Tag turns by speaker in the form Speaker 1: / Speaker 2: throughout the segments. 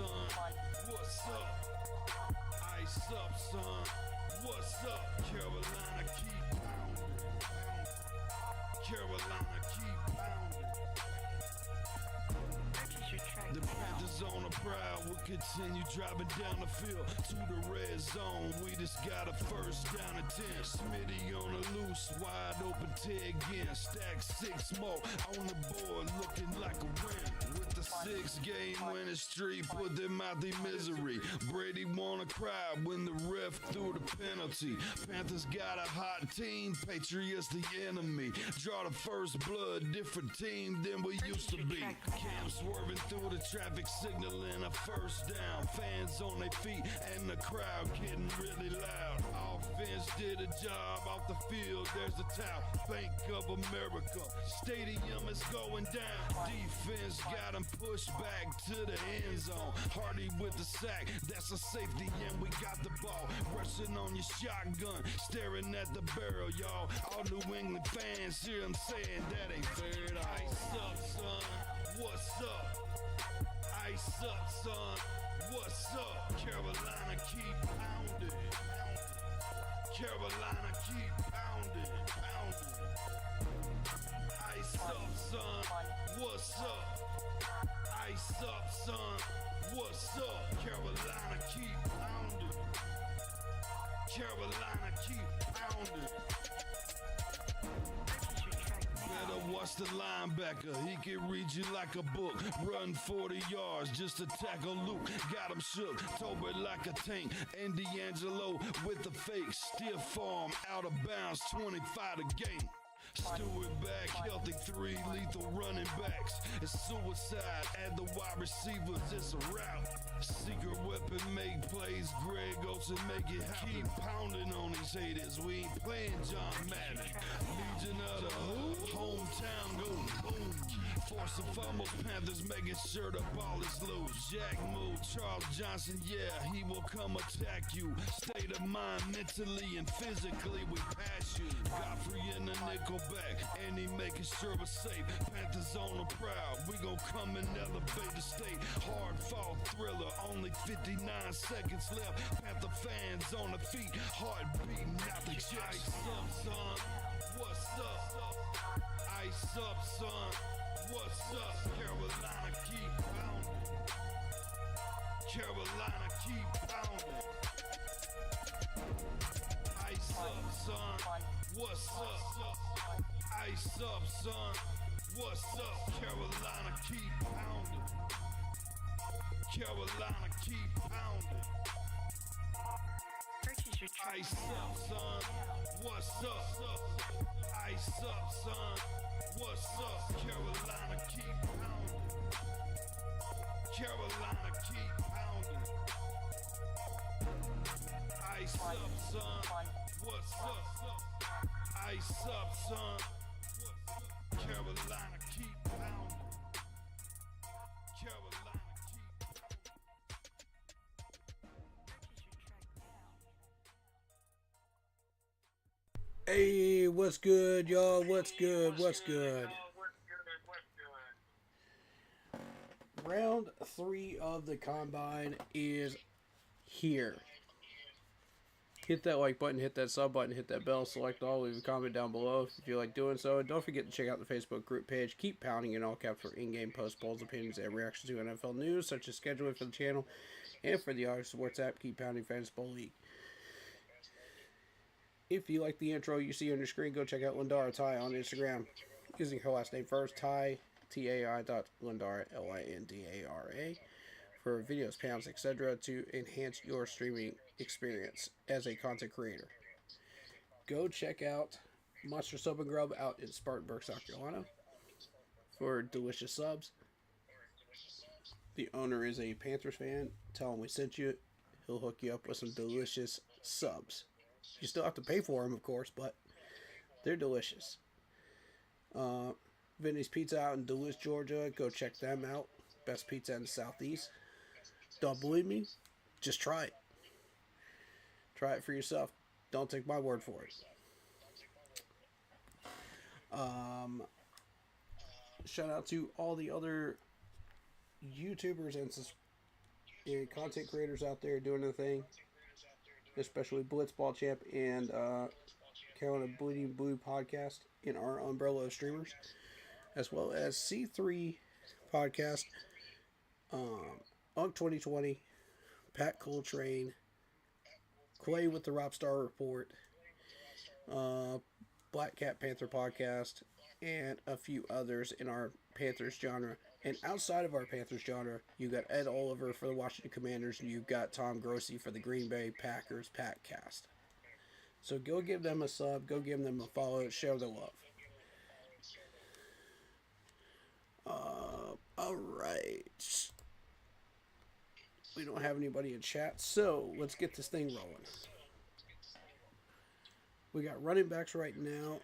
Speaker 1: son? What's up? Ice up, son. What's up? Carolina, keep pounding. Carolina, keep pounding. The Panthers on the prowl will continue driving down the field to the red zone. We just got a first down and 10. Smitty on the loose, wide open Ted again. Stack 6 more on the board, looking like a win. With the 6-game winning streak, put them out their misery. Brady wanna cry when the ref threw the penalty. Panthers got a hot team, Patriots the enemy. Draw the first blood, different team than we used to be. Cam swerving through the traffic, signaling a first down. Fans on their feet and the crowd getting really loud. Offense did a job off the field. There's a towel. Bank of America. Stadium is going down. Defense got him pushed back to the end zone. Hardy with the sack. That's a safety and we got the ball. Rushing on your shotgun. Staring at the barrel, y'all. All New England fans hear him saying that ain't fair at all. Ice up, son. What's up? Ice up, son. What's up? Carolina, keep pounding. Carolina, keep pounding. Ice up, son. What's up? Ice up, son. What's up? Carolina, keep pounding. Carolina, keep pounding. Better watch the linebacker, he can read you like a book. Run 40 yards just to tackle Luke. Got him shook, Tobert like a tank. And D'Angelo with the fake. Stiff arm, out of bounds, 25 to game. Stewart back, healthy 3 lethal running backs. It's suicide, add the wide receivers, it's a rout. Secret weapon, make plays, Greg Olsen make it happen. Keep pounding on these haters, we ain't playing John Madden. Legion of the Hood, hometown go boom. Force and fumbles, Panthers making sure the ball is loose. Jack move, Charles Johnson, yeah, he will come attack you. State of mind, mentally and physically, we pass you. Godfrey in the nickel back, and he making sure we're safe. Panthers on the prowl, we gon' come and elevate the state. Hard fought thriller, only 59 seconds left. Panther fans on the feet, heart beating out the chest. Ice up, son, what's up? Ice up, son, what's up? Carolina, keep pounding. Carolina, keep pounding. Ice up, son, what's up? Ice up, son, what's up? Carolina, keep pounding. Carolina, keep pounding. Ice up, son, what's up? Ice up, son, what's up? Carolina, keep pounding. Carolina, keep pounding. Ice up, son, what's up? Ice up, son. Carolina, keep pounding. Carolina, keep pounding.
Speaker 2: Hey, what's good, y'all? What's good? Round 3 of the Combine is here. Hit that like button, hit that sub button, hit that bell, select all, leave a comment down below if you like doing so. And don't forget to check out the Facebook group page. Keep Pounding in all caps for in-game posts, polls, opinions, and reactions to NFL news, such as scheduling for the channel and for the Audio Sports app. Keep Pounding Fantasy Bowl League. If you like the intro you see on your screen, go check out Lindara Ty on Instagram using her last name first, Ty, T-A-I.Lindara, L-I-N-D-A-R-A, for videos, panels, etc. to enhance your streaming experience as a content creator. Go check out Monster Sub and Grub out in Spartanburg, South Carolina for delicious subs. The owner is a Panthers fan. Tell him we sent you. He'll hook you up with some delicious subs. You still have to pay for them, of course, but they're delicious. Vinny's Pizza out in Duluth, Georgia. Go check them out. Best pizza in the Southeast. Don't believe me? Just try it. Try it for yourself. Don't take my word for it. Shout out to all the other YouTubers and and content creators out there doing their thing, especially Blitzball Champ and Carolina Bleeding Blue podcast in our umbrella of streamers, as well as C3 podcast, UNC 2020, Pat Coltrane, Clay with the Rockstar Report, Black Cat Panther podcast, and a few others in our Panthers genre. And outside of our Panthers genre, you got Ed Oliver for the Washington Commanders, and you've got Tom Grossi for the Green Bay Packers Patcast. So go give them a sub, go give them a follow, share the love. All right. We don't have anybody in chat, so let's get this thing rolling. We got running backs right now.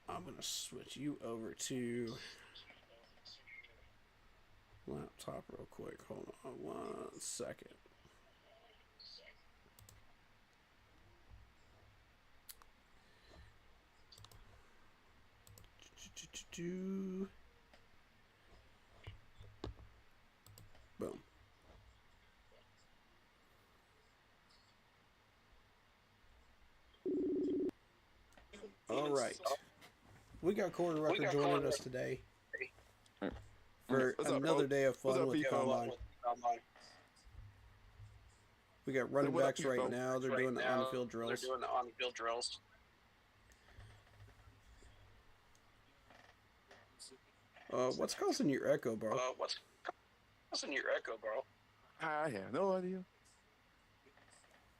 Speaker 2: I'm going to switch you over to laptop real quick. Hold on 1 second. Boom. All right. We got Corey Rucker joining us today for another day of fun with the Combine. We got running backs right now. They're doing the on-the-field drills. What's causing your echo, bro?
Speaker 3: I have no idea.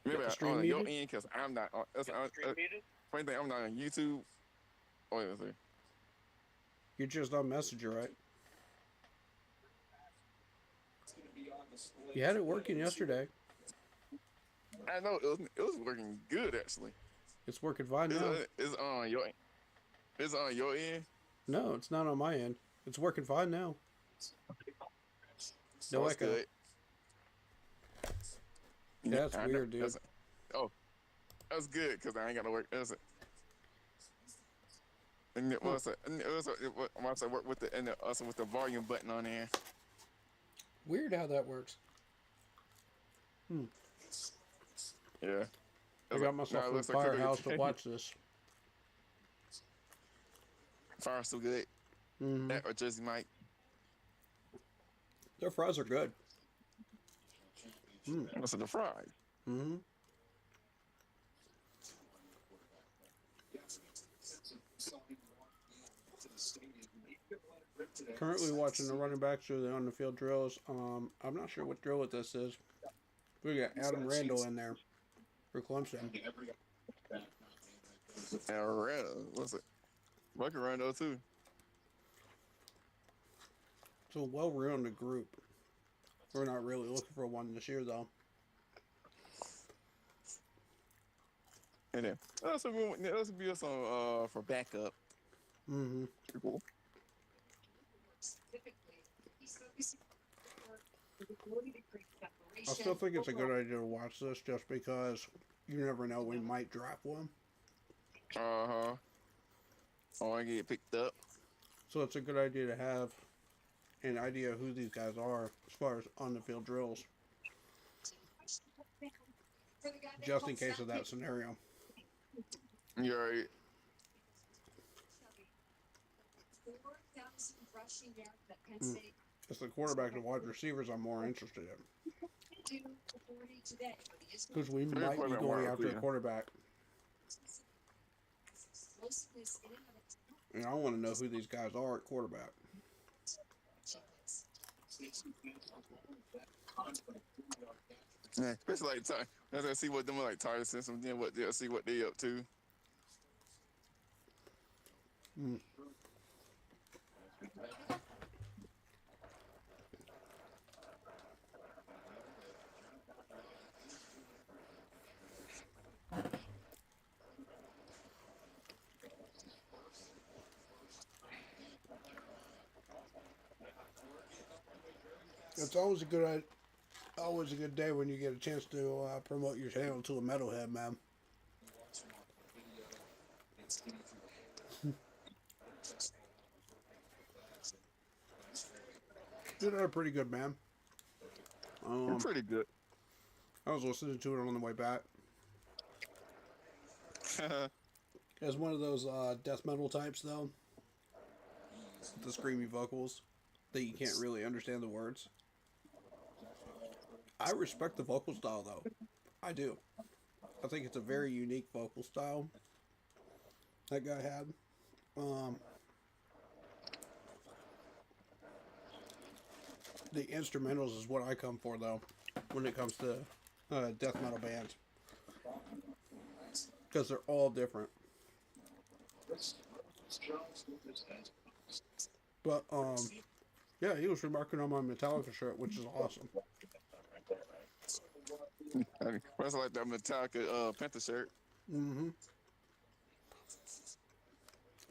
Speaker 3: Maybe on your end, because I'm not on. Funny thing, I'm not on YouTube. Oh, yeah, see.
Speaker 2: You're just on Messenger, right? You had it working yesterday.
Speaker 3: I know it was working good actually.
Speaker 2: It's working fine now.
Speaker 3: It's on your end. It's on your end.
Speaker 2: No, it's not on my end. It's working fine now. No echo.
Speaker 3: Good.
Speaker 2: Yeah, that's weird, dude.
Speaker 3: That's good because I ain't got to work. And it was work with also with the volume button on there.
Speaker 2: Weird how that works.
Speaker 3: Yeah.
Speaker 2: I got myself in the firehouse to watch this.
Speaker 3: Fire's so good. That or Jersey Mike.
Speaker 2: Their fries are good.
Speaker 3: What's the fries?
Speaker 2: Currently watching the running backs or the on-the-field drills. I'm not sure what drill this is. We got Adam Randall in there for Clemson.
Speaker 3: And Randall, what's it? Bucky Randall too.
Speaker 2: It's a well-rounded group. We're not really looking for one this year, though.
Speaker 3: And then let's be some for backup. Pretty cool.
Speaker 2: I still think it's a good idea to watch this just because you never know, we might draft one.
Speaker 3: Or I get picked up.
Speaker 2: So it's a good idea to have an idea of who these guys are as far as on the field drills. Just in case of that scenario.
Speaker 3: You're right.
Speaker 2: It's the quarterback and wide receivers I'm more interested in. Because we might be going after a quarterback. And I want to know who these guys are at quarterback.
Speaker 3: Yeah, especially like let's see what them like Tyler Simpson, then what they'll see what they up to.
Speaker 2: It's always a good day when you get a chance to promote your channel to a metalhead, man. Did that pretty good, man.
Speaker 3: They're pretty good.
Speaker 2: I was listening to it on the way back. It's one of those death metal types, though. The screamy vocals that you can't really understand the words. I respect the vocal style, though. I do. I think it's a very unique vocal style that guy had. The instrumentals is what I come for, though, when it comes to death metal bands. Because they're all different. But, yeah, he was remarking on my Metallica shirt, which is awesome.
Speaker 3: That's like that Metallica Panther shirt.
Speaker 2: Mm-hmm.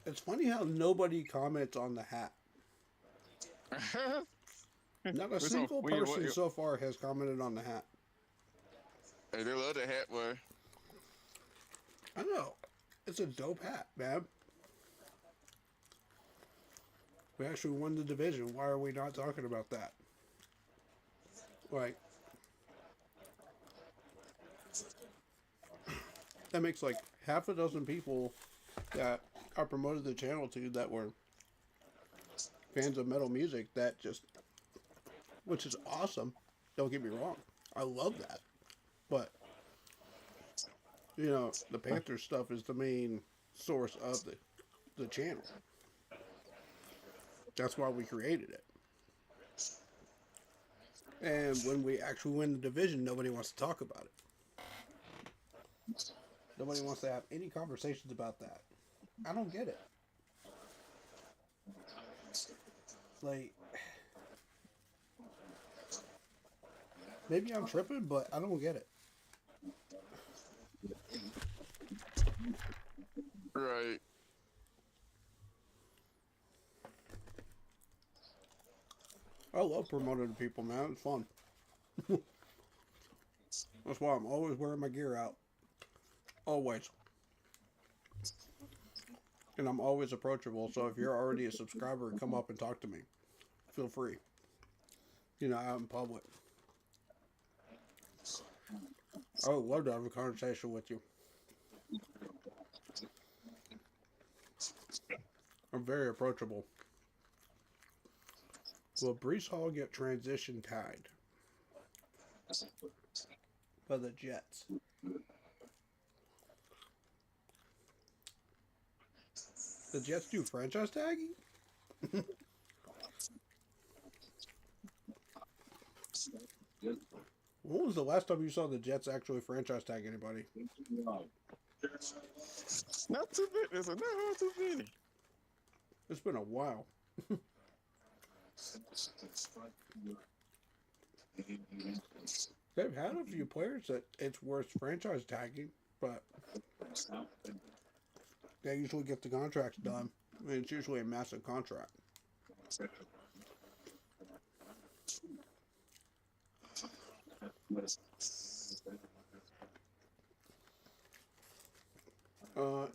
Speaker 2: It's funny how nobody comments on the hat. Not a single person so far has commented on the hat.
Speaker 3: Hey, they love the hat, boy.
Speaker 2: I know. It's a dope hat, man. We actually won the division. Why are we not talking about that? Like, that makes like half a dozen people that I promoted the channel to that were fans of metal music that just, which is awesome. Don't get me wrong. I love that. But, you know, the Panther stuff is the main source of the channel. That's why we created it. And when we actually win the division, nobody wants to talk about it. Nobody wants to have any conversations about that. I don't get it. Like, maybe I'm tripping, but I don't get it.
Speaker 3: Right.
Speaker 2: I love promoting to people, man. It's fun. That's why I'm always wearing my gear out. Always. And I'm always approachable, so if you're already a subscriber, come up and talk to me. Feel free. You know, out in public. I would love to have a conversation with you. I'm very approachable. Will Breece Hall get transition tied by the Jets? The Jets do franchise tagging? When was the last time you saw the Jets actually franchise tag anybody?
Speaker 3: Not too many. It's not too many.
Speaker 2: It's been a while. They've had a few players that it's worth franchise tagging, but they usually get the contracts done. I mean, it's usually a massive contract.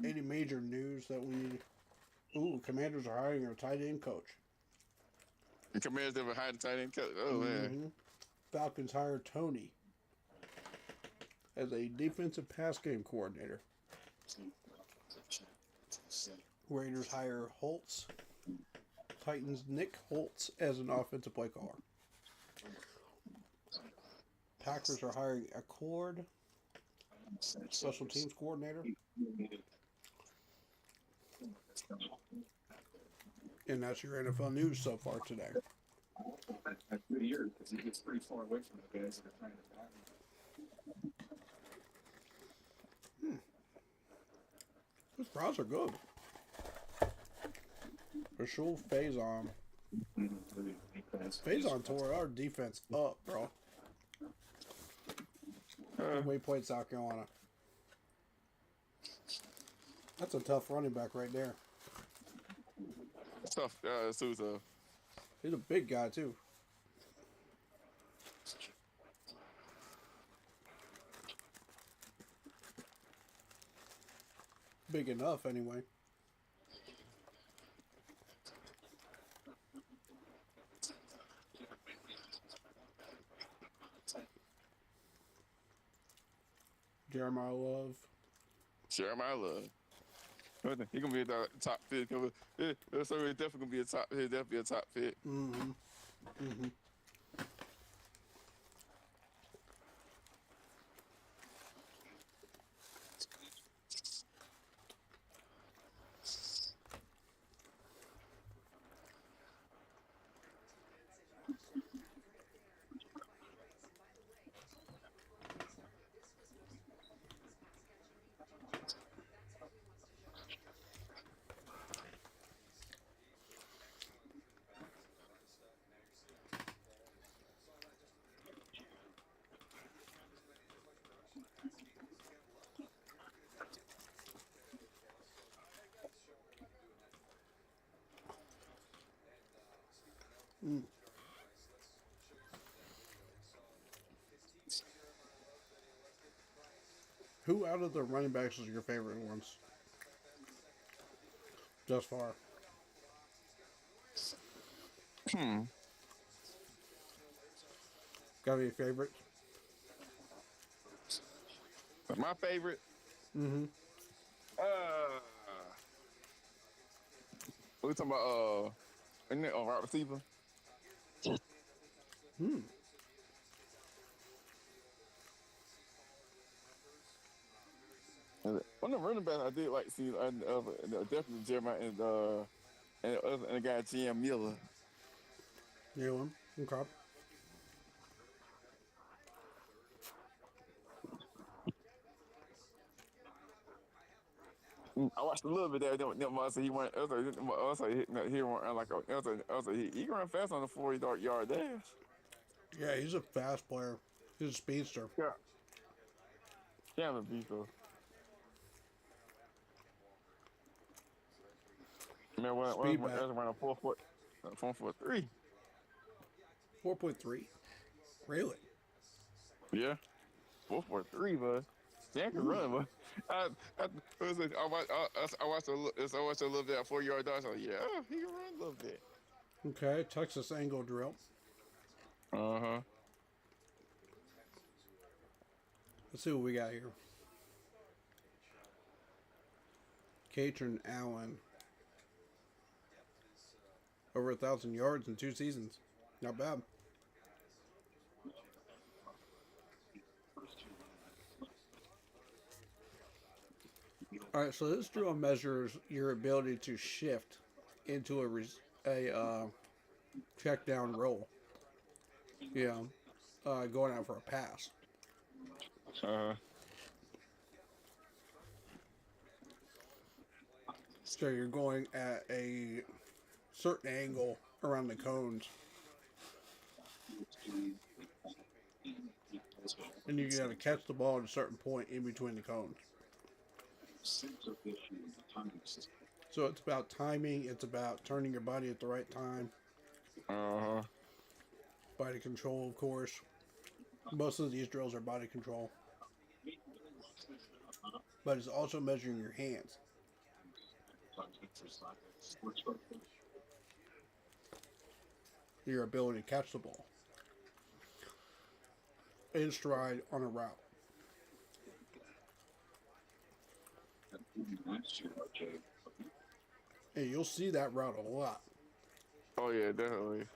Speaker 2: Any major news that we need? Ooh, Commanders are hiring a tight end coach.
Speaker 3: The Commanders never hired a tight end coach. Oh, man.
Speaker 2: Falcons hire Tony as a defensive pass game coordinator. Raiders hire Holtz. Titans Nick Holtz as an offensive play caller. Packers are hiring Accord, special teams coordinator. And that's your NFL news so far today.
Speaker 4: That's weird because he gets pretty far away from the guys that are trying to back him.
Speaker 2: Those Browns are good. Rashul Faison. Faison tore our defense up, bro. When we played South Carolina. That's a tough running back right there.
Speaker 3: Tough guy, too, tough.
Speaker 2: He's a big guy, too. Big enough, anyway. Jeremiah Love.
Speaker 3: Jeremiah Love. He gonna be a top fit. So it's definitely gonna be a top. He'll definitely be a top fit.
Speaker 2: Mm-hmm. Mm-hmm. Mm. Who out of the running backs is your favorite ones? Thus far. Got any favorites?
Speaker 3: My favorite.
Speaker 2: Mm-hmm.
Speaker 3: We talking about isn't it wide receiver?
Speaker 2: Hmm.
Speaker 3: One of the running backs I did like to see definitely Jeremiah and the guy GM Miller.
Speaker 2: Yeah, one. Okay.
Speaker 3: I watched a little bit there. Also, he went. Also, he went like he can run fast on the 40-yard dash.
Speaker 2: Yeah, he's a fast player. He's a speedster.
Speaker 3: Yeah. Yeah, the beast though. Man, when around 4'3".
Speaker 2: 4.3. Really?
Speaker 3: Yeah, 4'3", bud. Damn can run, but I watched a little bit at 4-yard dash. I was like, yeah, he can run a little bit.
Speaker 2: Okay, Texas angle drill.
Speaker 3: Uh-huh.
Speaker 2: Let's see what we got here. Katrin Allen. Over 1,000 yards in 2 seasons. Not bad. Alright, so this drill measures your ability to shift into a check down roll. Yeah. Going out for a pass. So you're going at a certain angle around the cones. And you gotta catch the ball at a certain point in between the cones. So it's about timing, it's about turning your body at the right time.
Speaker 3: Uh-huh.
Speaker 2: Body control, of course. Most of these drills are body control. But it's also measuring your hands. Your ability to catch the ball. In stride on a route. And you'll see that route a lot.
Speaker 3: Oh yeah, definitely.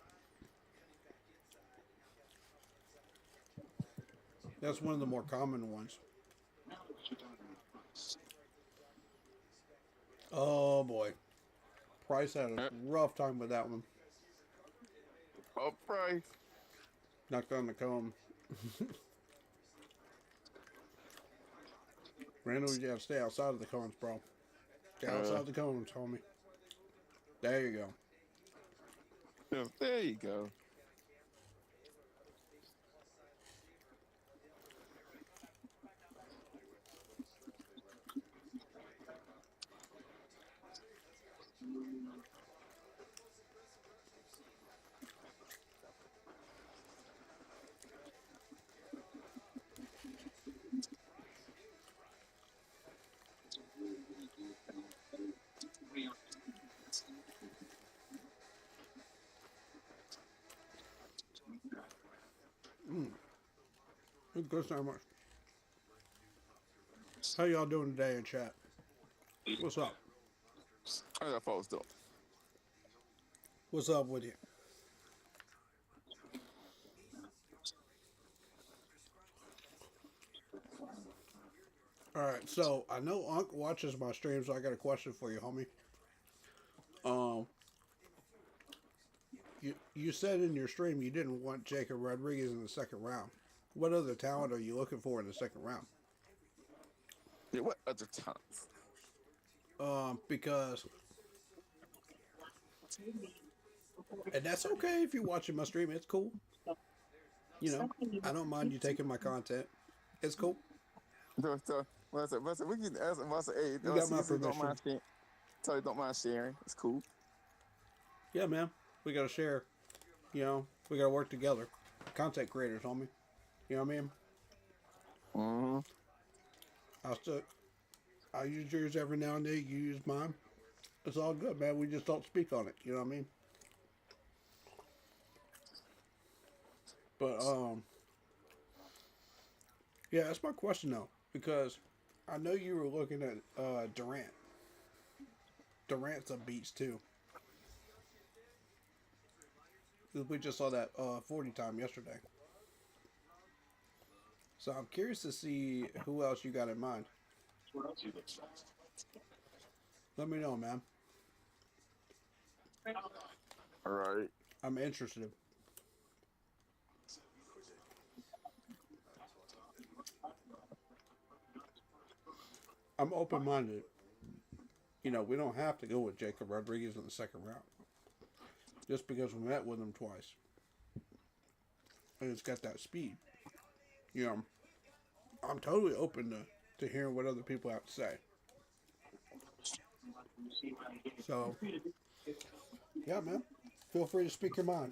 Speaker 2: That's one of the more common ones. Oh boy. Price had a rough time with that one.
Speaker 3: Oh, Price.
Speaker 2: Knocked on the cone. Randall, you gotta stay outside of the cones, bro. Stay outside the cones, homie. There you go.
Speaker 3: Yeah, there you go.
Speaker 2: Good sandwich. How y'all doing today in chat? What's up?
Speaker 3: How y'all folks doing?
Speaker 2: What's up with you? Alright, so I know Unc watches my stream, so I got a question for you, homie. You said in your stream you didn't want Jacob Rodriguez in the second round. What other talent are you looking for in the second round?
Speaker 3: Yeah, what other talents?
Speaker 2: Because, and that's okay if you're watching my stream. It's cool. You know, I don't mind you taking my content. It's cool.
Speaker 3: So, we can ask him. Hey,
Speaker 2: You got my permission.
Speaker 3: Don't mind sharing. It's cool.
Speaker 2: Yeah, man. We gotta share. You know, we gotta work together. Content creators, homie. You know what I mean? I use yours every now and then. You use mine. It's all good, man. We just don't speak on it. You know what I mean? But yeah, that's my question though, because I know you were looking at Durant. Durant's a beast too. We just saw that 40 time yesterday. So I'm curious to see who else you got in mind. Let me know, man.
Speaker 3: All right.
Speaker 2: I'm interested. I'm open-minded. You know, we don't have to go with Jacob Rodriguez in the second round. Just because we met with him twice. And it's got that speed. You know, I'm totally open to hearing what other people have to say. So, yeah, man. Feel free to speak your mind.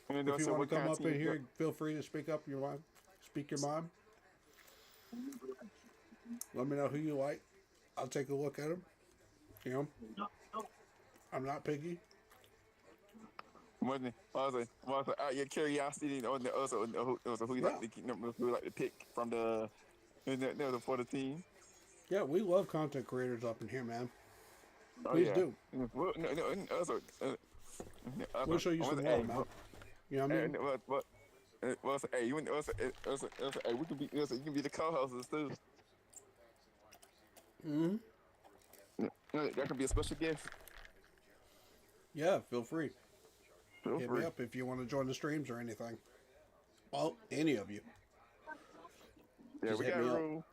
Speaker 2: If you want to come up in here, feel free to speak up your mind. Speak your mind. Let me know who you like. I'll take a look at them. You know, I'm not picky.
Speaker 3: Out your curiosity, also who you like to pick from the for the team.
Speaker 2: Yeah, we love content creators up in here, man.
Speaker 3: Oh,
Speaker 2: Please
Speaker 3: yeah.
Speaker 2: do.
Speaker 3: Well,
Speaker 2: We'll show you some love, man. You know what I mean?
Speaker 3: Hey, we can be, you can be the co-hosts too.
Speaker 2: Mm-hmm.
Speaker 3: That can be a special guest.
Speaker 2: Yeah, feel free.
Speaker 3: Feel
Speaker 2: Hit
Speaker 3: free.
Speaker 2: me up if you want to join the streams or anything. Well, any of you.
Speaker 3: Yeah,
Speaker 2: Just
Speaker 3: we
Speaker 2: hit
Speaker 3: got
Speaker 2: me up.
Speaker 3: room.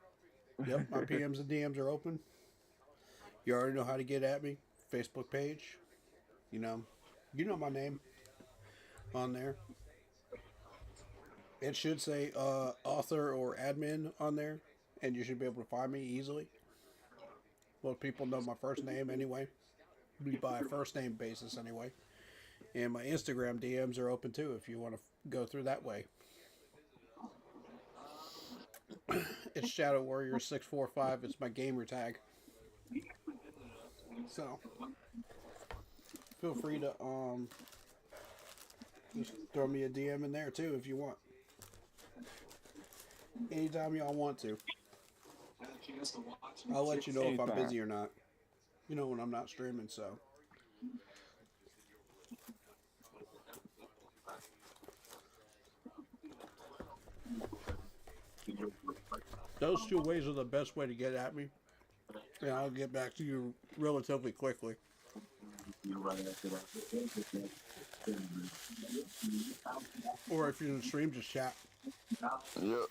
Speaker 2: Yep, my PMs and DMs are open. You already know how to get at me. Facebook page. You know my name on there. It should say author or admin on there, and you should be able to find me easily. Well, people know my first name anyway. By a first name basis anyway. And my Instagram DMs are open too if you want to go through that way. It's Shadow Warrior 645. It's my gamer tag. So feel free to just throw me a DM in there too if you want. Anytime y'all want to. I'll let you know if I'm busy or not. You know when I'm not streaming, so. Those two ways are the best way to get at me. And I'll get back to you relatively quickly. Or if you're in the stream, just chat.
Speaker 3: Yep.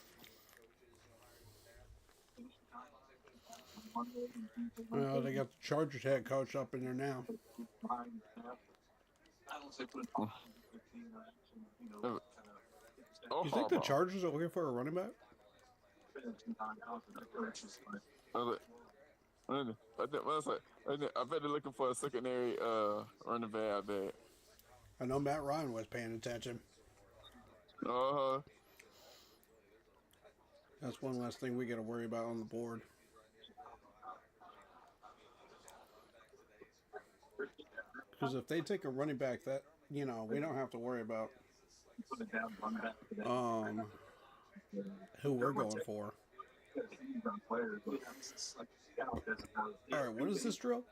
Speaker 2: Well, they got the Chargers head coach up in there now. You think the Chargers are looking for a running back?
Speaker 3: I bet they're looking for a secondary running back. I bet.
Speaker 2: I know Matt Ryan was paying attention. That's one last thing we got to worry about on the board. Because if they take a running back, that we don't have to worry about who we're going for. All right, what is this drill?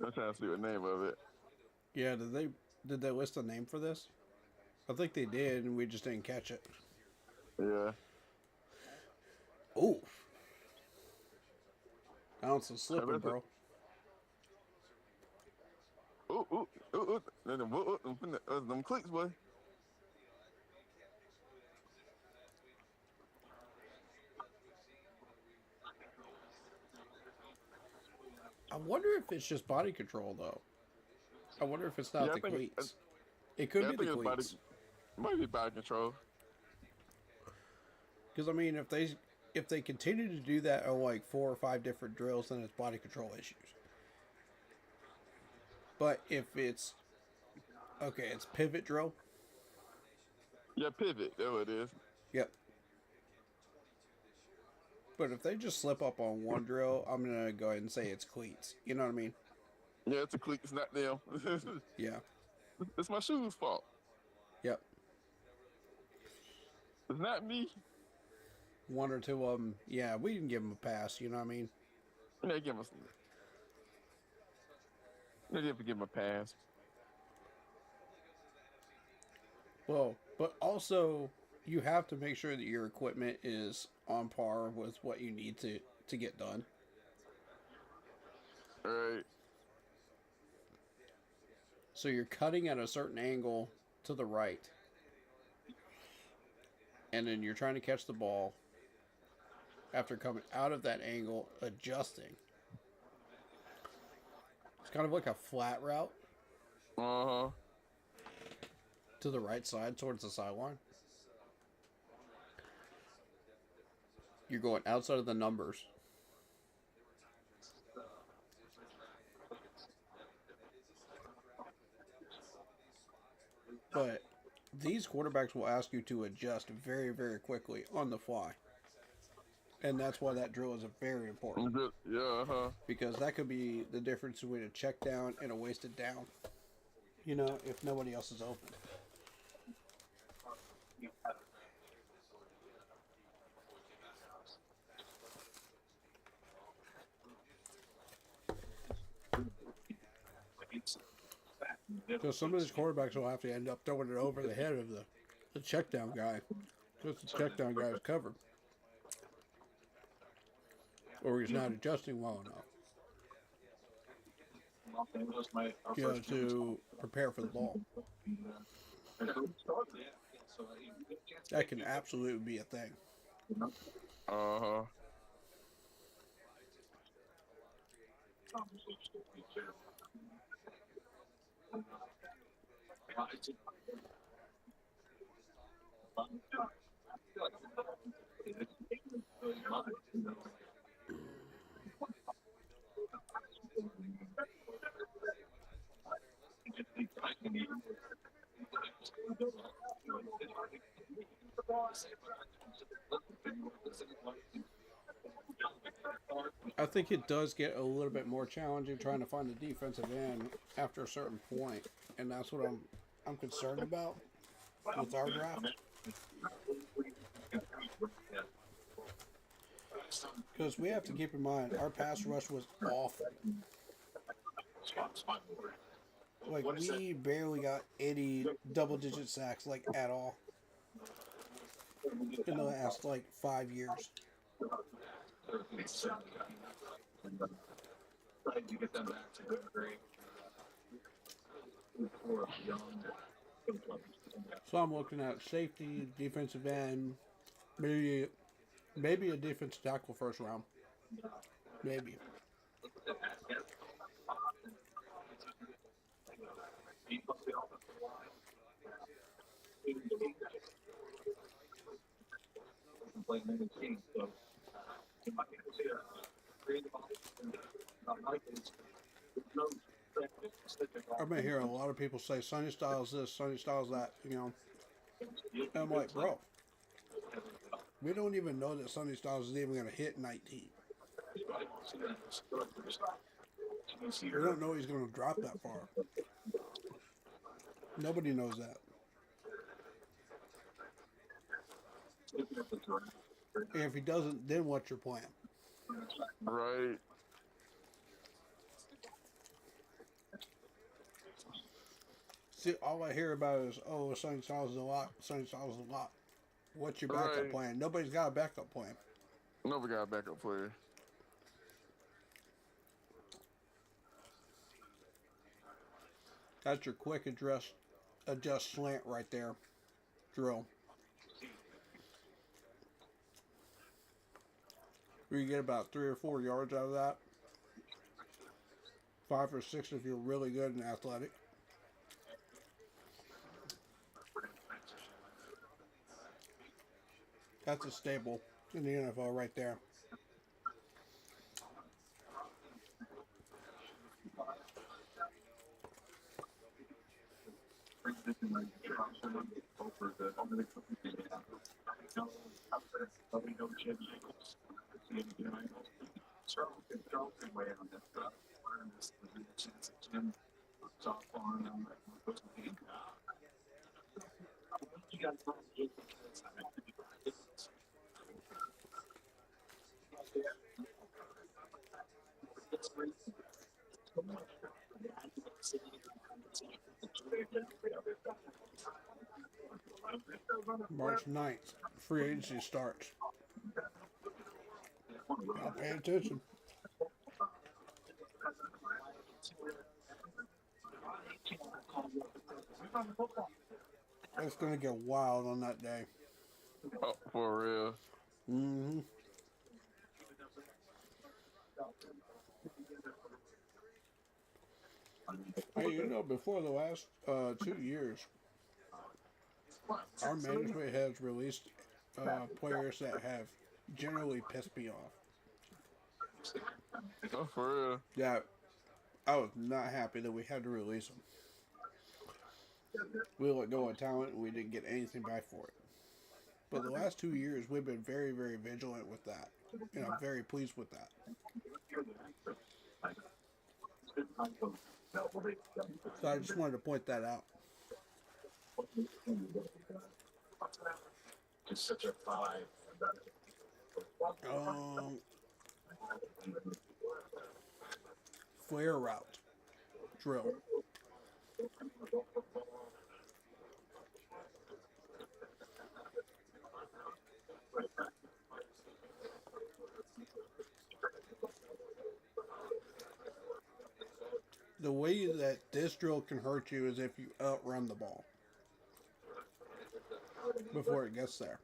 Speaker 3: I'm trying to see the name of it.
Speaker 2: Yeah, did they list a name for this? I think they did, and we just didn't catch it.
Speaker 3: Yeah.
Speaker 2: Ooh. Ounce of slipping, bro.
Speaker 3: Ooh. Them clicks, boy.
Speaker 2: I wonder if it's just body control, though. I wonder if it's not the cleats. It could be the cleats.
Speaker 3: It might be body control.
Speaker 2: Because, I mean, if they continue to do that on, like, 4 or 5 different drills, then it's body control issues. But if it's... Okay, it's pivot drill.
Speaker 3: Yeah, pivot. There it is.
Speaker 2: Yep. But if they just slip up on one drill, I'm going to go ahead and say it's cleats. You know what I mean?
Speaker 3: Yeah, it's a cleat. It's not them.
Speaker 2: Yeah.
Speaker 3: It's my shoes' fault.
Speaker 2: Yep.
Speaker 3: It's not me.
Speaker 2: 1 or 2 of them, yeah, we can give them a pass. You know what I mean?
Speaker 3: Yeah, give him a pass.
Speaker 2: Well, but also you have to make sure that your equipment is on par with what you need to get done.
Speaker 3: All right.
Speaker 2: So you're cutting at a certain angle to the right. And then you're trying to catch the ball after coming out of that angle, adjusting. It's kind of like a flat route.
Speaker 3: Uh-huh.
Speaker 2: To the right side, towards the sideline. You're going outside of the numbers. But these quarterbacks will ask you to adjust very, very quickly on the fly. And that's why that drill is very important.
Speaker 3: Yeah, uh-huh.
Speaker 2: Because that could be the difference between a check down and a wasted down. You know, if nobody else is open. So some of these quarterbacks will have to end up throwing it over the head of the check down guy. Because the check down guy is covered. Or he's not adjusting well enough. You know, to prepare for the ball. That can absolutely be a thing.
Speaker 3: Uh-huh.
Speaker 2: I think it does get a little bit more challenging trying to find a defensive end after a certain point, and that's what I'm concerned about with our draft. Because we have to keep in mind, our pass rush was awful. Like, we barely got any double-digit sacks, like, at all. In the last, like, 5 years. So I'm looking at safety, defensive end, maybe a defensive tackle first round. Maybe. I'm gonna hear a lot of people say Sonny Styles this, Sonny Styles that, you know. And I'm like, bro, we don't even know that Sonny Styles is even gonna hit 19. We don't know he's gonna drop that far. Nobody knows that. And if he doesn't, then what's your plan?
Speaker 3: Right.
Speaker 2: See, all I hear about is, oh, Sonny Styles is a lot. Sonny Styles is a lot. What's your backup plan? Nobody's got a backup plan.
Speaker 3: Nobody got a backup player.
Speaker 2: That's your quick adjust slant right there. Drill. You get about 3 or 4 yards out of that. 5 or 6 if you're really good and athletic. That's a staple in the NFL right there. March 9th, free agency starts. I'll pay attention. It's going to get wild on that day.
Speaker 3: Oh, for real.
Speaker 2: Mm-hmm. Hey, you know, before the last 2 years, our management has released players that have generally pissed me off.
Speaker 3: Oh, for real.
Speaker 2: Yeah, I was not happy that we had to release them. We let go of talent and we didn't get anything back for it. But the last 2 years, we've been very, very vigilant with that. And I'm very pleased with that. So I just wanted to point that out. Flare route. Drill. The way that this drill can hurt you is if you outrun the ball before it gets there.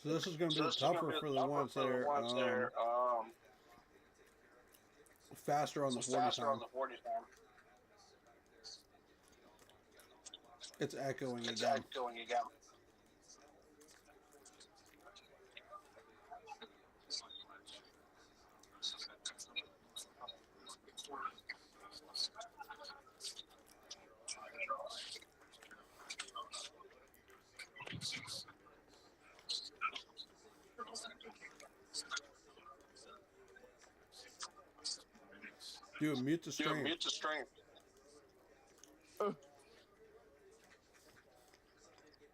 Speaker 2: So this is going to be tougher for the ones that are faster on the 40 time. It's echoing again. Dude, mute the stream.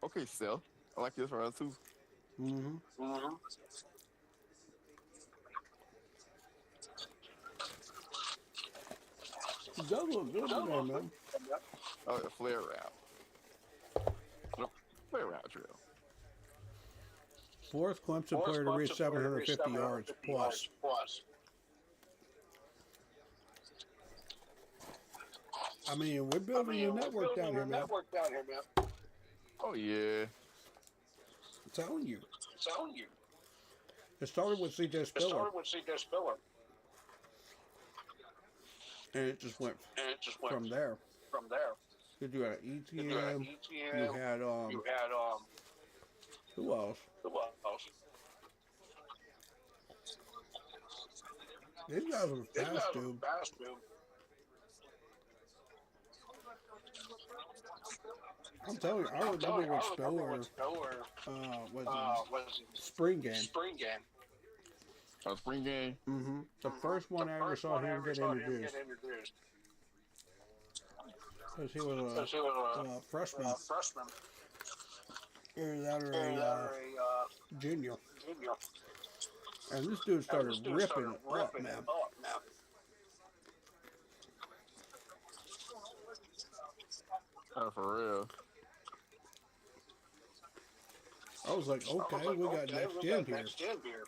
Speaker 3: Okay, Sel. I like this round too.
Speaker 2: Mm-hmm. It does look good today, man.
Speaker 3: Oh, the flare route. No, flare route drill.
Speaker 2: Fourth Clemson player to reach 750 yards plus. I mean, we're building a network down here, man.
Speaker 3: Oh, yeah.
Speaker 2: I'm telling you. It started with C.J. Spiller. And it just went from there. You had ETN. You had, who else? These guys are fast, dude. I'm telling you, I remember when Spiller was spring game.
Speaker 3: A spring game.
Speaker 2: The first one I ever saw him get introduced. Because he was a freshman. Either that or a junior. And this dude started ripping it up, man.
Speaker 3: Oh, for real.
Speaker 2: I was like, okay, we got next gen here.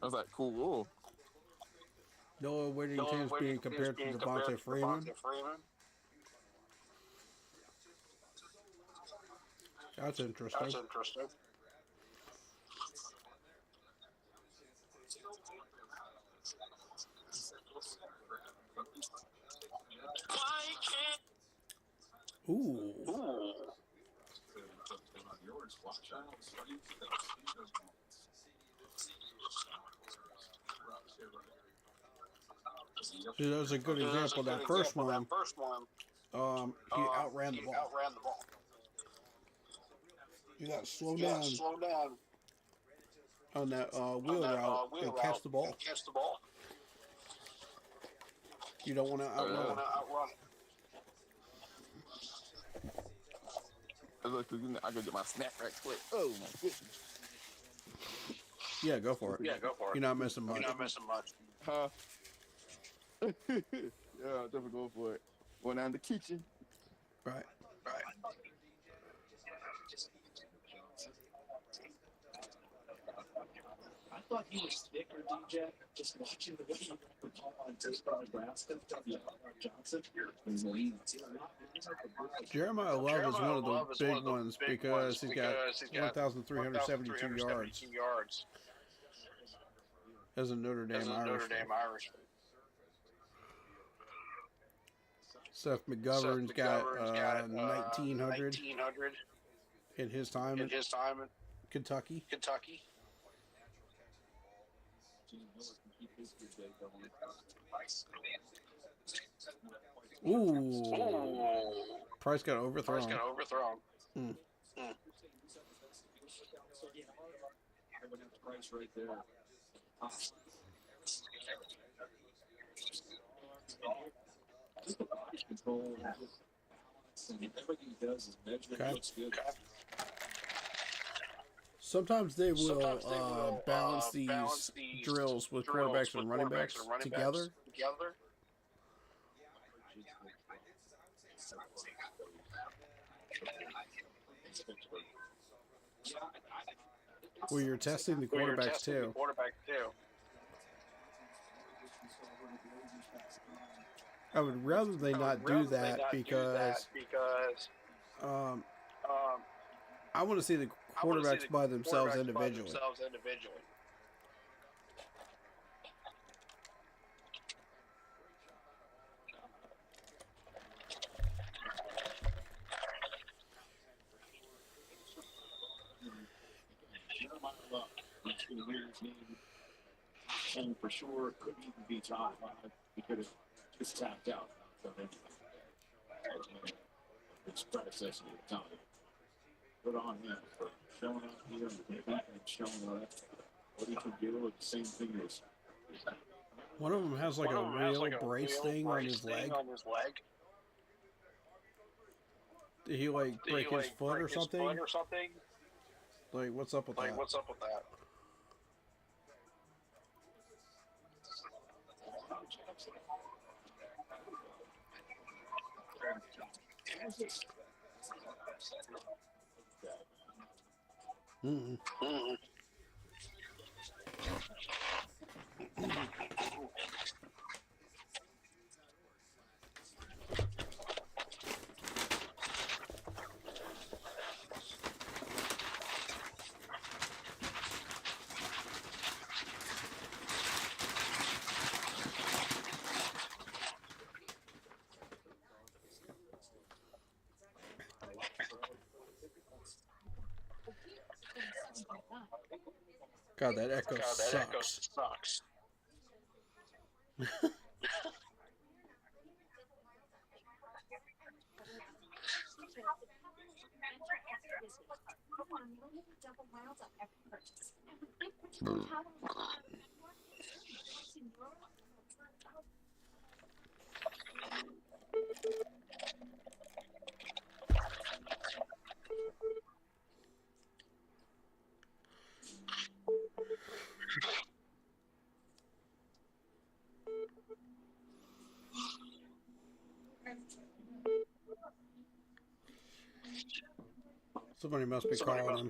Speaker 3: I was like, cool.
Speaker 2: Noah Whittington's being compared to Devontae Freeman. That's interesting. Ooh. See, that was a good example. That first one, he outran the ball. You got to slow down on that wheel route and catch the ball. You don't want to outrun it.
Speaker 3: Look, I go get my snack right quick. Oh my goodness.
Speaker 2: Yeah, go for it. You're not missing much.
Speaker 3: Huh? Yeah, I'll definitely go for it. Going down the kitchen.
Speaker 2: Right.
Speaker 4: I thought he was thicker, DJ. Just watching the video on Nebraska, Johnson.
Speaker 2: Jeremiah Love is one of the big ones because he's got 1,372 yards as a Notre Dame Irish. Seth McGovern's got 1,900 in his time in Kentucky. Ooh. Price got overthrown.
Speaker 4: Price right there. Just the body control. Everything he does is measured. Looks good.
Speaker 2: Sometimes they will balance these drills with quarterbacks and running backs together. Where you're testing the quarterbacks too. I would rather they not do that because I want to see the quarterbacks by themselves individually.
Speaker 4: And for sure, it couldn't even be top 5. He could have just tapped out. It's predecessor at the time. Good on him for showing up here and showing up what he can do. At the same thing as
Speaker 2: one of them has like a real brace thing on his leg. Did he like break his foot or something? Like, what's up with that? God, that echo sucks. Somebody must be calling him.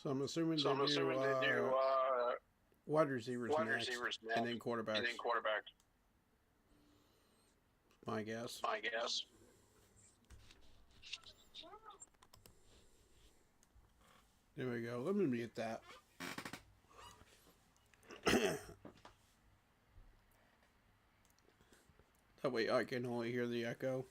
Speaker 2: So I'm assuming they do wide receivers next, and then quarterbacks. My guess. There we go. Let me mute that. That way I can only hear the echo.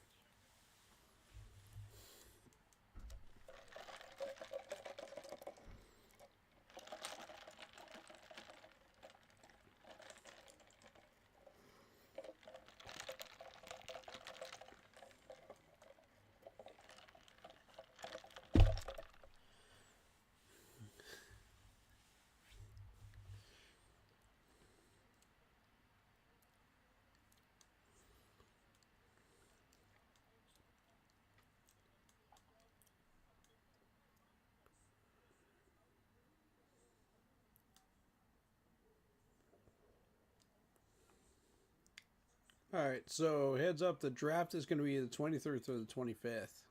Speaker 2: Alright, so heads up, the draft is going to be the 23rd through the 25th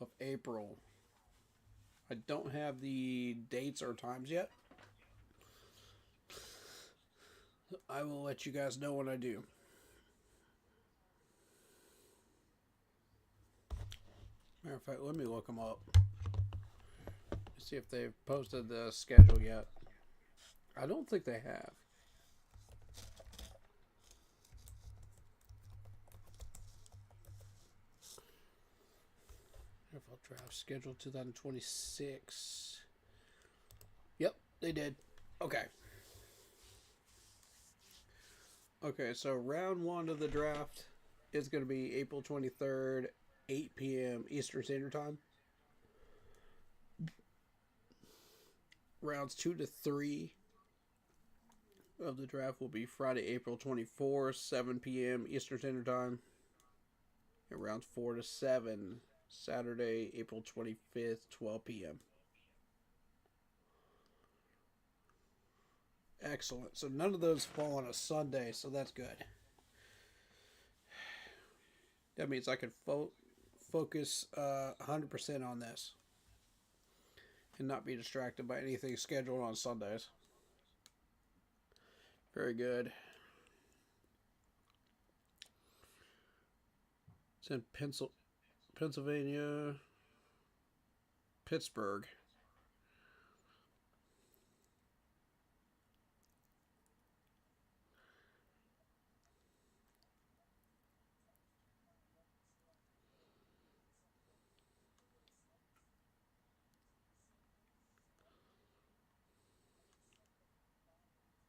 Speaker 2: of April. I don't have the dates or times yet. I will let you guys know when I do. Matter of fact, let me look them up. See if they've posted the schedule yet. I don't think they have. NFL Draft schedule 2026. Yep, they did. Okay. Okay, so round one of the draft is going to be April 23rd, 8 p.m. Eastern Standard Time. Rounds 2 to 3 of the draft will be Friday, April 24th, 7 p.m. Eastern Standard Time. And rounds 4 to 7, Saturday, April 25th, 12 p.m. Excellent. So none of those fall on a Sunday, so that's good. That means I can focus 100% on this and not be distracted by anything scheduled on Sundays. Very good. It's in Pennsylvania, Pittsburgh.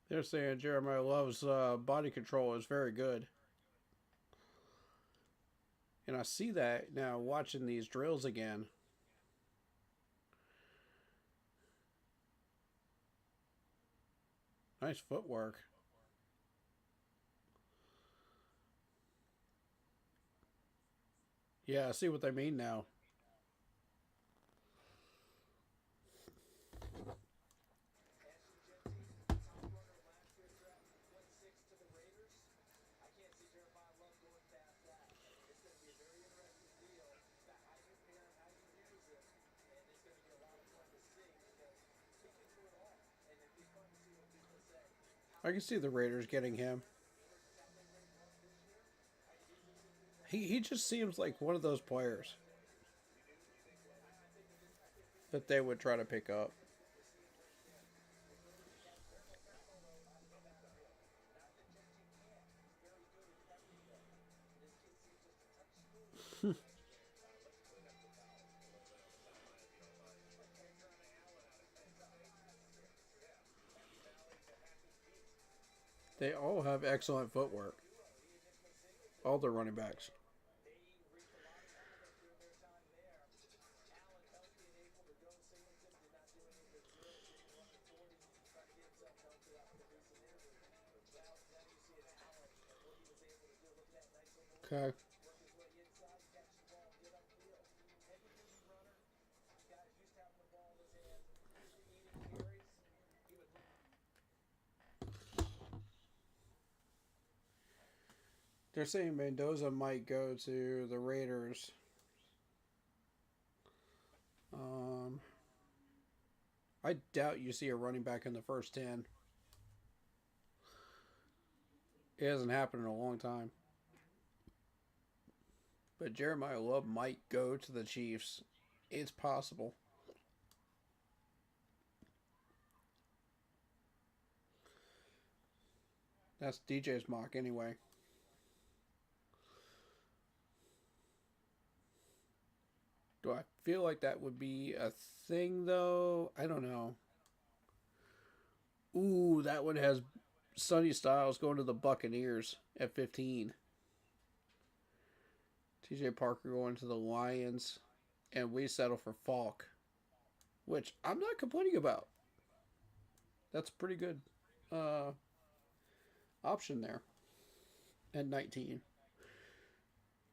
Speaker 2: They're saying Jeremiah Love's body control is very good. And I see that now watching these drills again. Nice footwork. Yeah, I see what they mean now. I can see the Raiders getting him. He just seems like one of those players. that they would try to pick up. They all have excellent footwork. All the running backs. Okay. They're saying Mendoza might go to the Raiders. I doubt you see a running back in the first 10. It hasn't happened in a long time. But Jeremiah Love might go to the Chiefs. It's possible. That's DJ's mock anyway. Do I feel like that would be a thing, though? I don't know. Ooh, that one has Sonny Styles going to the Buccaneers at 15. TJ Parker going to the Lions. And we settle for Falk, which I'm not complaining about. That's a pretty good option there at 19.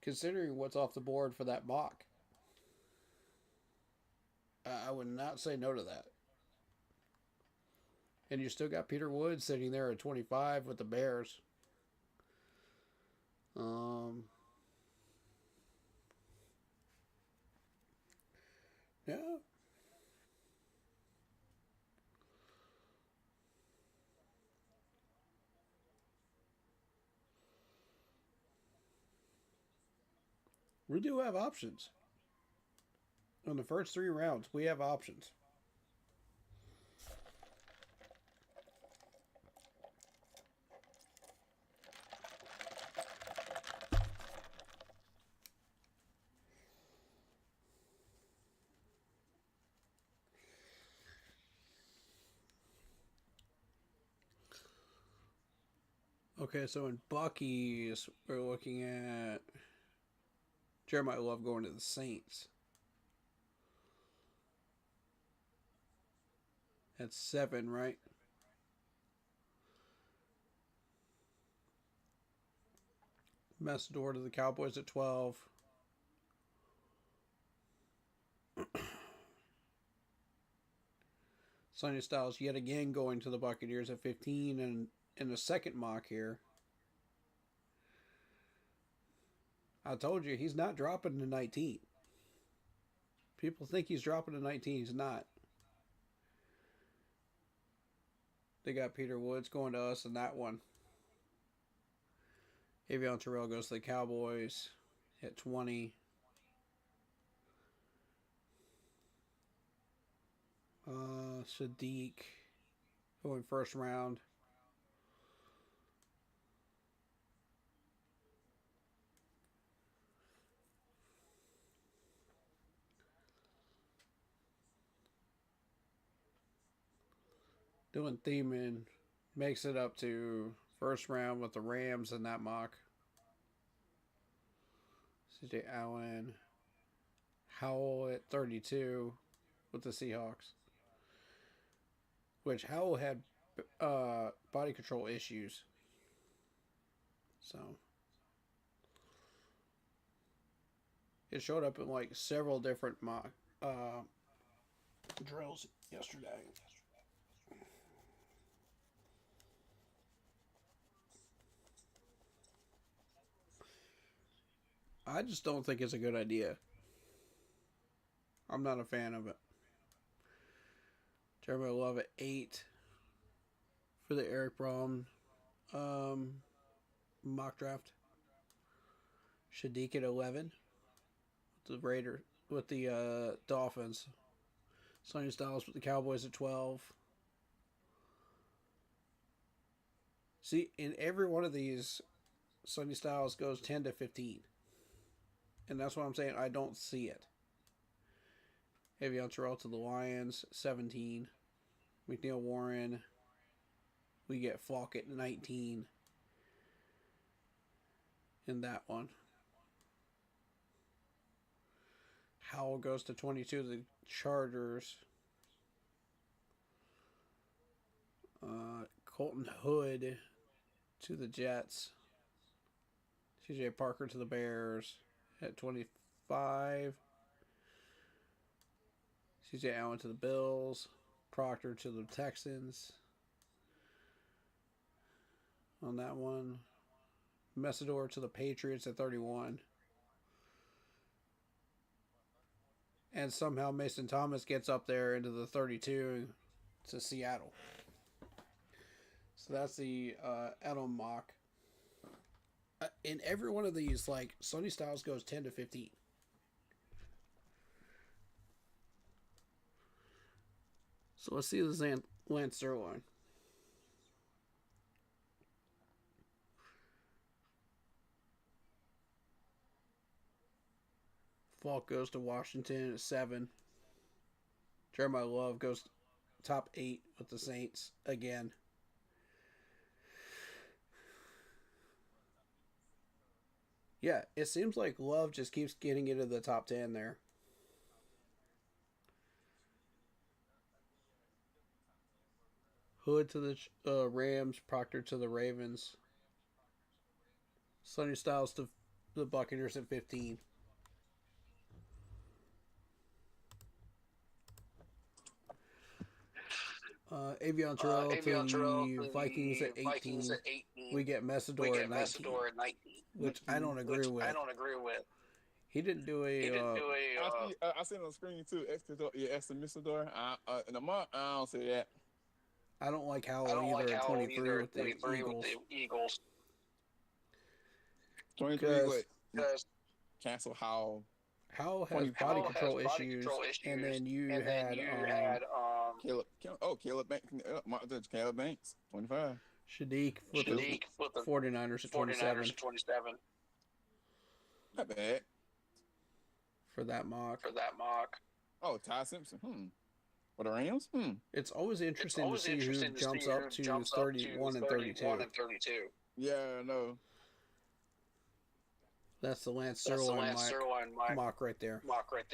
Speaker 2: Considering what's off the board for that mock. I would not say no to that. And you still got Peter Woods sitting there at 25 with the Bears. Yeah. We do have options. On the first 3 rounds, we have options. Okay, so in Bucky's, we're looking at Jeremiah Love going to the Saints. That's 7, right? Messidor to the Cowboys at 12. Sonny Styles yet again going to the Buccaneers at 15, and in the second mock here, I told you he's not dropping to 19. People think he's dropping to 19. He's not. They got Peter Woods going to us in that one. Avion Terrell goes to the Cowboys at 20. Sadiq going first round. Dylan Thiemann makes it up to first round with the Rams in that mock. CJ Allen. Howell at 32 with the Seahawks. Which Howell had body control issues. So it showed up in like several different mock drills yesterday. I just don't think it's a good idea. I'm not a fan of it. Jeremiah Love at 8 for the Eric Braun mock draft. Sadiq at 11 with the Dolphins. Sonny Styles with the Cowboys at 12. See, in every one of these, Sonny Styles goes 10 to 15. And that's what I'm saying. I don't see it. Avion Terrell to the Lions, 17. McNeil Warren. We get Falk at 19. In that one. Howell goes to 22 to the Chargers. Colton Hood to the Jets. CJ Parker to the Bears at 25. CJ Allen to the Bills. Proctor to the Texans. On that one. Messidor to the Patriots at 31. And somehow Mason Thomas gets up there into the 32 to Seattle. So that's the Edelman mock. In every one of these, like, Sonny Styles goes 10 to 15. So let's see the Lance Zierlein. Falk goes to Washington at 7. Jeremiah Love goes top 8 with the Saints again. Yeah, it seems like Love just keeps getting into the top 10 there. Hood to the Rams, Proctor to the Ravens. Sonny Styles to the Buccaneers at 15. Avion Terrell to the Vikings at 18. We get Messidor at 19. Which I don't agree with. He didn't do a.
Speaker 3: I seen it on the screen too. Extra Messidor. In the month, I don't see that.
Speaker 2: I don't like Howell either at 23 with the Eagles.
Speaker 3: 23 what? Cancel Howell.
Speaker 2: Howell has body control issues, and then you had
Speaker 3: Caleb Banks. Caleb Banks, 25.
Speaker 2: Shadiq with the 49ers at 27.
Speaker 3: Not bad.
Speaker 2: For that mock.
Speaker 3: Oh, Ty Simpson. For the Rams?
Speaker 2: It's always interesting to see who jumps up to 31 and 32.
Speaker 3: Yeah, I know.
Speaker 2: That's the Lance Zierlein mock right there.
Speaker 3: Mock right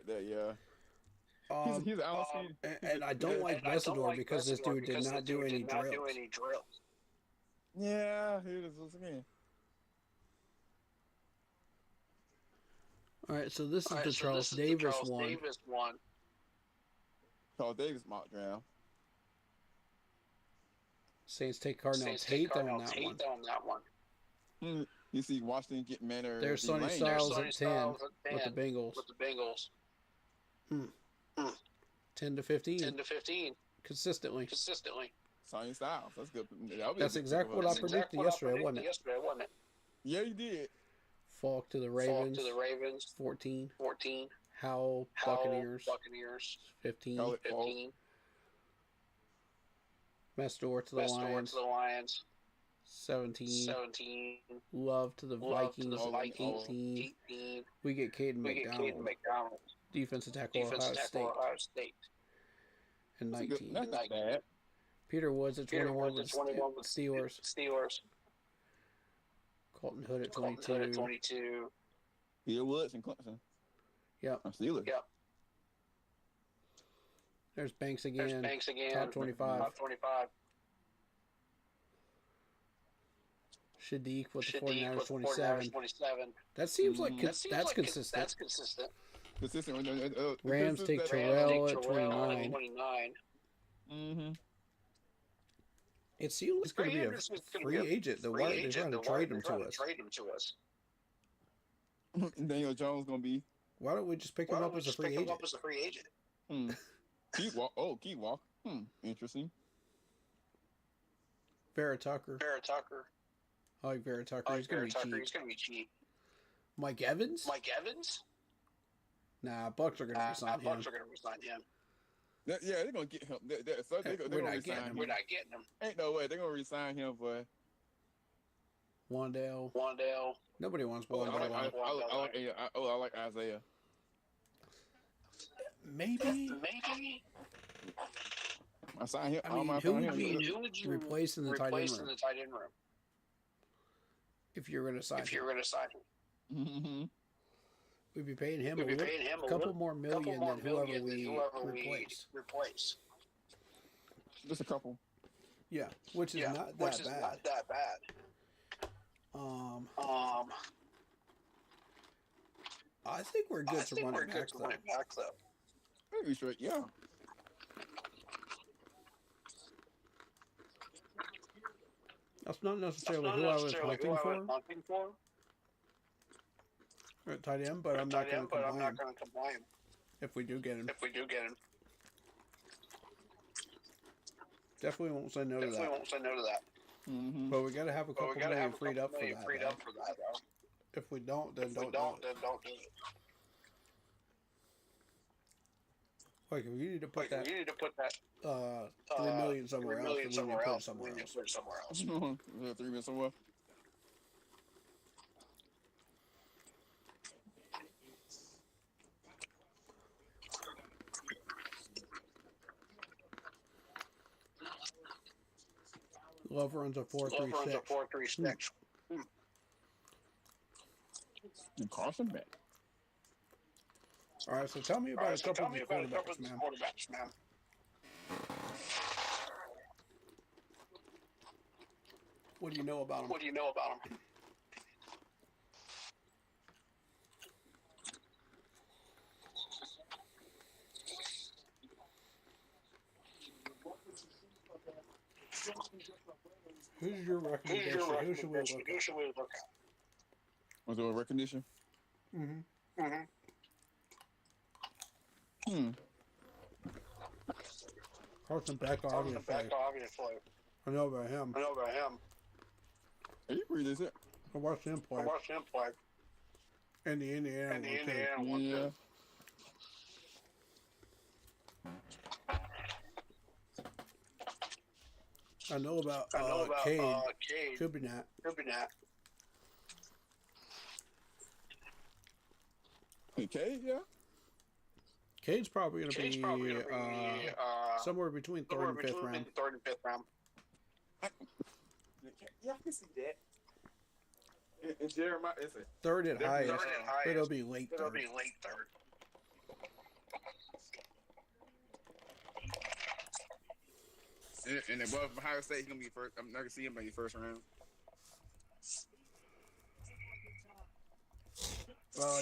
Speaker 3: there, yeah. He's honestly,
Speaker 2: and I don't like Messidor because this dude did not do any drills.
Speaker 3: Yeah, here it is once again.
Speaker 2: All right, so this is the Charles Davis one.
Speaker 3: Charles Davis mock draft.
Speaker 2: Saints take Cardinal Tate on that one.
Speaker 3: You see Washington get Manor.
Speaker 2: There's Sonny Styles at 10 with the Bengals. 10 to 15. Consistently.
Speaker 3: Sonny Styles. That's good.
Speaker 2: That's exactly what I predicted yesterday, wasn't it?
Speaker 3: Yeah, you did.
Speaker 2: Falk to the Ravens. 14. Howell, Buccaneers. 15. Messidor to the Lions. 17. Love to the Vikings. 18. We get Caden McDonald. Defensive tackle, Ohio State. And 19.
Speaker 3: That's not bad.
Speaker 2: Peter Woods at 21 with the Steelers. Colton Hood at 22.
Speaker 3: Peter Woods and Clemson.
Speaker 2: Yep.
Speaker 3: Steelers.
Speaker 2: There's Banks again. Top 25. Shadiq with the 49ers 27. That seems like that's consistent. Rams take Terrell at 29. It seems it's going to be a free agent. Why are they trying to trade him to us?
Speaker 3: Daniel Jones going to be.
Speaker 2: Why don't we just pick him up as a free agent?
Speaker 3: Keith Walker. Interesting.
Speaker 2: Vera Tucker. I like Vera Tucker. He's going to be cheap. Mike Evans? Nah, Bucks are going to resign him.
Speaker 3: Yeah, they're gonna get him. So they're
Speaker 2: We're
Speaker 3: gonna
Speaker 2: not
Speaker 3: resign
Speaker 2: getting
Speaker 3: him.
Speaker 2: him.
Speaker 5: We're not getting him.
Speaker 3: Ain't no way they're gonna resign him, boy.
Speaker 2: Wandale. Nobody wants
Speaker 3: I
Speaker 2: Wandale.
Speaker 3: I like Isaiah.
Speaker 2: Maybe.
Speaker 3: I signed him.
Speaker 2: I mean, who would you replace in the tight end room? If you're going to sign him?
Speaker 3: Mm-hmm.
Speaker 2: We'd be paying him a couple more million than whoever we replace.
Speaker 3: Just a couple.
Speaker 2: Yeah, which is not that bad. I think we're good to run it back, though.
Speaker 3: Maybe straight, yeah.
Speaker 2: That's not necessarily who I was hunting for. At tight end, but I'm not going to complain if we do get him. Definitely won't say no to that.
Speaker 3: Mm-hmm.
Speaker 2: But we got to have a couple million freed up for that. If we don't, then don't do it. Like, if you need to put that 3 million somewhere else, then we need to put it somewhere else.
Speaker 3: 3 million somewhere.
Speaker 2: Love runs a 4.36.
Speaker 3: And Carson back.
Speaker 2: All right, so tell me about a couple of the quarterbacks, man. What do you know about them? Who's your recommendation? Who should we look at?
Speaker 3: Was there a recognition?
Speaker 2: Carson Beck, obviously. I know about him.
Speaker 3: Hey, you read this?
Speaker 2: I watched him play. In the Indiana one, too.
Speaker 3: Yeah.
Speaker 2: I know about Cade Kubinat.
Speaker 3: Okay, yeah.
Speaker 2: Cade's probably going to be somewhere between third and fifth round.
Speaker 3: Yeah, I can see that. And Jeremiah, it's a
Speaker 2: Third at highest, but it'll be late third.
Speaker 3: And above Ohio State, he's gonna be first. I'm not gonna see him in the first round.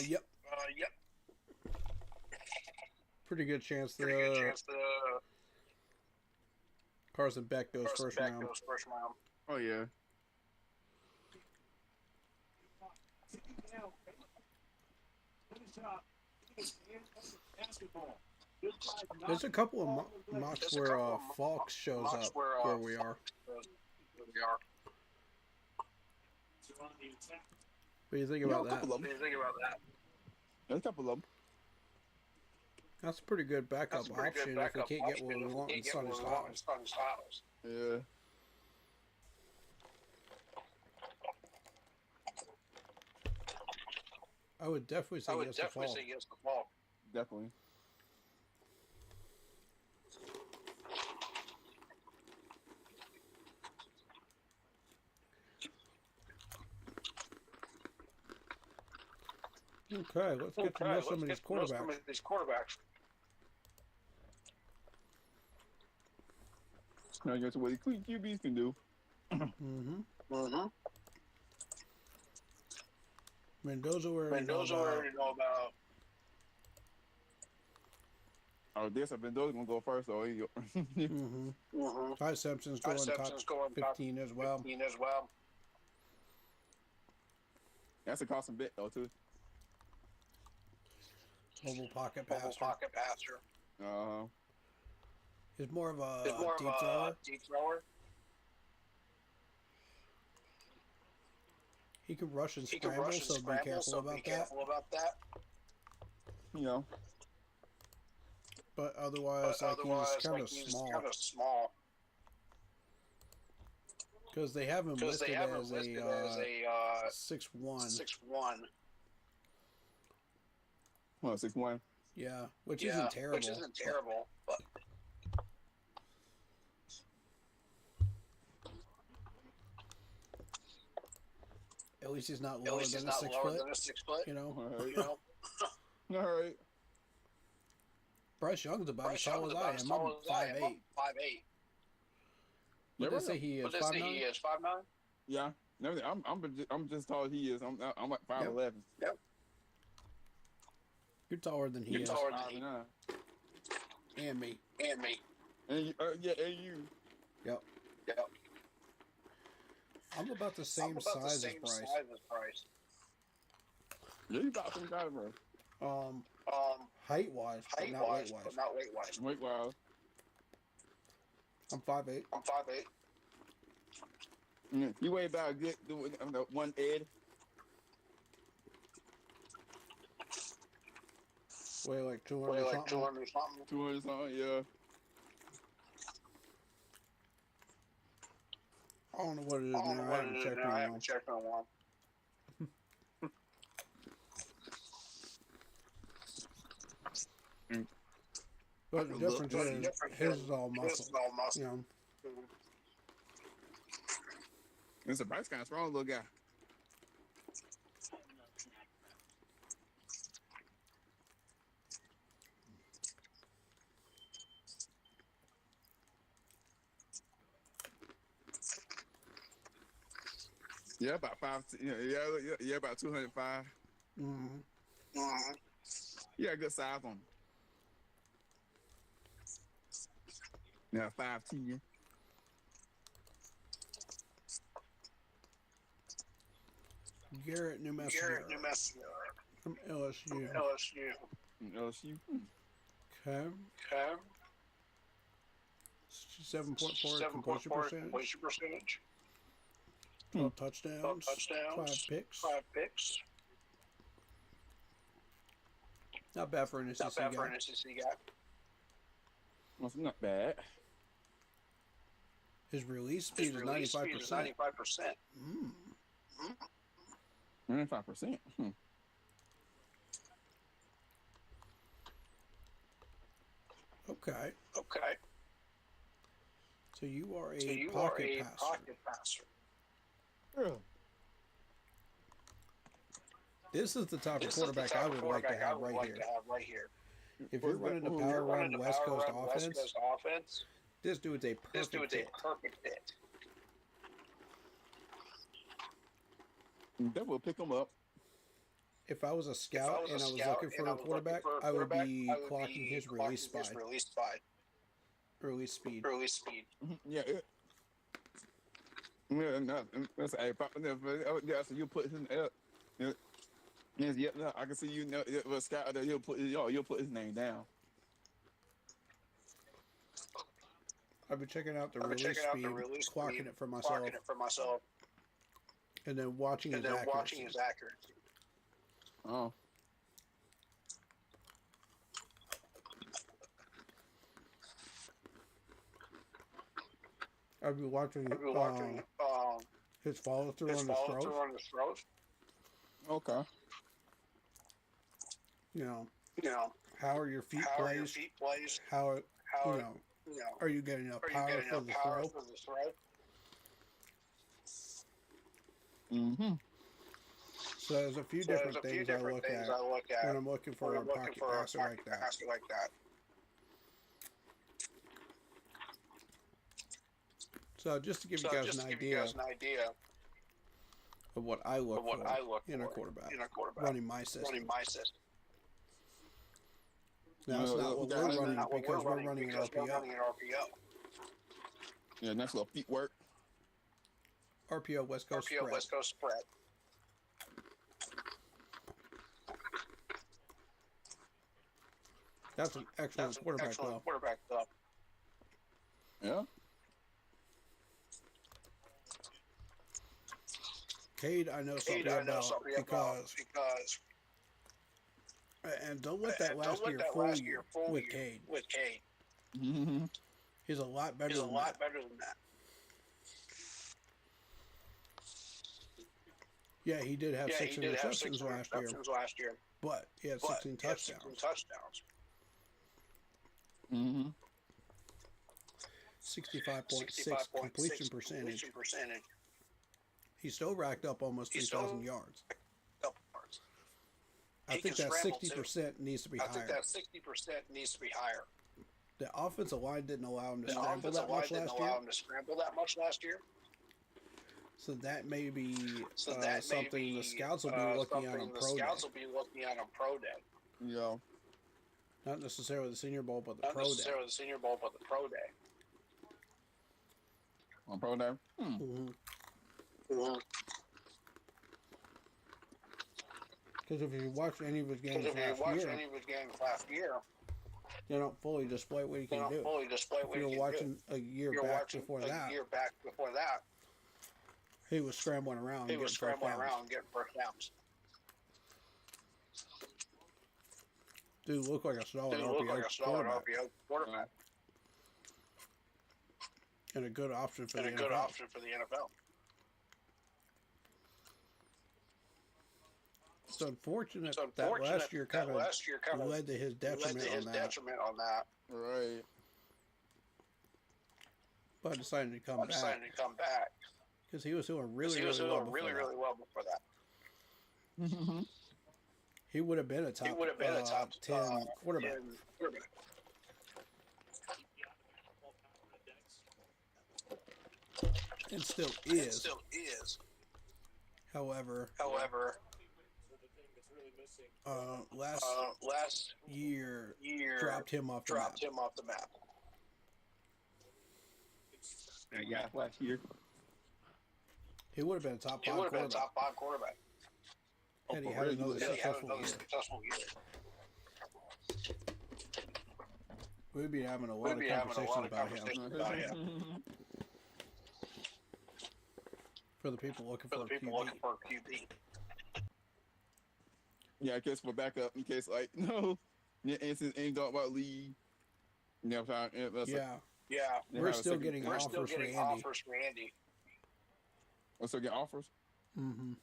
Speaker 2: Yep. Pretty good chance that Carson Beck goes first round.
Speaker 3: Oh yeah.
Speaker 2: There's a couple of mocks where Falk shows up where we are. What do you think about that?
Speaker 3: There's a couple of them.
Speaker 2: That's a pretty good backup option if we can't get what we want in Sonny Styles.
Speaker 3: Yeah.
Speaker 2: I would definitely say yes to Falk.
Speaker 3: Definitely.
Speaker 2: Okay, let's get to know some of these quarterbacks.
Speaker 3: Now get to what the QBs can do.
Speaker 2: Mendoza, we already know about.
Speaker 3: Oh, Mendoza's gonna go first, though.
Speaker 2: Ty Simpson's going top 15 as well.
Speaker 3: That's a costing bit, though, too.
Speaker 2: Mobile pocket passer. Is more of a deep thrower. He can rush and scramble, so be careful about that.
Speaker 3: You know.
Speaker 2: But otherwise, he's kind of small. Because they have him listed as a 6'1".
Speaker 5: 6'1".
Speaker 3: Well, 6'1".
Speaker 2: Yeah, which isn't terrible.
Speaker 5: But
Speaker 2: at least he's not lower than a 6 foot. You know.
Speaker 3: All right.
Speaker 2: Bryce Young's about as tall as I am. I'm 5'8".
Speaker 5: 5'8".
Speaker 2: What did they say he is? 5'9"?
Speaker 5: He is 5'9".
Speaker 3: Yeah. I'm just tall as he is. I'm like 5'11".
Speaker 5: Yep.
Speaker 2: You're taller than he is. And me.
Speaker 3: And you, and you.
Speaker 2: Yep. I'm about the same size as Bryce.
Speaker 3: Yeah, you about some guy, bro.
Speaker 2: Height-wise, but not weight-wise.
Speaker 3: Weight-wise.
Speaker 2: I'm 5'8".
Speaker 3: You weigh about a good 1 Ed.
Speaker 2: Weigh like 200 something.
Speaker 3: 200 something, yeah.
Speaker 2: I don't know what it is now. I haven't checked in a while. But the difference is, his is all muscle. You know.
Speaker 3: It's a Bryce kind of strong little guy. Yeah, about 5. Yeah, about 205. Yeah, good size on him. Yeah, 5'10".
Speaker 2: Garrett, New Mexico. From LSU.
Speaker 3: LSU.
Speaker 2: Okay. 7.4 completion percentage. 12 touchdowns. 5 picks. Not bad for an SEC guy.
Speaker 3: Well, it's not bad.
Speaker 2: His release speed is 95%.
Speaker 3: 95%.
Speaker 2: Okay. So you are a pocket passer.
Speaker 3: Yeah.
Speaker 2: This is the type of quarterback I would like to have right here. If you're running a power run West Coast offense, this dude's a perfect fit.
Speaker 3: That will pick him up.
Speaker 2: If I was a scout and I was looking for a quarterback, I would be clocking his release speed.
Speaker 3: Yeah. That's so you put his I can see you know a scout that you'll put his name down.
Speaker 2: I've been checking out the release speed, clocking it for myself, and then watching his accuracy.
Speaker 3: Oh.
Speaker 2: I've been watching his follow through on his throws.
Speaker 3: Okay.
Speaker 2: You know, how are your feet placed? How are you getting enough power for the throw? So there's a few different things I look at when I'm looking for a pocket passer like that. So just to give you guys an idea of what I look for in a quarterback running my system. Now, it's not what we're running because we're running an RPO.
Speaker 3: Yeah, nice little feet work.
Speaker 2: RPO West Coast spread. That's an excellent quarterback, though.
Speaker 3: Yeah.
Speaker 2: Cade, I know something about because And don't let that last year fool you with Cade.
Speaker 3: Mm-hmm.
Speaker 2: He's a lot better than that. Yeah, he did have 6 interceptions last year, but he had 16 touchdowns.
Speaker 3: Mm-hmm.
Speaker 2: 65.6 completion percentage. He still racked up almost 3,000 yards. I think that 60% needs to be higher. The offensive line didn't allow him to scramble that much last year. So that may be something the scouts will be looking at on Pro Day.
Speaker 3: Yeah.
Speaker 2: Not necessarily the Senior Bowl, but the Pro Day.
Speaker 3: On Pro Day?
Speaker 2: Because if you watch any of his games last year, they don't fully display what he can do. If you're watching a year back before that, he was scrambling around and getting first downs. Dude looked like a solid RPO quarterback. And a good option for the NFL. It's unfortunate that last year kind of led to his detriment on that.
Speaker 3: Right.
Speaker 2: But decided to come back. Because he was doing really well before that.
Speaker 3: Mm-hmm.
Speaker 2: He would have been a top 10 quarterback. And still is. However, last year dropped him off the map.
Speaker 3: Yeah, last year.
Speaker 2: He would have been a top 5 quarterback. And he had another successful year. We'd be having a lot of conversation about him. For the people looking for a QB.
Speaker 3: Yeah, I guess for backup in case no, and since ain't talking about league. Yeah.
Speaker 2: We're still getting offers for Andy.
Speaker 3: We're still getting offers?
Speaker 2: Mm-hmm.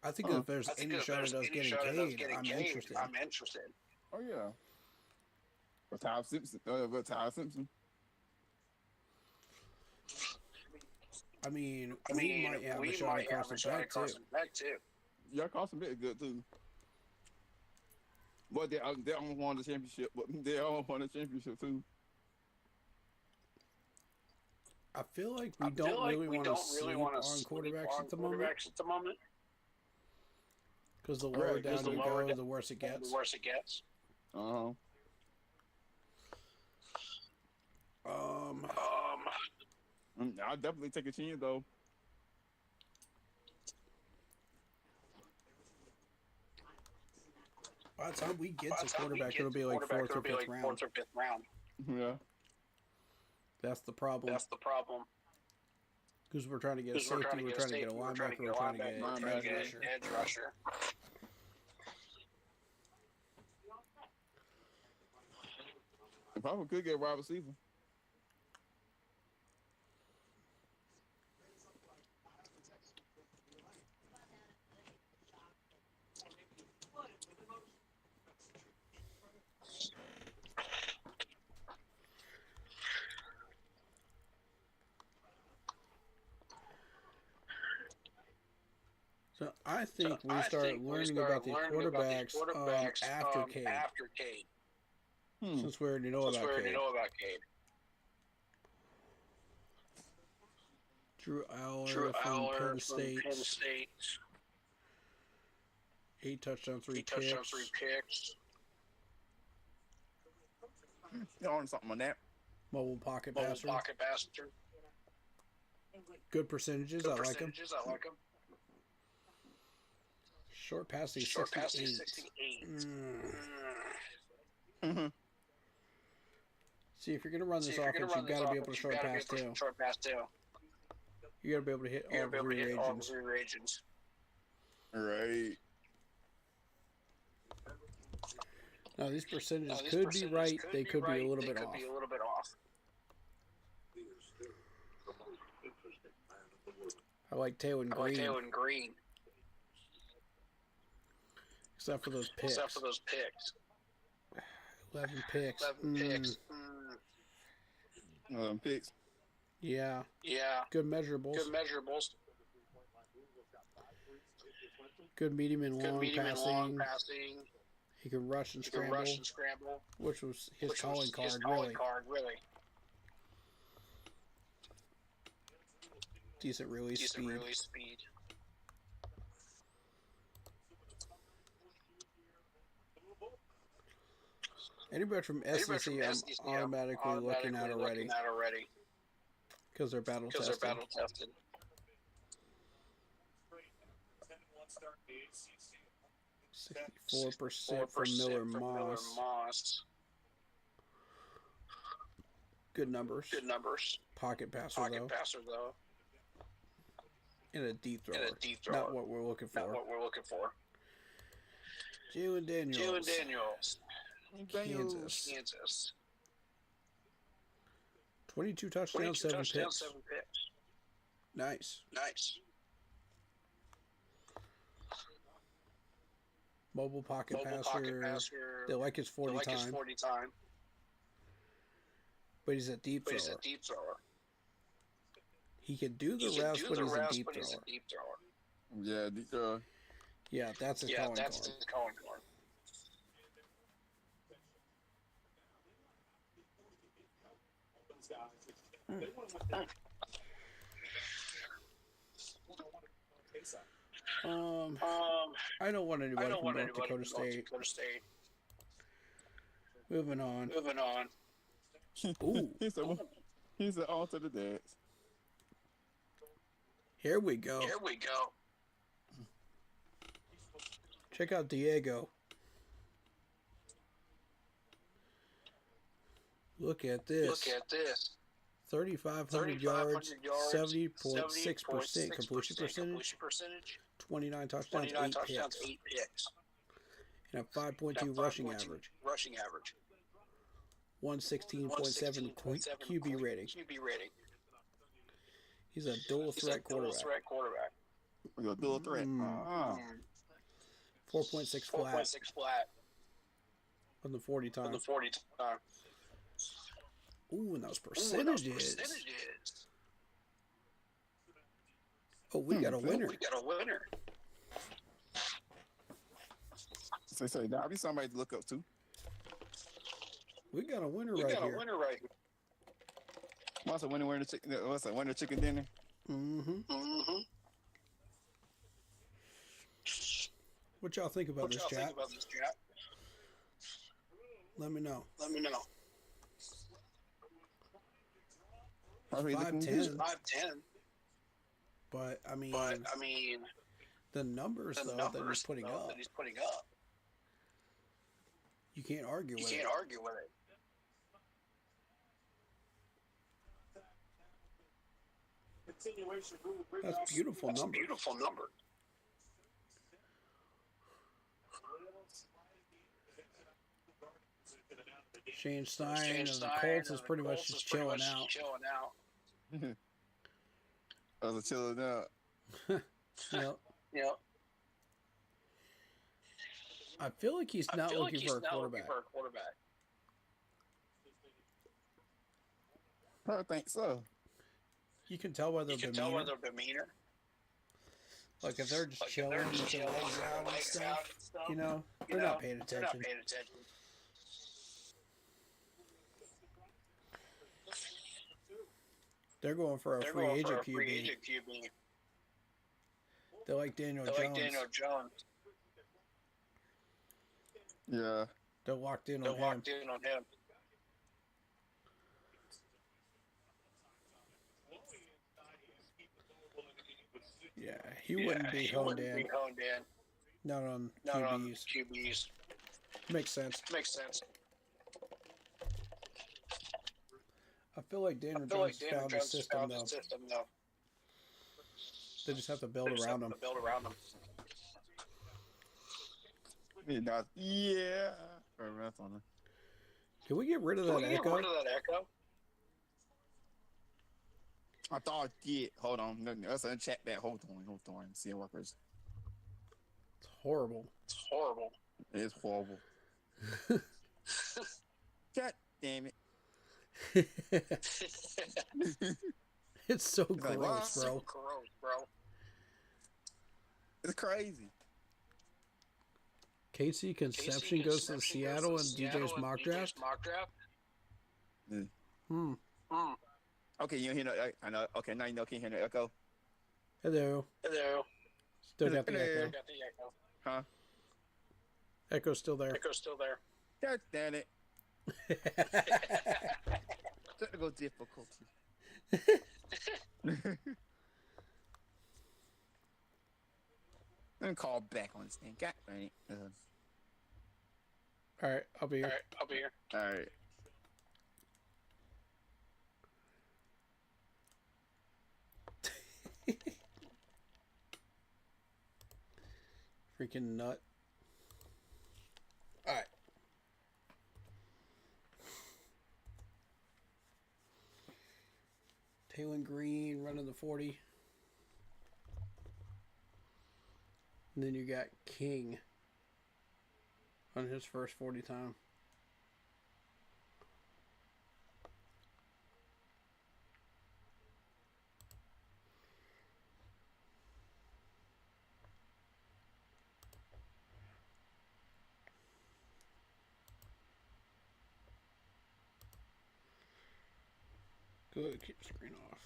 Speaker 2: I think if there's any shot at us getting Cade, I'm interested.
Speaker 3: Oh, yeah. Or Ty Simpson.
Speaker 2: I mean, we might have a shot at Carson Beck, too.
Speaker 3: Yeah, Carson Beck is good, too. But they almost won the championship, too.
Speaker 2: I feel like we don't really want to sleep on quarterbacks at the moment. Because the lower down you go, the worse it gets.
Speaker 3: Uh-huh. I'll definitely take a chance, though.
Speaker 2: By the time we get to quarterback, it'll be like 4th or 5th round.
Speaker 3: Yeah.
Speaker 2: That's the problem. Because we're trying to get a safety, we're trying to get a linebacker, we're trying to get an edge rusher.
Speaker 3: If I could get a wide receiver.
Speaker 2: So I think we start learning about the quarterbacks after Cade. Since we already know about Cade. Drew Aller from Penn State. 8 touchdowns, 3 picks.
Speaker 3: You on something on that?
Speaker 2: Mobile pocket passer. Good percentages. I like him. Short pass, he's 68.
Speaker 3: Mm-hmm.
Speaker 2: See, if you're going to run this offense, you've got to be able to short pass too. You got to be able to hit all 3 regions.
Speaker 3: Right.
Speaker 2: Now these percentages could be right. They could be a little bit off. I like Taylor Green. Except for those picks. 11 picks.
Speaker 3: 11 picks.
Speaker 2: Yeah. Good measurables. Good medium and long passing. He can rush and scramble, which was his calling card, really. Decent release speed. Anybody from SEC, I'm automatically looking at already because they're battle tested. 64% from Miller Moss. Good numbers. Pocket passer though. And a deep thrower. Not what we're looking for. Jalen Daniels. Kansas. 22 touchdowns, 7 picks. Nice. Mobile pocket passer. They like his 40 time. But he's a deep thrower. He can do the rest, but he's a deep thrower.
Speaker 3: Yeah, deep thrower.
Speaker 2: Yeah, that's his calling card. I don't want anybody from North Dakota State. Moving on. Ooh.
Speaker 3: He's an all to the dance.
Speaker 2: Here we go. Check out Diego. Look at this. 3,500 yards, 70.6% completion percentage, 29 touchdowns, 8 picks, and a 5.2 rushing average. 116.7 QB rating. He's a dual threat quarterback.
Speaker 3: He's a dual threat.
Speaker 2: 4.6 flat on the 40 time. Ooh, and those percentages. Oh, we got a winner.
Speaker 3: So that'll be somebody to look up to.
Speaker 2: We got a winner right here.
Speaker 3: What's a winner chicken dinner?
Speaker 2: Mm-hmm. What y'all think about this, chat? Let me know. 5'10". But I mean, the numbers though that he's putting up, you can't argue with it. That's beautiful number. Shane Stein of the Colts is pretty much just chilling out.
Speaker 3: I was chilling out.
Speaker 2: Yep. I feel like he's not looking for a quarterback.
Speaker 3: I think so.
Speaker 2: You can tell by their demeanor. Like if they're just chilling with their legs out and stuff, they're not paying attention. They're going for a free agent QB. They like Daniel Jones.
Speaker 3: Yeah.
Speaker 2: They're locked in on him. Yeah, he wouldn't be honed in. Not on QBs. Makes sense. I feel like Daniel Jones found the system, though. They just have to build around him.
Speaker 3: Yeah. That's on it.
Speaker 2: Can we get rid of that echo?
Speaker 3: I thought I did. Hold on. No, let's unchat that. Hold on. See workers.
Speaker 2: It's horrible.
Speaker 3: It's horrible. God damn it.
Speaker 2: It's so
Speaker 3: It's like,
Speaker 2: gross, bro.
Speaker 3: It's crazy.
Speaker 2: KC Conception goes to Seattle and DJ's mock draft.
Speaker 3: Mm. Okay, you hear no? I know. Okay, now you know. Can you hear the echo?
Speaker 2: Hello. Still got the echo.
Speaker 3: Huh?
Speaker 2: Echo's still there.
Speaker 3: God damn it. Technical difficulty. I'm gonna call back on this thing. God dang it.
Speaker 2: All right, I'll be here.
Speaker 3: All right.
Speaker 2: Freaking nut. All right. Taylor Green running the 40. And then you got King on his first 40 time. Good, keep the screen off.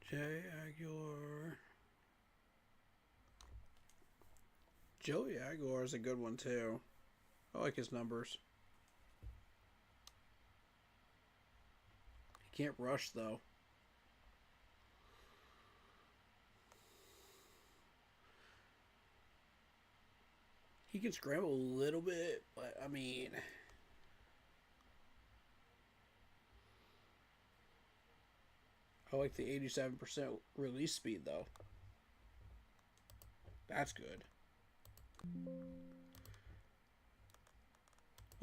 Speaker 2: Jay Aguilar. Joey Aguilar is a good one too. I like his numbers. He can't rush though. He can scramble a little bit, but I mean, I like the 87% release speed though. That's good.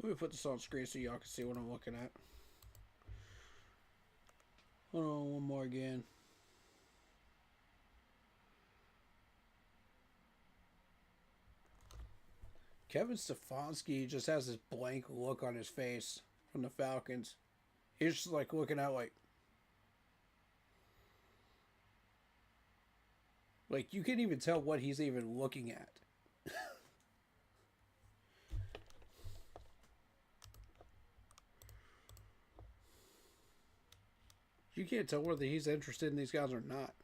Speaker 2: Let me put this on screen so y'all can see what I'm looking at. Hold on, one more again. Kevin Stefanski just has this blank look on his face from the Falcons. He's just like looking out like you can't even tell what he's even looking at. You can't tell whether he's interested in these guys or not.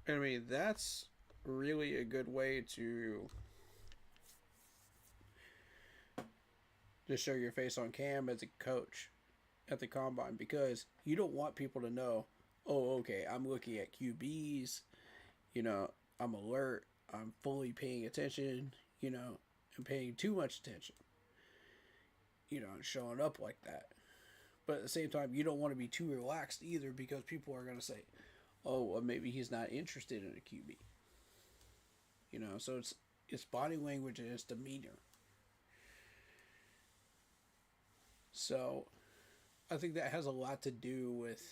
Speaker 2: I mean, that's really a good way to just show your face on cam as a coach at the combine, because you don't want people to know, oh, okay, I'm looking at QBs, you know, I'm alert, I'm fully paying attention, you know, and paying too much attention, you know, and showing up like that. But at the same time, you don't want to be too relaxed either, because people are going to say, oh, well, maybe he's not interested in a QB. You know, so it's body language and it's demeanor. So I think that has a lot to do with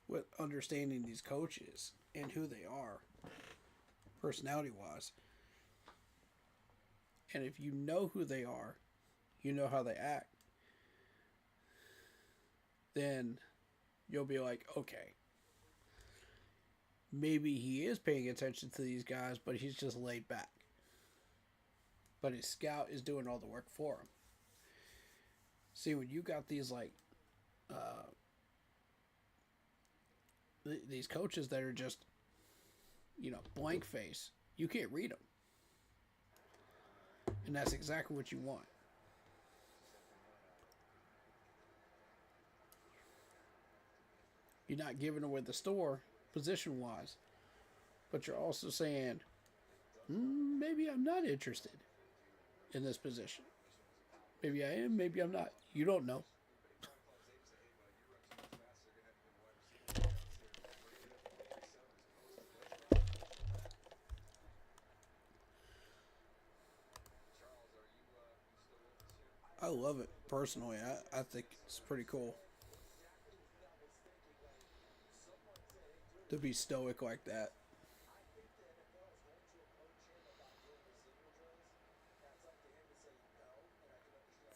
Speaker 2: with understanding these coaches and who they are, personality wise. And if you know who they are, you know how they act, then you'll be like, okay, maybe he is paying attention to these guys, but he's just laid back. But his scout is doing all the work for him. See, when you got these these coaches that are just, blank face, you can't read them. And that's exactly what you want. You're not giving away the store position-wise, but you're also saying, maybe I'm not interested in this position. Maybe I am, maybe I'm not. You don't know. I love it personally. I think it's pretty cool to be stoic like that.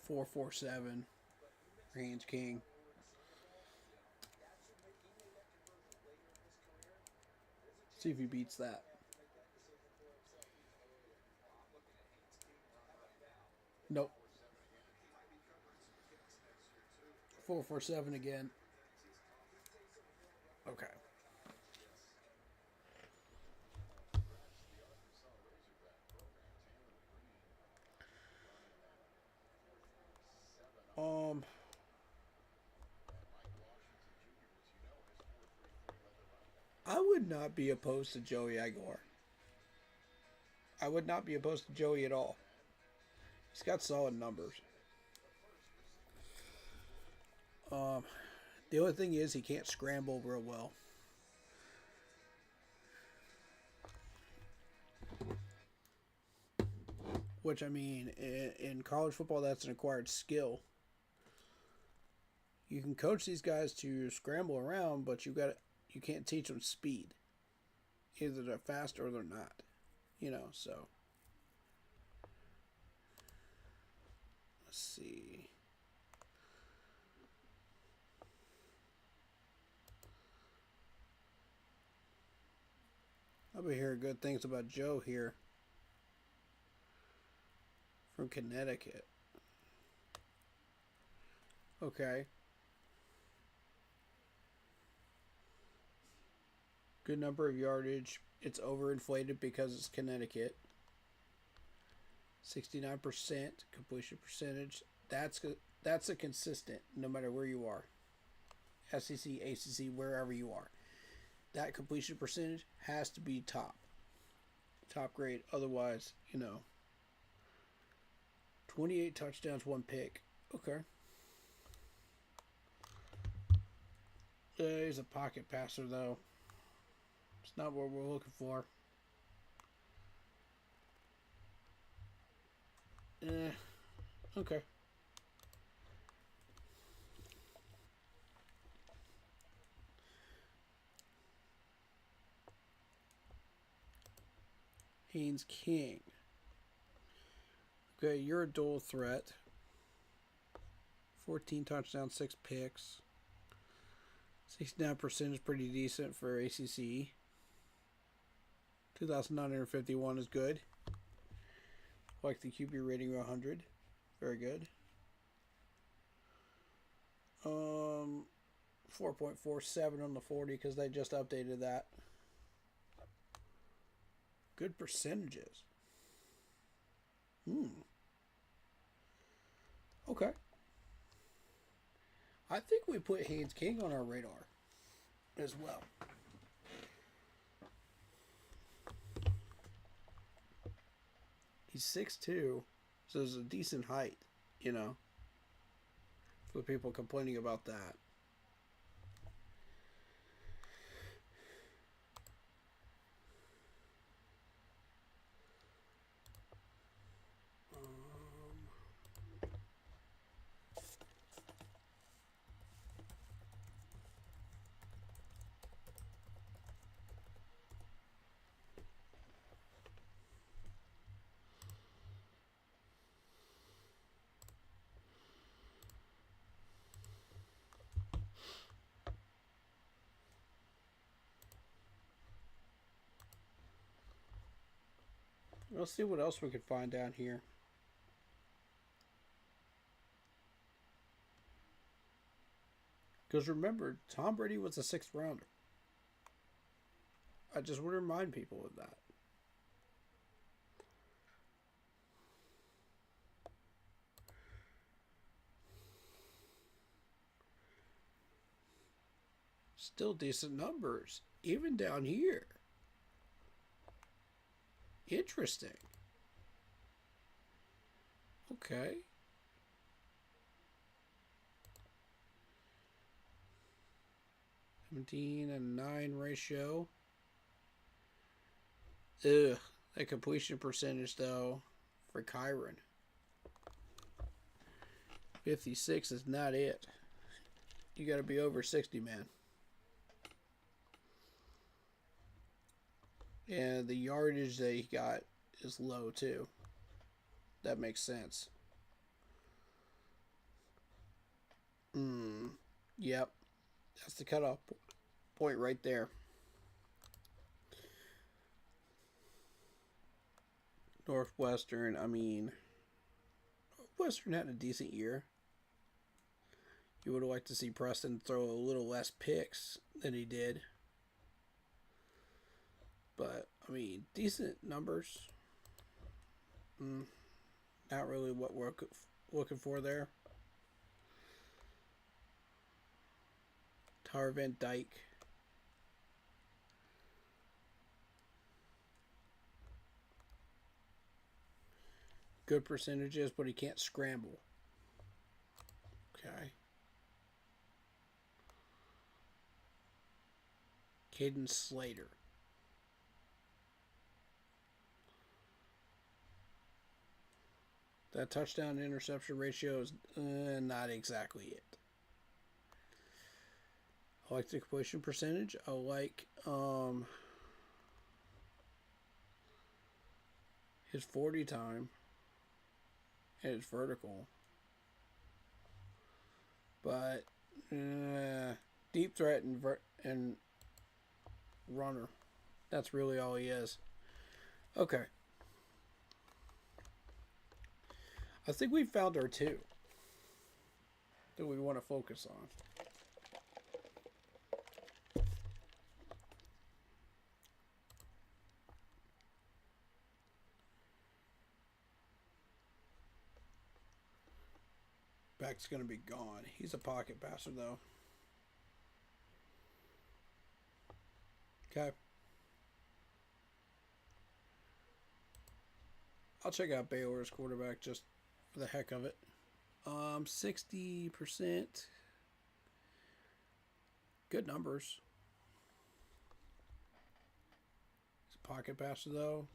Speaker 2: .447 Haynes King. See if he beats that. Nope. 447 again. Okay. I would not be opposed to Joey Aguilar. I would not be opposed to Joey at all. He's got solid numbers. The only thing is he can't scramble real well. Which, I mean, in college football, that's an acquired skill. You can coach these guys to scramble around, but you can't teach them speed. Either they're fast or they're not. So. Let's see. I've been hearing good things about Joe here. From Connecticut. Okay. Good number of yardage. It's overinflated because it's Connecticut. 69% completion percentage. That's a consistent no matter where you are. SEC, ACC, wherever you are. That completion percentage has to be top grade. Otherwise, 28 touchdowns, 1 pick. Okay. He's a pocket passer, though. It's not what we're looking for. Okay. Haynes King. Okay, you're a dual threat. 14 touchdowns, 6 picks. 69% is pretty decent for ACC. 2,951 is good. Like the QB rating 100. Very good. 4.47 on the 40 because they just updated that. Good percentages. Okay. I think we put Haynes King on our radar as well. He's 6'2", so it's a decent height, For people complaining about that. Let's see what else we could find down here. Because remember, Tom Brady was a 6th rounder. I just want to remind people of that. Still decent numbers, even down here. Interesting. Okay. and 9 ratio. Ugh, that completion percentage though for Kyren. 56 is not it. You got to be over 60, man. And the yardage that he got is low too. That makes sense. Yep. That's the cutoff point right there. Northwestern, I mean, Northwestern had a decent year. You would have liked to see Preston throw a little less picks than he did. But, I mean, decent numbers. Not really what we're looking for there. Tyler Van Dyke. Good percentages, but he can't scramble. Okay. Caden Slater. That touchdown to interception ratio is not exactly it. I like the completion percentage. I like his 40 time and his vertical. But deep threat and runner. That's really all he is. Okay. I think we found our 2 that we want to focus on. Back's going to be gone. He's a pocket passer, though. Okay. I'll check out Baylor's quarterback just for the heck of it. 60%. Good numbers. He's a pocket passer, though.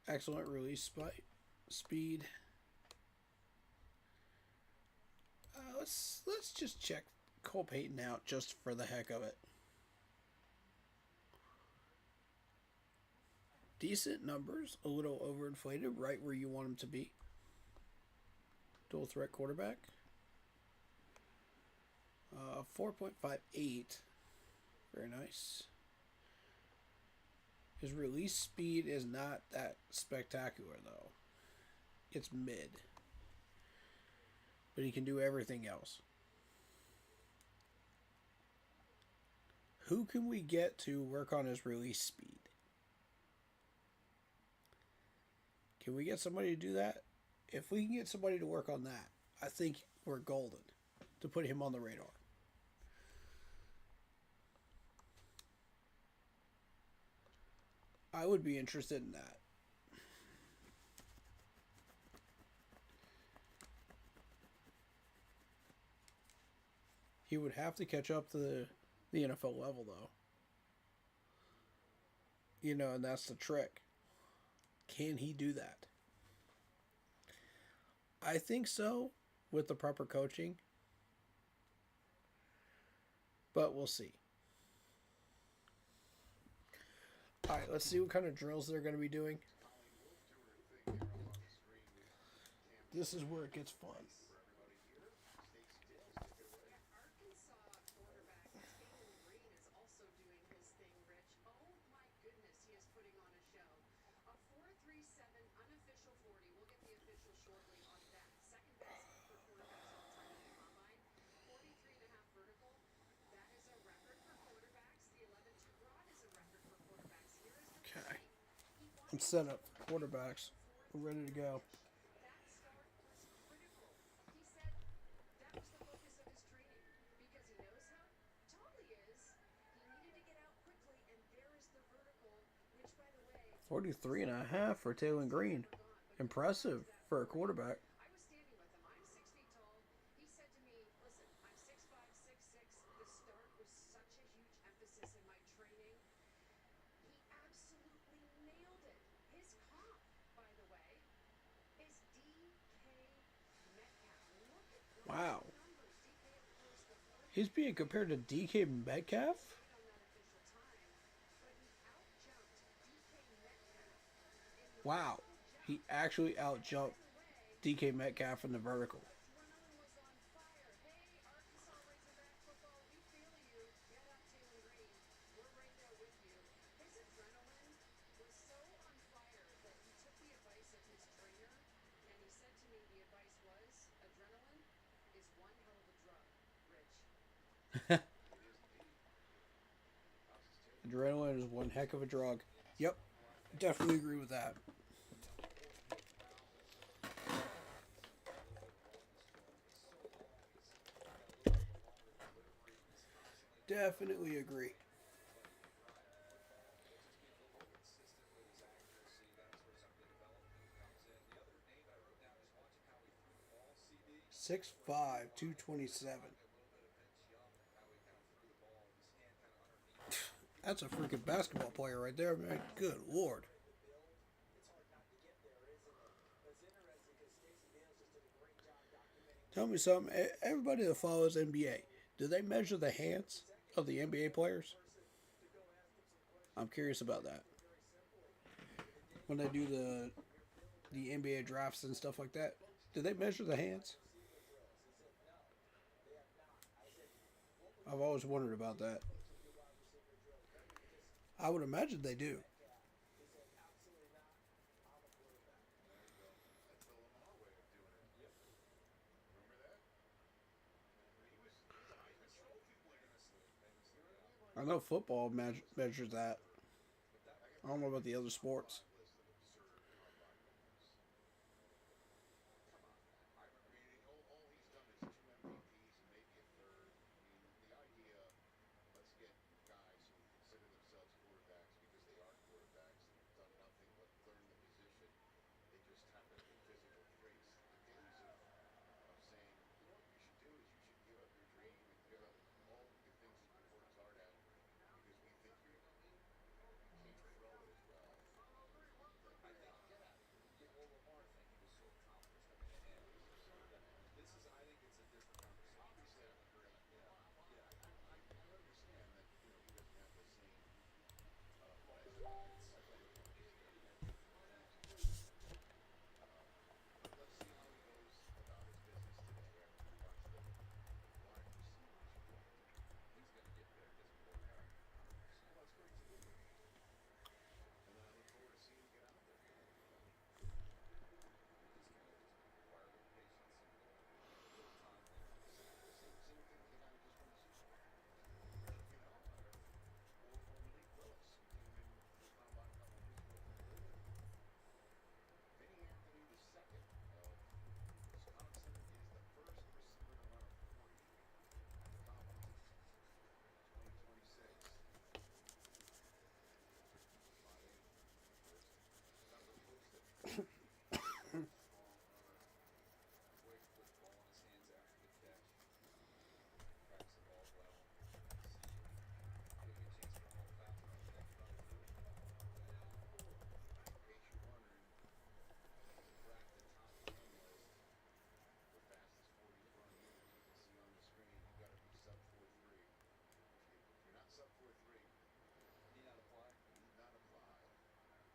Speaker 2: Excellent release speed. Let's just check Cole Payton out just for the heck of it. Decent numbers, a little overinflated, right where you want him to be. Dual threat quarterback. 4.58. Very nice. His release speed is not that spectacular, though. It's mid. But he can do everything else. Who can we get to work on his release speed? Can we get somebody to do that? If we can get somebody to work on that, I think we're golden to put him on the radar. I would be interested in that. He would have to catch up to the NFL level, though. You know, and that's the trick. Can he do that? I think so, with the proper coaching. But we'll see. Alright, let's see what kind of drills they're going to be doing. This is where it gets fun.
Speaker 6: Green is also doing his thing, Rich. Oh my goodness, he is putting on a show.
Speaker 2: Okay. I'm set up for quarterbacks. We're ready to go. $43.5 for Taylor Green. Impressive for a quarterback. Wow. He's being compared to DK Metcalf? Wow. He actually outjumped DK Metcalf in the vertical. Adrenaline is one heck of a drug. Yep. Definitely agree with that. Definitely agree. Six five, 227. That's a freaking basketball player right there, man. Good lord. Tell me something. Everybody that follows NBA, do they measure the hands of the NBA players? I'm curious about that. When they do the NBA drafts and stuff like that, do they measure the hands? I've always wondered about that. I would imagine they do. I know football measures that. I don't know about the other sports.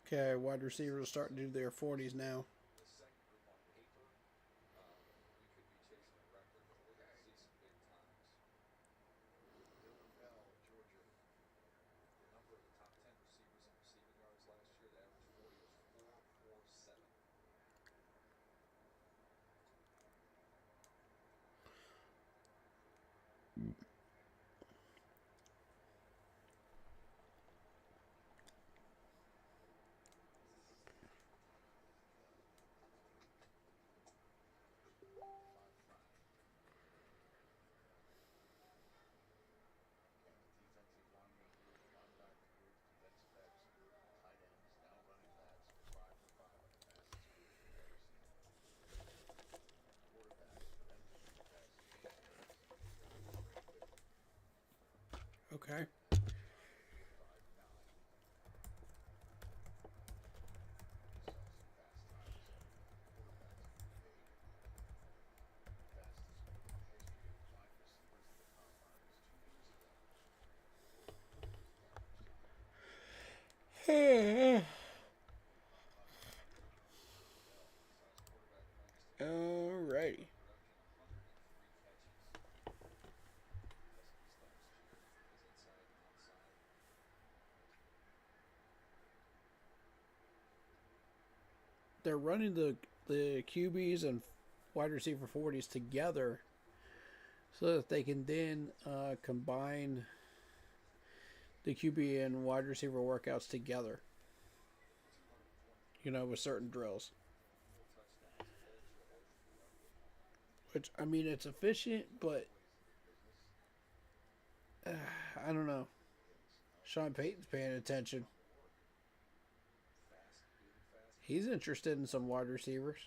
Speaker 2: Okay, wide receivers are starting to do their 40s now. Okay. Alrighty. They're running the QBs and wide receiver 40s together so that they can then combine the QB and wide receiver workouts together, you know, with certain drills. Which, I mean, it's efficient, but I don't know. Sean Payton's paying attention. He's interested in some wide receivers.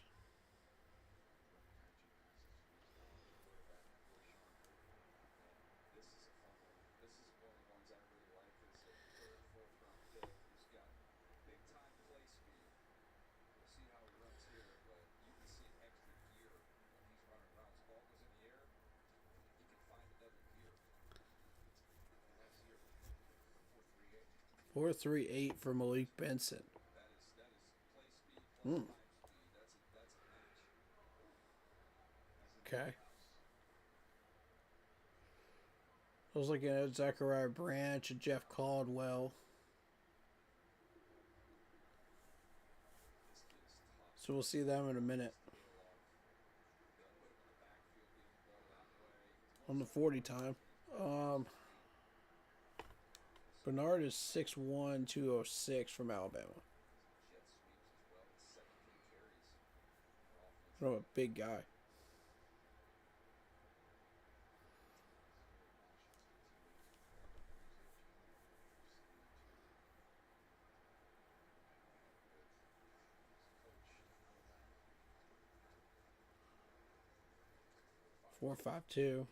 Speaker 2: Four 3 8 for Malik Benson. Okay. I was looking at Zachariah Branch and Jeff Caldwell. So we'll see them in a minute. On the 40 time. Bernard is 6'1", 206 from Alabama. Oh, a big guy. Four, 5'2".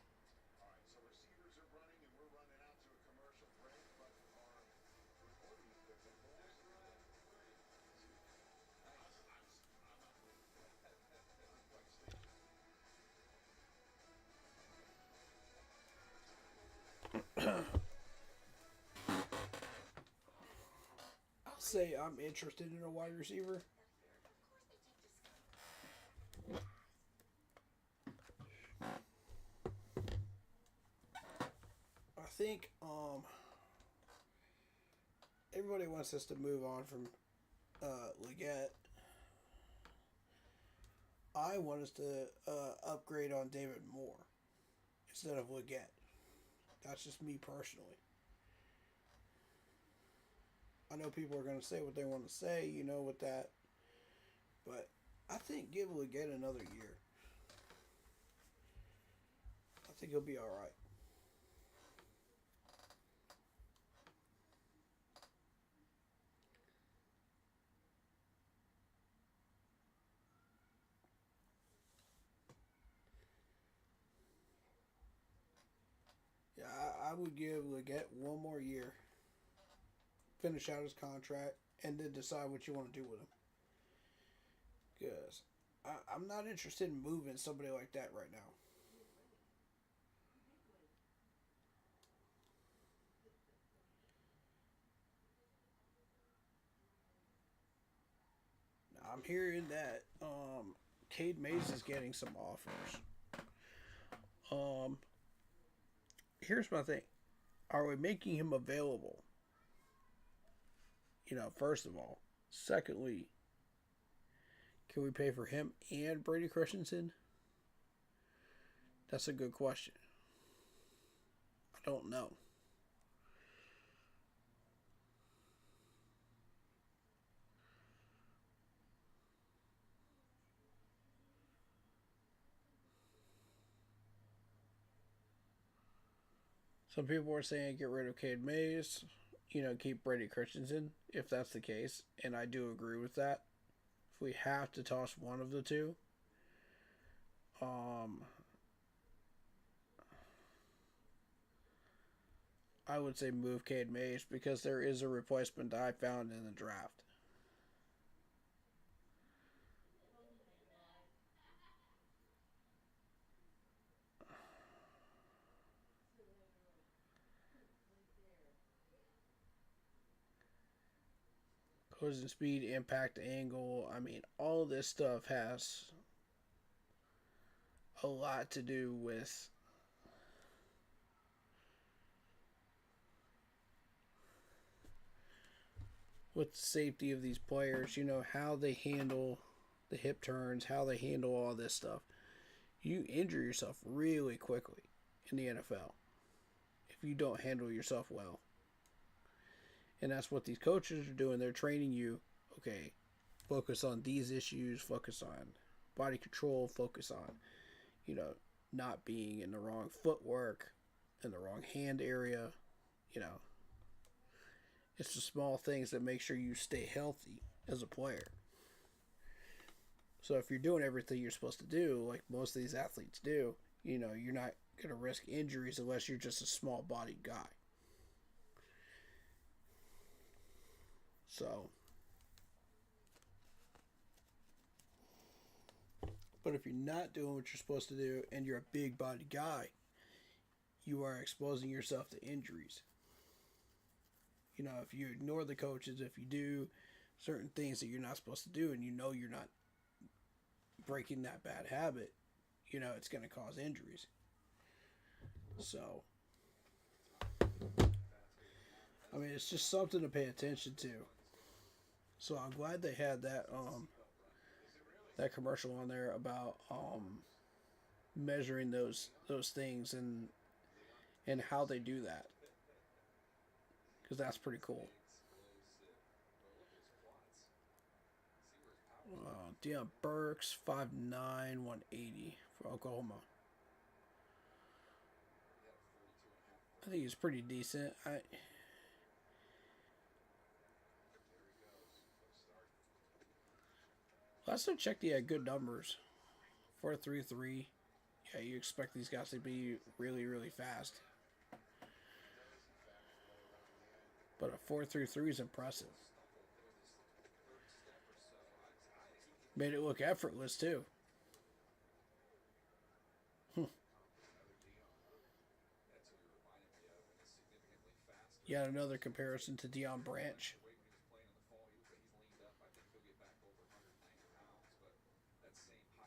Speaker 2: I'll say I'm interested in a wide receiver. I think everybody wants us to move on from Leggett. I want us to upgrade on David Moore instead of Leggett. That's just me personally. I know people are going to say what they want to say, you know, with that. But I think give Leggett another year. I think he'll be all right. Yeah, I would give Leggett one more year. Finish out his contract, and then decide what you want to do with him. Because I'm not interested in moving somebody like that right now. Now, I'm hearing that Cade Mays is getting some offers. Here's my thing. Are we making him available? You know, first of all. Secondly, can we pay for him and Brady Christensen? That's a good question. I don't know. Some people are saying get rid of Cade Mays, you know, keep Brady Christensen, if that's the case. And I do agree with that. If we have to toss one of the two. I would say move Cade Mays because there is a replacement that I found in the draft. Closing speed, impact angle. I mean, all this stuff has a lot to do with the safety of these players. You know, how they handle the hip turns, how they handle all this stuff. You injure yourself really quickly in the NFL if you don't handle yourself well. And that's what these coaches are doing. They're training you, okay, focus on these issues, focus on body control, focus on, you know, not being in the wrong footwork, in the wrong hand area, you know. It's the small things that make sure you stay healthy as a player. So if you're doing everything you're supposed to do, like most of these athletes do, you know, you're not going to risk injuries unless you're just a small-bodied guy. So, but if you're not doing what you're supposed to do and you're a big-bodied guy, you are exposing yourself to injuries. You know, if you ignore the coaches, if you do certain things that you're not supposed to do and you know you're not breaking that bad habit, you know, it's going to cause injuries. So, I mean, it's just something to pay attention to. So I'm glad they had that that commercial on there about measuring those things and how they do that, because that's pretty cool. Deion Burks, 5'9", 180 for Oklahoma. I think he's pretty decent. Last time I checked, he had good numbers. 4.33. Yeah, you expect these guys to be really, really fast. But a 4.33 is impressive. Made it look effortless, too. Yet another comparison to Deion Branch.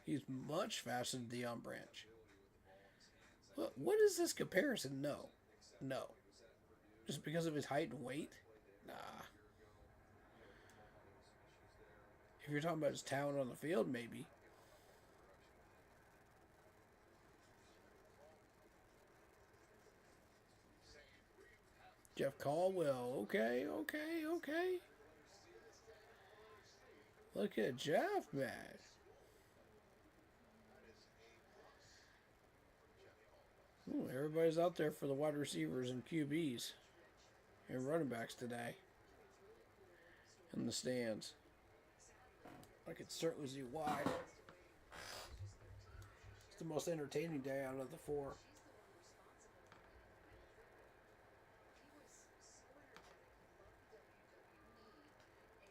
Speaker 2: He's much faster than Deion Branch. What is this comparison? No. Just because of his height and weight? Nah. If you're talking about his talent on the field, maybe. Jeff Caldwell. Okay. Look at Jeff, man. Ooh, everybody's out there for the wide receivers and QBs and running backs today in the stands. I could certainly see why. It's the most entertaining day out of the four.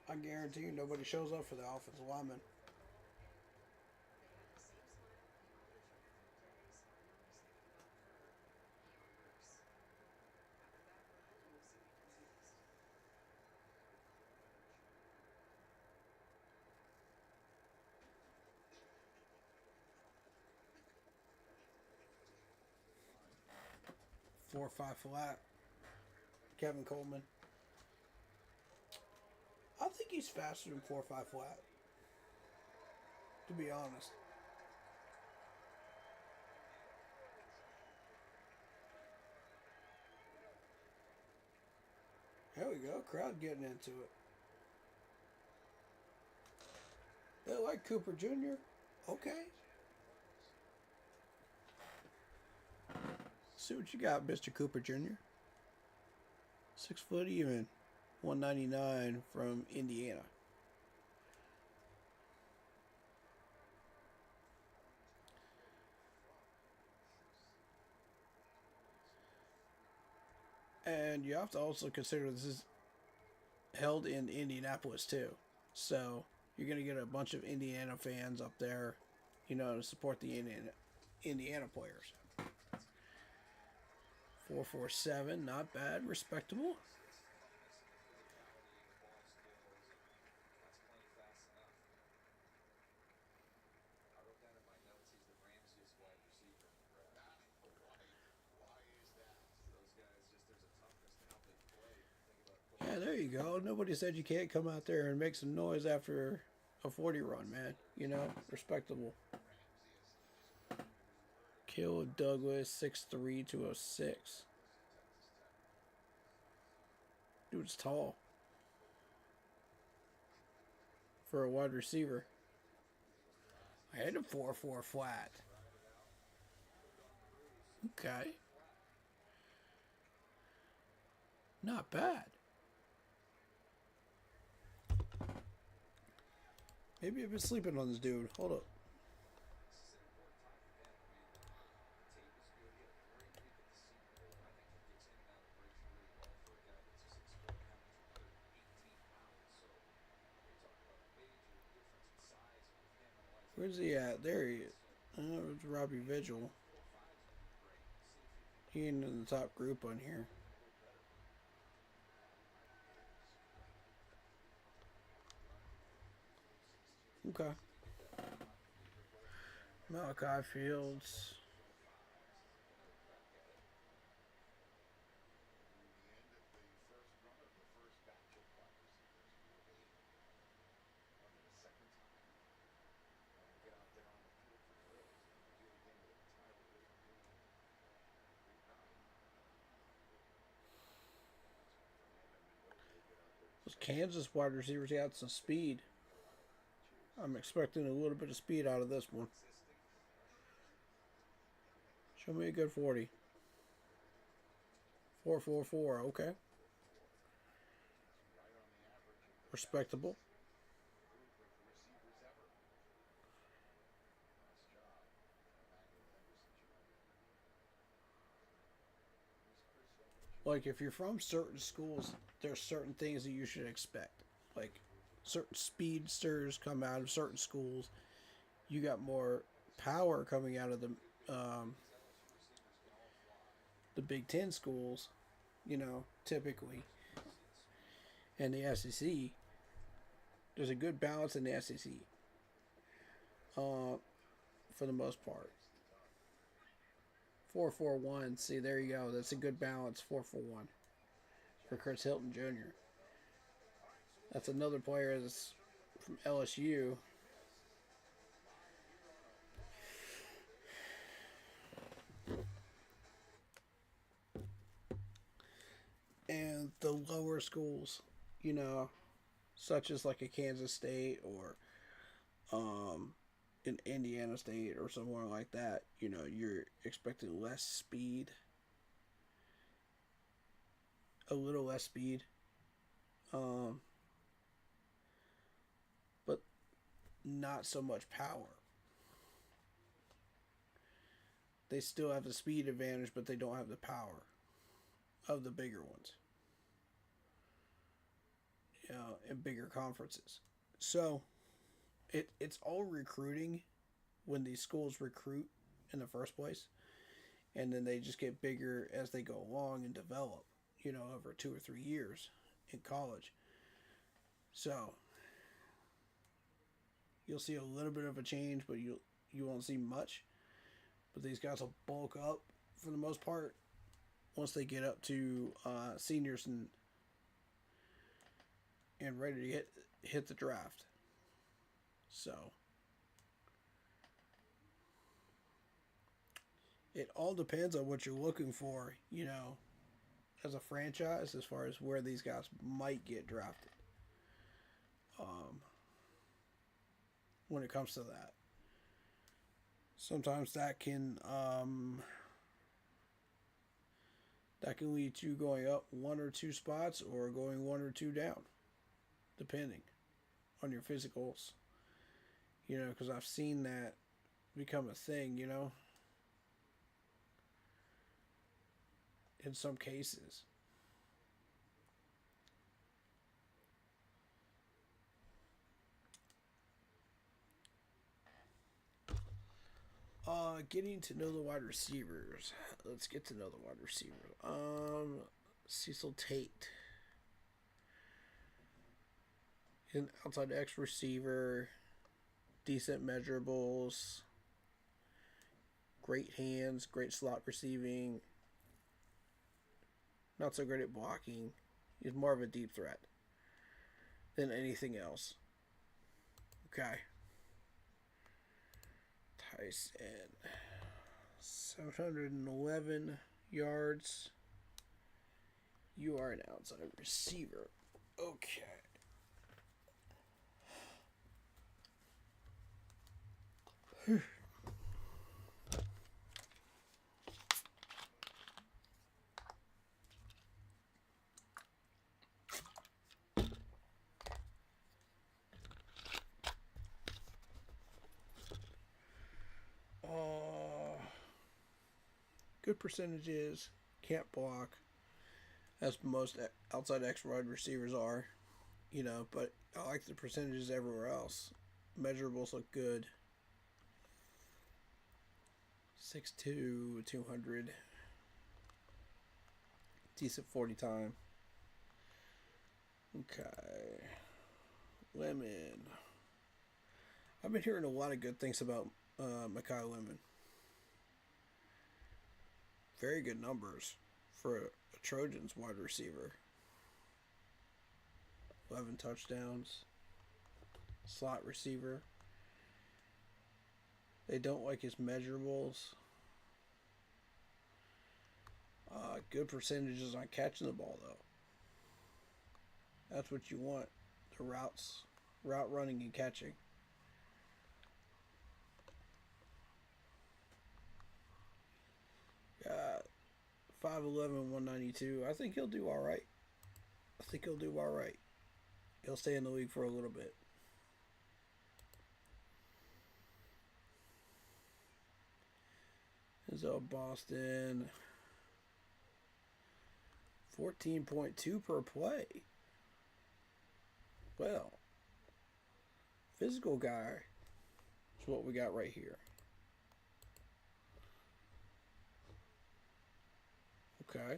Speaker 2: I guarantee you nobody shows up for the offensive lineman. Four or five flat. Kevin Coleman. I think he's faster than 4.5 flat. To be honest. There we go. Crowd getting into it. They like Cooper Jr. Okay. See what you got, Mr. Cooper Jr. 6 foot even. 199 from Indiana. And you have to also consider this is held in Indianapolis too. So you're going to get a bunch of Indiana fans up there, you know, to support the Indiana players. 447, not bad, respectable. Yeah, there you go. Nobody said you can't come out there and make some noise after a 40 run, man. You know, respectable. Kill Douglas 6'3", 206. Dude's tall for a wide receiver. I had a 4.4 flat. Okay. Not bad. Maybe I've been sleeping on this dude. Hold up. Where's he at? There he is. Oh, it's Robbie Vigil. He ain't in the top group on here. Okay. Malachi Fields. Those Kansas wide receivers got some speed. I'm expecting a little bit of speed out of this one. Show me a good 40. 4.44, okay. Respectable. Like, if you're from certain schools, there's certain things that you should expect. Like, certain speedsters come out of certain schools. You got more power coming out of the Big Ten schools, you know, typically. And the SEC, there's a good balance in the SEC, for the most part. 4.41. See, there you go. That's a good balance. 4.41 for Chris Hilton Jr. That's another player that's from LSU. And the lower schools, you know, such as like a Kansas State or an Indiana State or somewhere like that, you know, you're expecting less speed. A little less speed. But not so much power. They still have the speed advantage, but they don't have the power of the bigger ones. You know, in bigger conferences. So, it's all recruiting when these schools recruit in the first place. And then they just get bigger as they go along and develop, you know, over 2 or 3 years in college. So, you'll see a little bit of a change, but you won't see much. But these guys will bulk up for the most part once they get up to seniors and ready to hit the draft. So it all depends on what you're looking for, you know, as a franchise, as far as where these guys might get drafted. When it comes to that, sometimes that can lead to going up 1 or 2 spots or going 1 or 2 down, depending on your physicals. You know, because I've seen that become a thing, you know, in some cases. Getting to know the wide receivers. Let's get to know the wide receivers. Cecil Tate. He's an outside X receiver. Decent measurables. Great hands. Great slot receiving. Not so great at blocking. He's more of a deep threat than anything else. Okay. Tyson. 711 yards. You are an outside receiver. Okay. Good percentages, can't block, as most outside X wide receivers are, you know, but I like the percentages everywhere else. Measurables look good. 6'2", 200. Decent 40 time. Okay. Lemon. I've been hearing a lot of good things about Mekhi Lemon. Very good numbers for a Trojans wide receiver. 11 touchdowns. Slot receiver. They don't like his measurables. Good percentages on catching the ball, though. That's what you want. The route running and catching. Got 5'11", 192. I think he'll do all right. He'll stay in the league for a little bit. So Boston, 14.2 per play. Well, physical guy is what we got right here. Okay.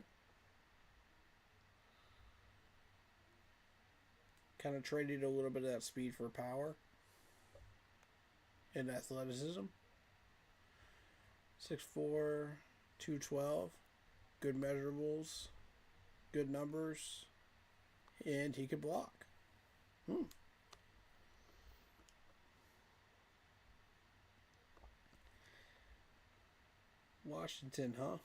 Speaker 2: Kind of traded a little bit of that speed for power and athleticism. 6'4", 212. Good measurables. Good numbers. And he could block. Washington, huh?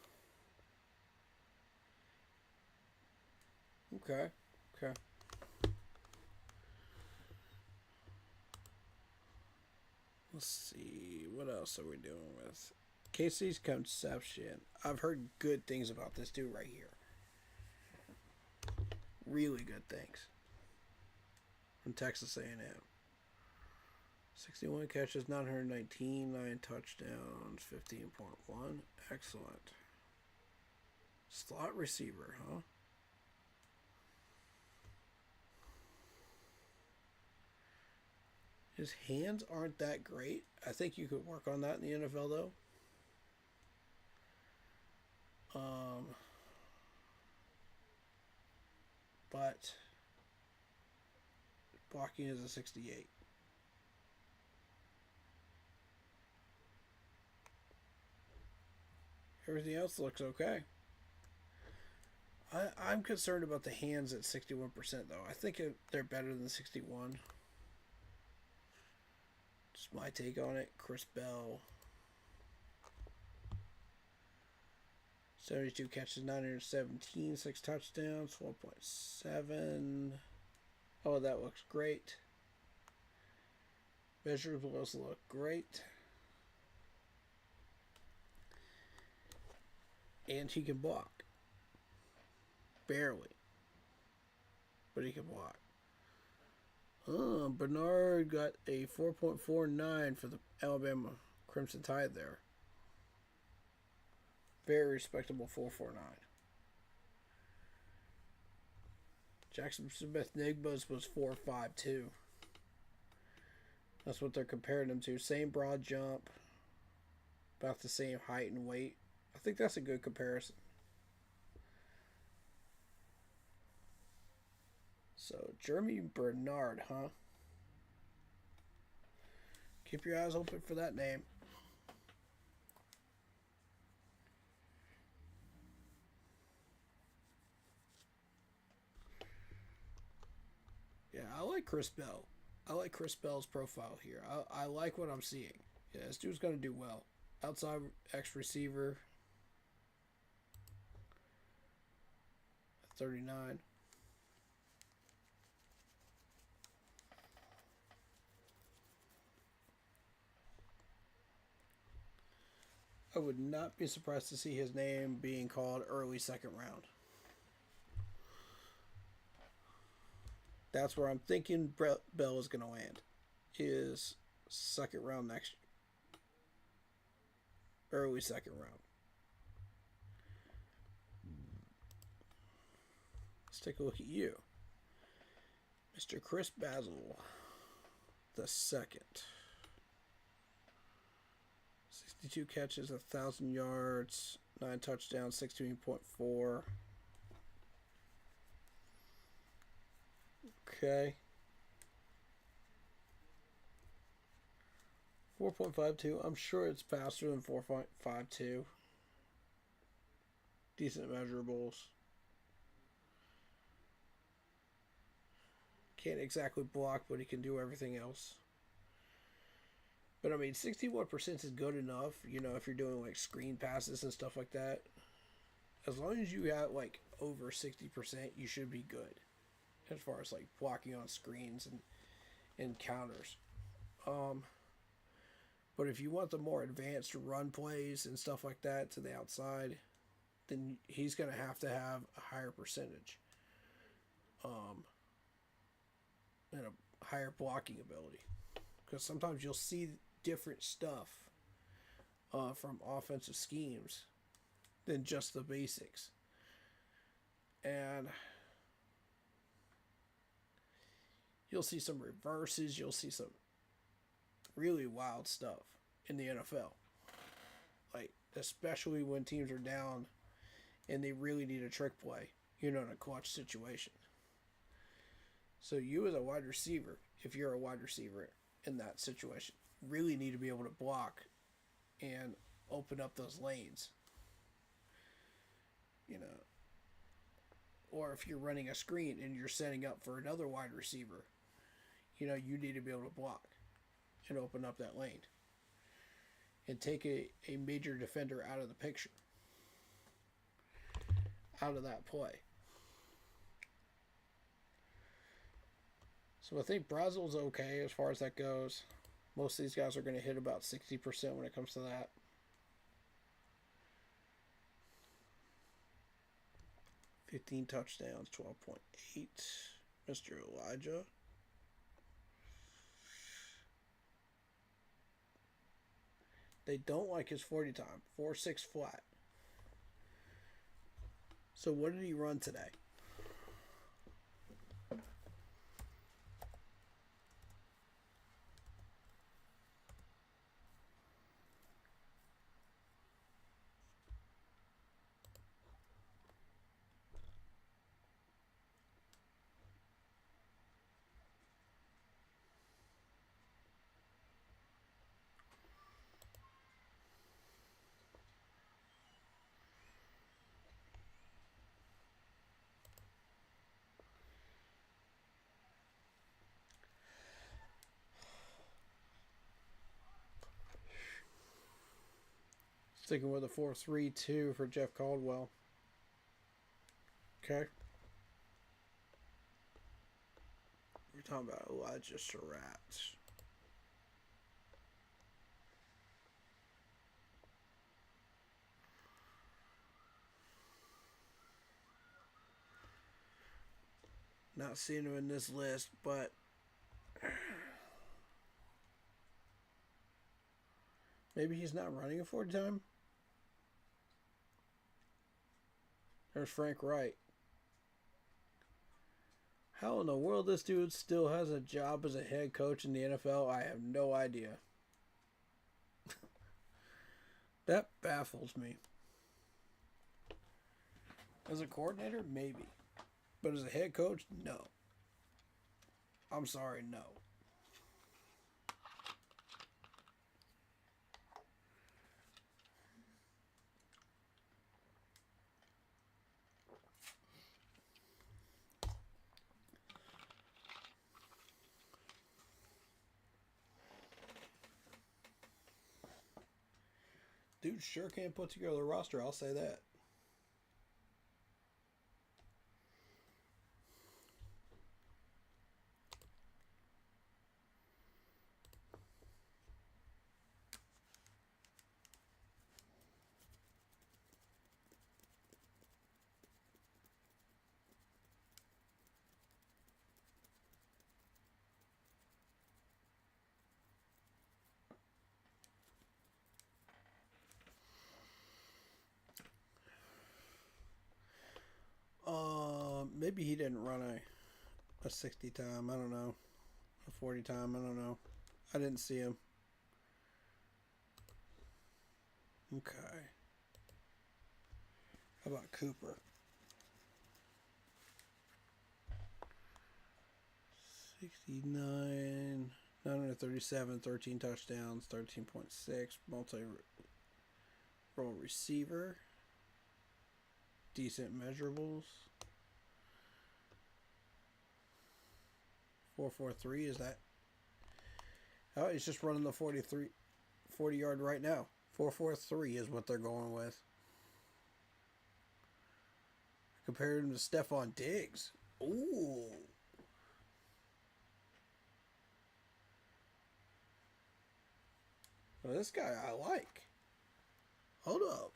Speaker 2: Okay. Let's see. What else are we doing with Casey's Conception? I've heard good things about this dude right here. Really good things. From Texas A&M. 61 catches, 919, 9 touchdowns, 15.1. Excellent. Slot receiver, huh? His hands aren't that great. I think you could work on that in the NFL, though. But blocking is a 68. Everything else looks okay. I'm concerned about the hands at 61%, though. I think they're better than 61. Just my take on it. Chris Bell. 72 catches, 917, 6 touchdowns, 4.7. Oh, that looks great. Measurables look great. And he can block. Barely. But he can block. Bernard got a 4.49 for the Alabama Crimson Tide there. Very respectable 4.49. Jackson Smith-Njigba's was 4.52. That's what they're comparing him to. Same broad jump. about the same height and weight. I think that's a good comparison. So, Jeremy Bernard, huh? Keep your eyes open for that name. Yeah, I like Chris Bell. I like Chris Bell's profile here. I like what I'm seeing. Yeah, this dude's going to do well. Outside X receiver. 39. I would not be surprised to see his name being called early second round. That's where I'm thinking Brett Bell is going to land. Is second round next year. Early second round. Let's take a look at you. Mr. Chris Basil the second. 62 catches, 1,000 yards, 9 touchdowns, 16.4. Okay. 4.52. I'm sure it's faster than 4.52. Decent measurables. Can't exactly block, but he can do everything else. But I mean, 61% is good enough, you know, if you're doing like screen passes and stuff like that. As long as you have like over 60%, you should be good. As far as like blocking on screens and counters. But if you want the more advanced run plays and stuff like that to the outside, then he's going to have a higher percentage. And a higher blocking ability. Because sometimes you'll see different stuff from offensive schemes than just the basics. And you'll see some reverses. You'll see some really wild stuff in the NFL. Like, especially when teams are down and they really need a trick play, you know, in a clutch situation. So you as a wide receiver, if you're a wide receiver in that situation, really need to be able to block and open up those lanes. You know, or if you're running a screen and you're setting up for another wide receiver, you know, you need to be able to block and open up that lane and take a major defender out of the picture, out of that play. So I think Brazil's okay as far as that goes. Most of these guys are going to hit about 60% when it comes to that. $15 touchdowns, 12.8. Mr. Elijah. They don't like his 40 time. 4.6 flat. So what did he run today? Sticking with a 4.32 for Jeff Caldwell. Okay. We're talking about Elijah Surratt. Not seeing him in this list, but maybe he's not running a 40 time. There's Frank Wright. How in the world this dude still has a job as a head coach in the NFL, I have no idea. That baffles me. As a coordinator, maybe. But as a head coach, no. I'm sorry, no. Dude sure can't put together a roster, I'll say that. Maybe he didn't run a 60 time, I don't know. A 40 time, I don't know. I didn't see him. Okay. How about Cooper? 69, 937, 13 touchdowns, 13.6, multi-role receiver. Decent measurables. 4.43, is that? Oh, he's just running the 40 yard right now. 4.43 is what they're going with. Compared him to Stephon Diggs. Ooh. Well, this guy I like. Hold up.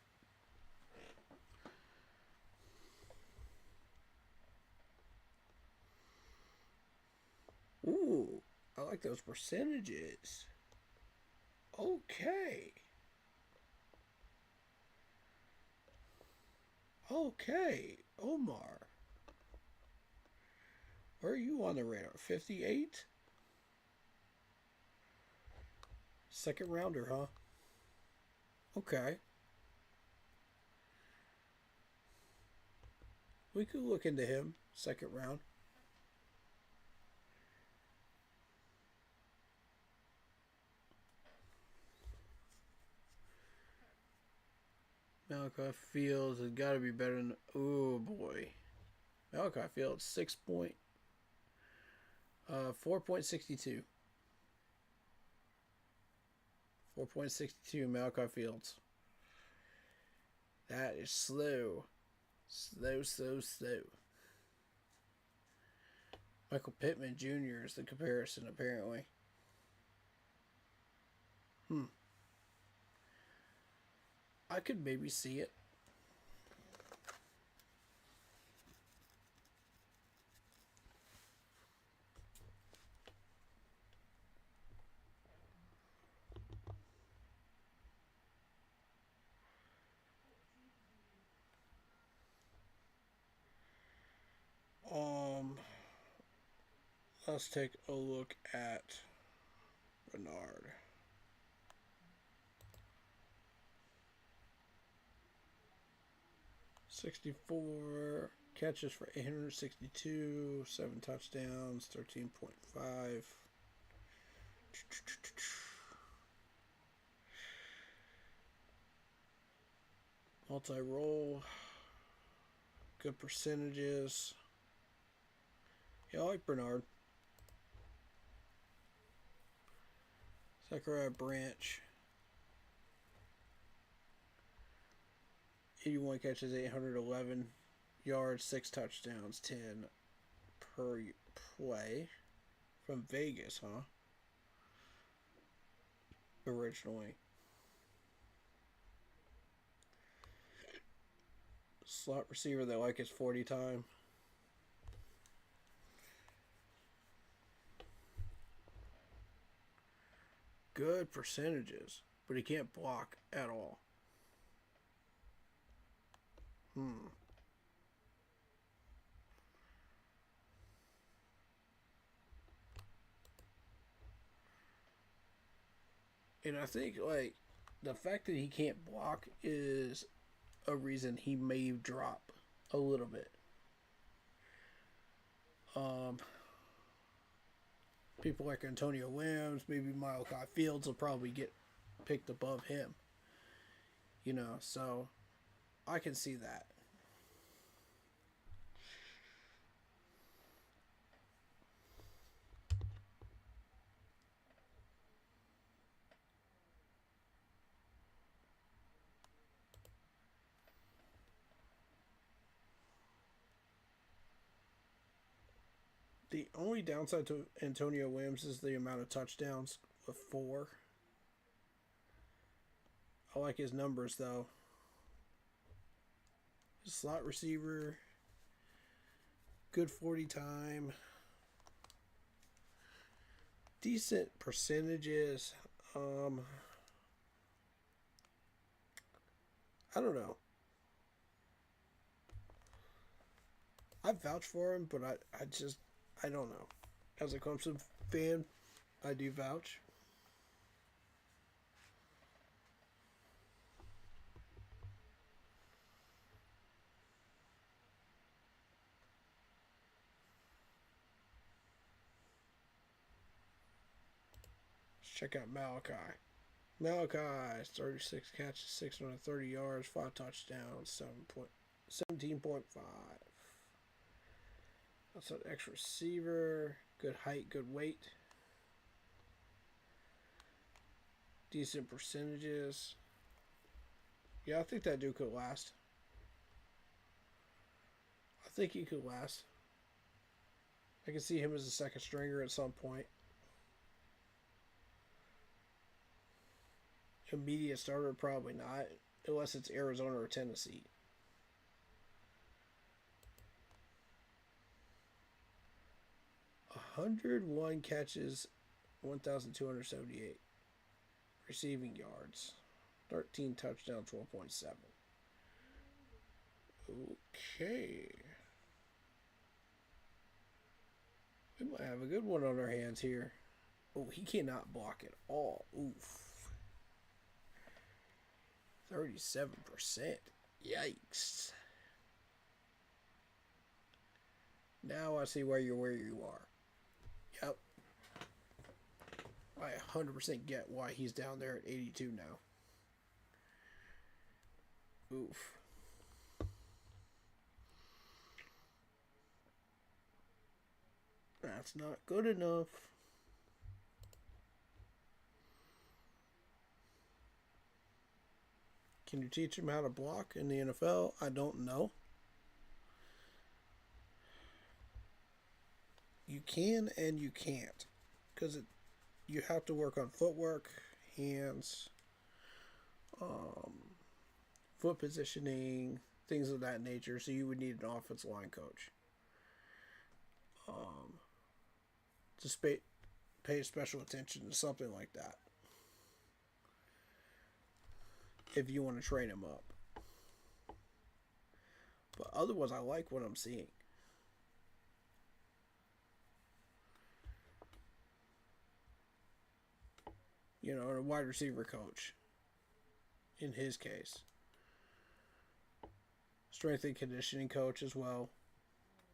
Speaker 2: Ooh, I like those percentages. Okay. Okay, Omar. Where are you on the radar? 58? Second rounder, huh? Okay. We could look into him. Second round. Malachi Fields has got to be better than... Oh, boy. Malachi Fields, 4.62. 4.62 Malachi Fields. That is slow. Slow. Michael Pittman Jr. is the comparison, apparently. I could maybe see it. Let's take a look at Bernard. .64 catches for 862, 7 touchdowns, 13.5. Multi-role, good percentages. Yeah, I like Bernard. Zachariah Branch, 81 catches, 811 yards, 6 touchdowns, 10 per play. From Vegas, huh? Originally. Slot receiver they like is 40 time. Good percentages, but he can't block at all. And I think, like, the fact that he can't block is a reason he may drop a little bit. People like Antonio Williams, maybe Malachi Fields will probably get picked above him. You know, so I can see that. The only downside to Antonio Williams is the amount of touchdowns with 4. I like his numbers though. Slot receiver, good 40 time, decent percentages. I don't know. I vouch for him, but I don't know. As a Clemson fan, I do vouch. Check out Malachi. Malachi, 36 catches, 630 yards, 5 touchdowns, 17.5. That's an X receiver. Good height, good weight. Decent percentages. Yeah, I think that dude could last. I think he could last. I can see him as a second stringer at some point. Immediate starter, probably not, unless it's Arizona or Tennessee. A 101 catches, 1,278 receiving yards, 13 touchdowns, 12.7. Okay. We might have a good one on our hands here. Oh, he cannot block at all. Oof. 37%. Yikes. Now I see where you are. Yep. I 100% get why he's down there at 82 now. Oof. That's not good enough. Can you teach him how to block in the NFL? I don't know. You can and you can't, because you have to work on footwork, hands, foot positioning, things of that nature. So you would need an offensive line coach to pay special attention to something like that, if you want to train him up. But otherwise, I like what I'm seeing. You know, a wide receiver coach, in his case. Strength and conditioning coach as well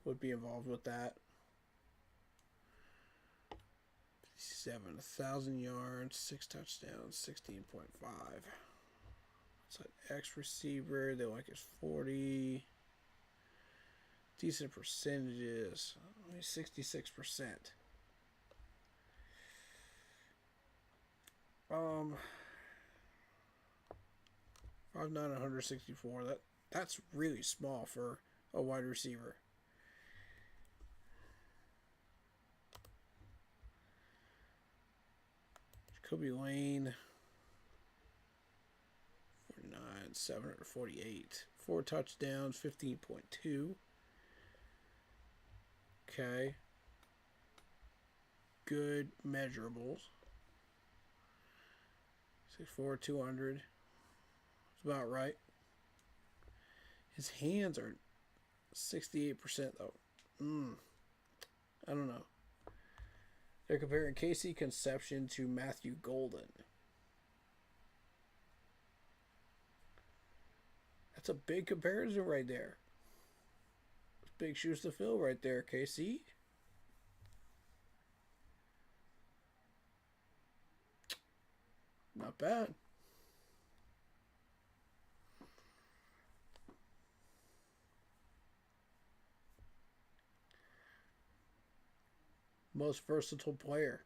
Speaker 2: would be involved with that. 7,000 yards, 6 touchdowns, 16.5. So X receiver, they like his 40. Decent percentages, only 66%. 5'9", 164. That's really small for a wide receiver. Jacoby Lane, 49, 748. 4 touchdowns, 15.2. Okay. Good measurables. 6'4", 200. It's about right. His hands are 68% though. I don't know. They're comparing Casey Conception to Matthew Golden. That's a big comparison right there. Big shoes to fill right there, KC. Not bad. Most versatile player.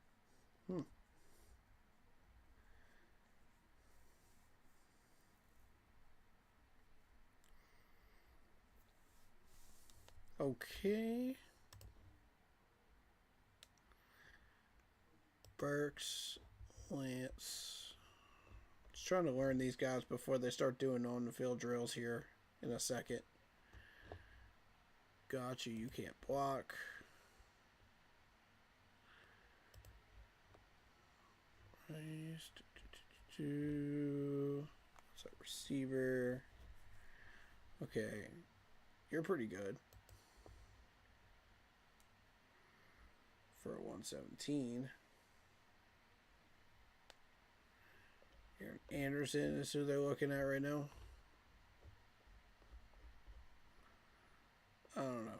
Speaker 2: Okay. Burks, Lance. Just trying to learn these guys before they start doing on the field drills here in a second. Gotcha, you can't block. Nice. What's that receiver? Okay. You're pretty good. For a 117. Aaron Anderson is who they're looking at right now. I don't know.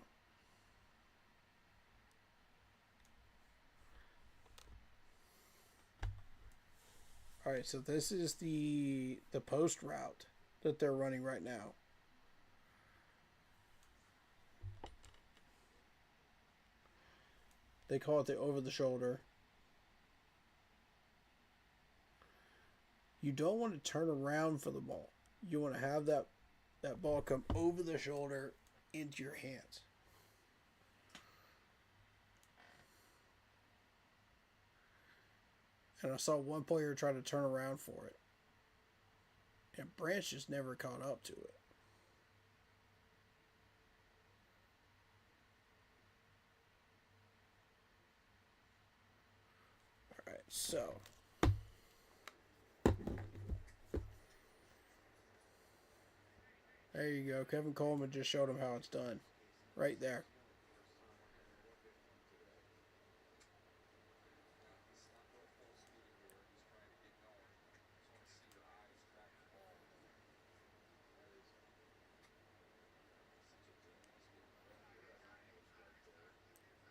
Speaker 2: Alright, so this is the post route that they're running right now. They call it the over the shoulder. You don't want to turn around for the ball. You want to have that ball come over the shoulder into your hands. And I saw one player try to turn around for it. And Branch just never caught up to it. Alright, so. There you go. Kevin Coleman just showed him how it's done. Right there.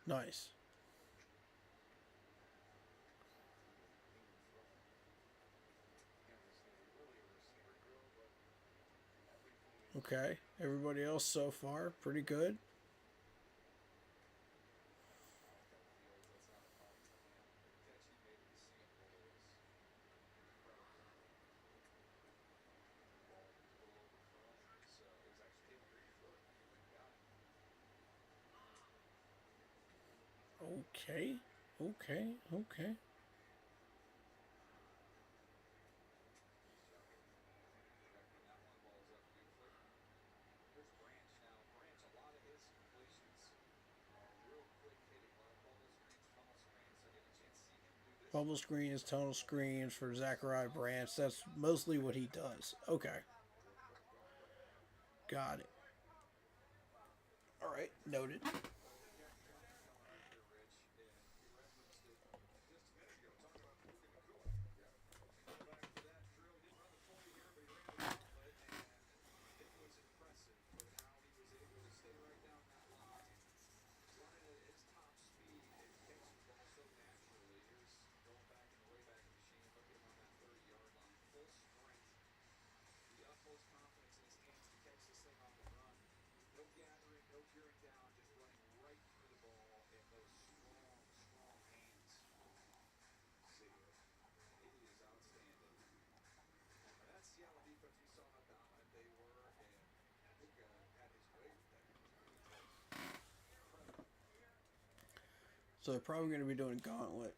Speaker 2: Nice. Okay. Everybody else so far, pretty good. Okay. Bubble screens, tunnel screens for Zachariah Branch. That's mostly what he does. Okay. Got it. All right. Noted. So they're probably going to be doing gauntlet.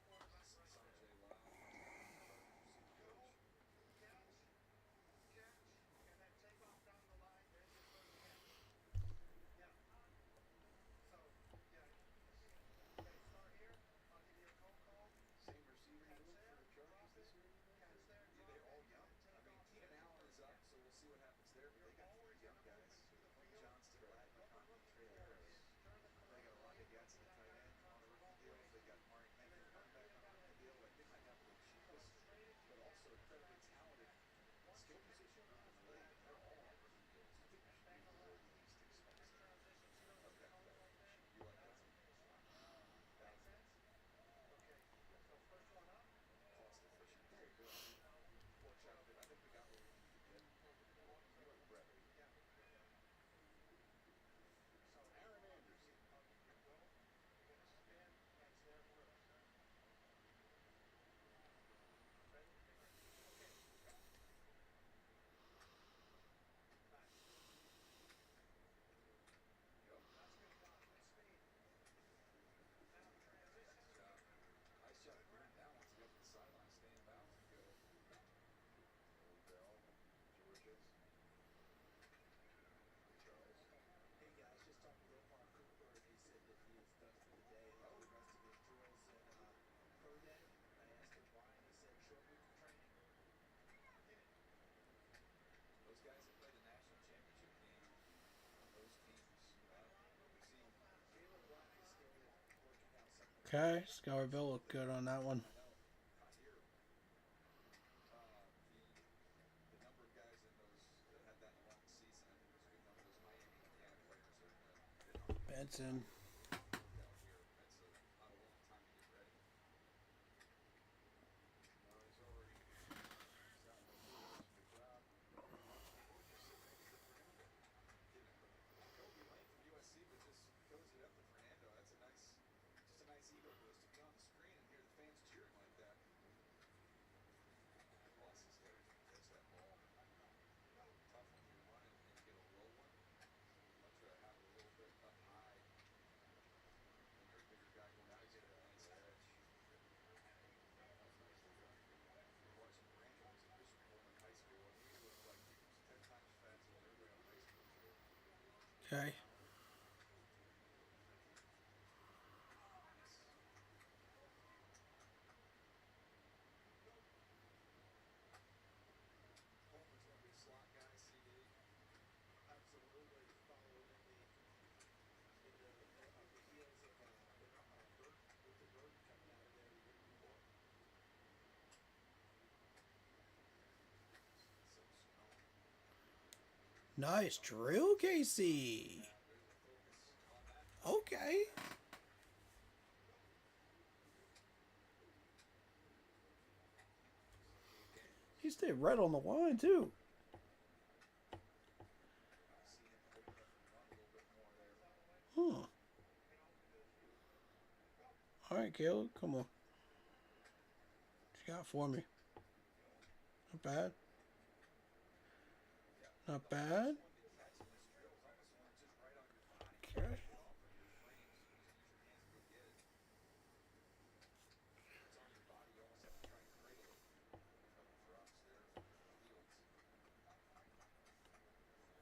Speaker 2: Okay, Scarville looked good on that one. Benson. Okay. Nice drill, Casey. Okay. He stayed right on the line, too. Huh. Alright, Caleb, come on. What you got for me? Not bad. Not bad. Okay.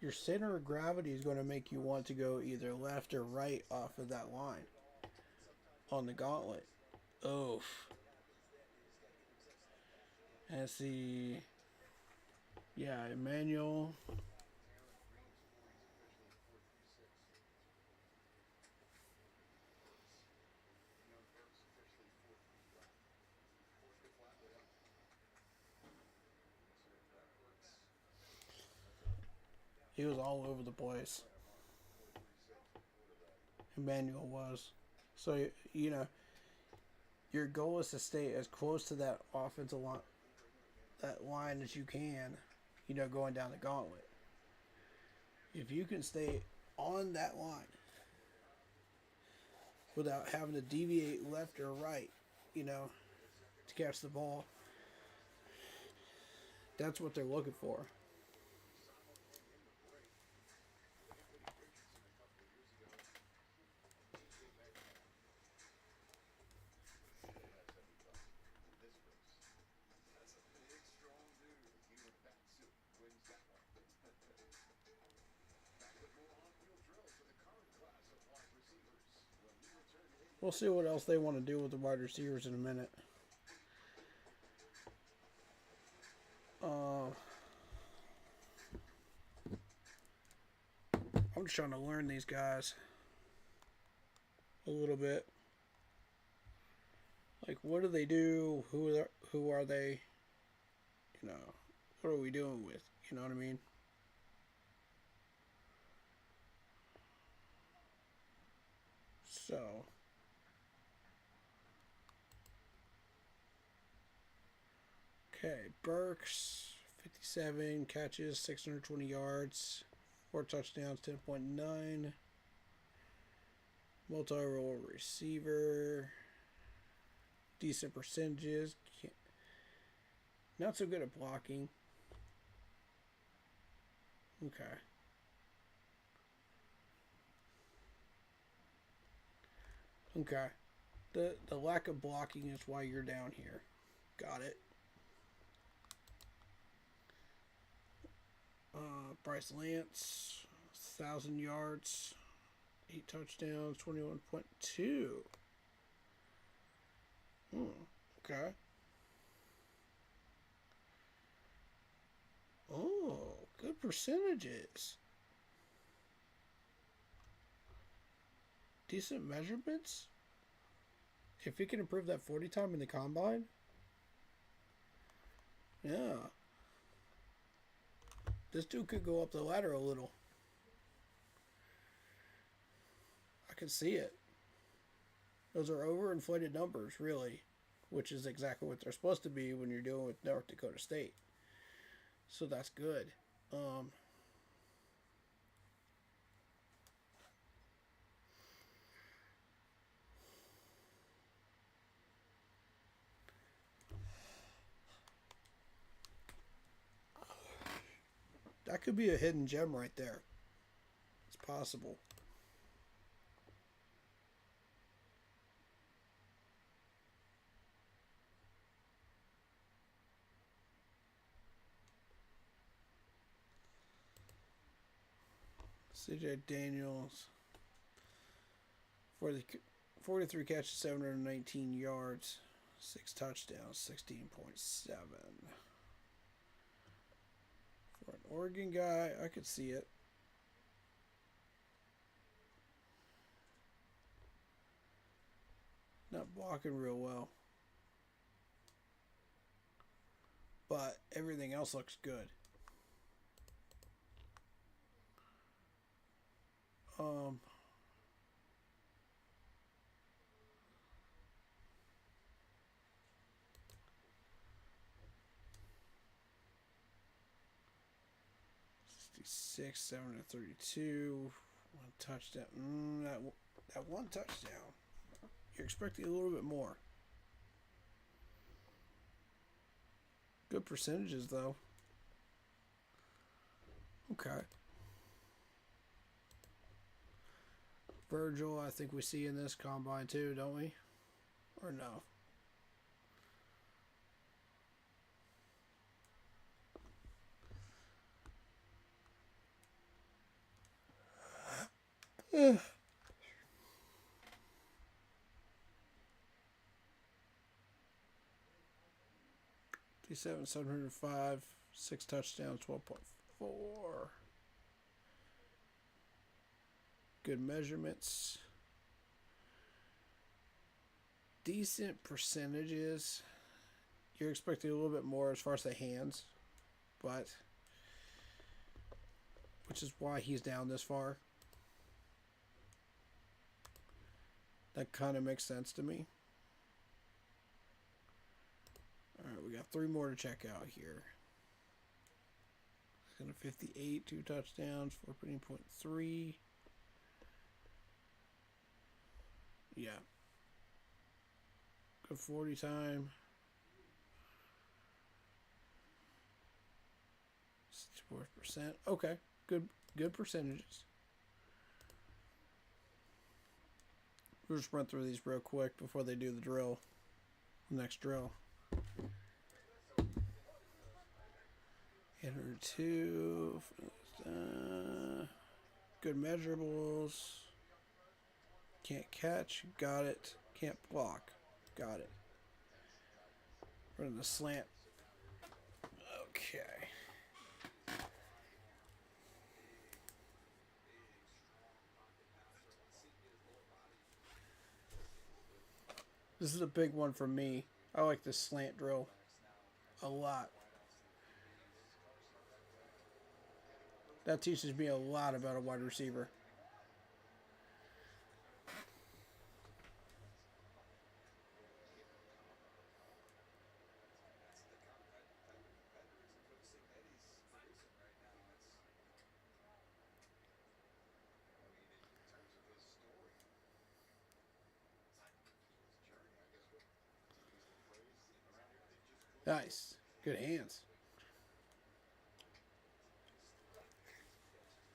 Speaker 2: Your center of gravity is going to make you want to go either left or right off of that line on the gauntlet. Oof. And see. Yeah, Emmanuel. He was all over the place. Emmanuel was. So, you know, your goal is to stay as close to that offensive line, that line as you can, you know, going down the gauntlet. If you can stay on that line without having to deviate left or right, you know, to catch the ball, that's what they're looking for. We'll see what else they want to do with the wide receivers in a minute. I'm just trying to learn these guys a little bit. Like, what do they do? Who are they? You know, what are we doing with? You know what I mean? So, okay, Burks, 57 catches, 620 yards, 4 touchdowns, 10.9. Multi-role receiver, decent percentages. Not so good at blocking. Okay. Okay. The lack of blocking is why you're down here. Got it. Bryce Lance, 1,000 yards, 8 touchdowns, 21.2. Okay. Oh, good percentages. Decent measurements. If he can improve that 40 time in the combine, yeah. This dude could go up the ladder a little. I can see it. Those are overinflated numbers, really, which is exactly what they're supposed to be when you're dealing with North Dakota State. So that's good. That could be a hidden gem right there. It's possible. CJ Daniels, 43 catches, 719 yards, 6 touchdowns, 16.7. For an Oregon guy, I could see it. Not blocking real well. But everything else looks good. 66, 732, 1 touchdown. That 1 touchdown. You're expecting a little bit more. Good percentages, though. Okay. Virgil, I think we see in this combine too, don't we? Or no? Ugh. 705, 6 touchdowns, 12.4. Good measurements. Decent percentages. You're expecting a little bit more as far as the hands, but which is why he's down this far. That kind of makes sense to me. Alright, we got 3 more to check out here. 58, 2 touchdowns, 14.3. Yeah. Good 40 time. 64%. Okay. Good percentages. We'll just run through these real quick before they do the drill. The next drill. 802. Good measurables. Can't catch. Got it. Can't block. Got it. Running the slant. Okay. This is a big one for me. I like this slant drill a lot. That teaches me a lot about a wide receiver. Nice. Good hands.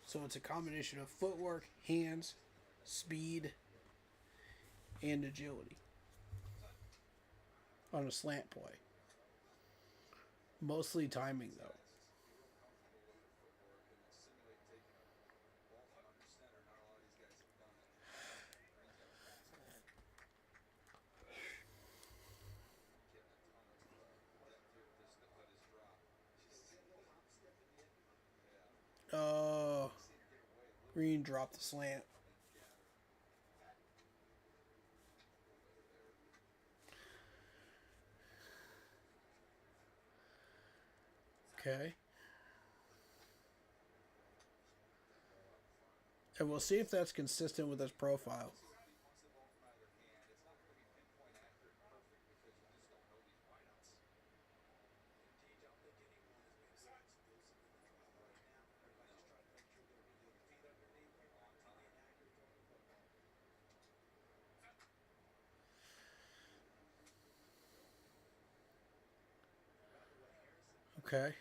Speaker 2: So it's a combination of footwork, hands, speed, and agility on a slant play. Mostly timing, though. Green dropped the slant. Okay. And we'll see if that's consistent with his profile. Okay.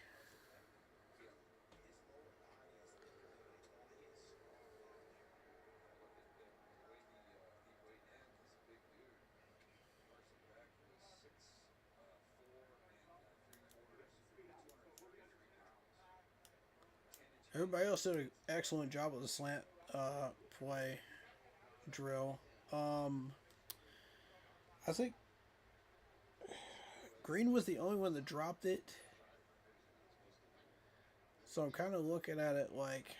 Speaker 2: Everybody else did an excellent job with the slant play drill. I think Green was the only one that dropped it. So I'm kind of looking at it like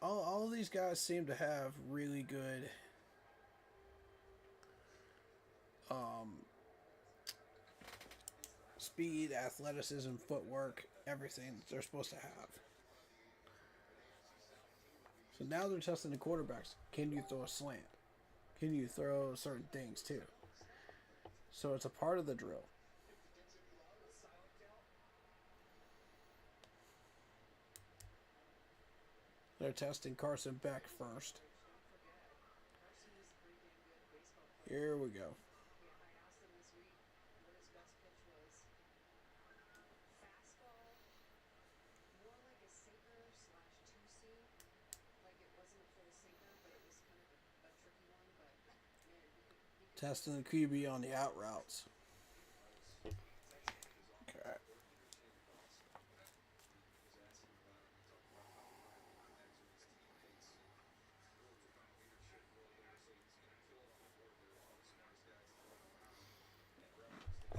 Speaker 2: all of these guys seem to have really good speed, athleticism, footwork, everything they're supposed to have. So now they're testing the quarterbacks. Can you throw a slant? Can you throw certain things too? So it's a part of the drill. They're testing Carson Beck first. Here we go. Testing the QB on the out routes. Okay.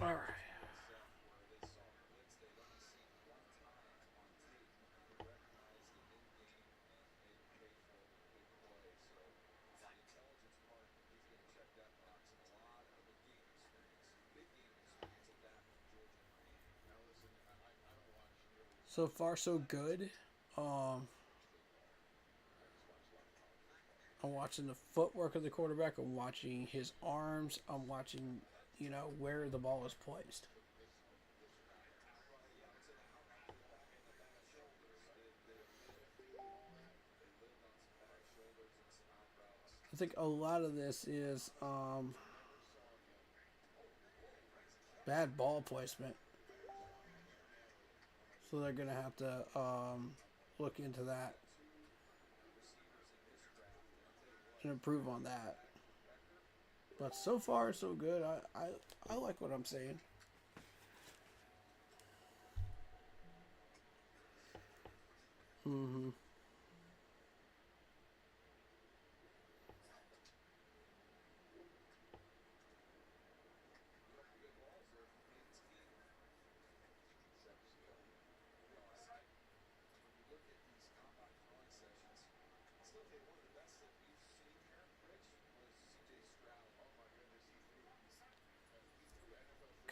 Speaker 2: All right. So far, so good. I'm watching the footwork of the quarterback. I'm watching his arms. I'm watching, where the ball is placed. I think a lot of this is bad ball placement. So they're going to have to look into that and improve on that. But so far, so good. I like what I'm saying. Mm-hmm.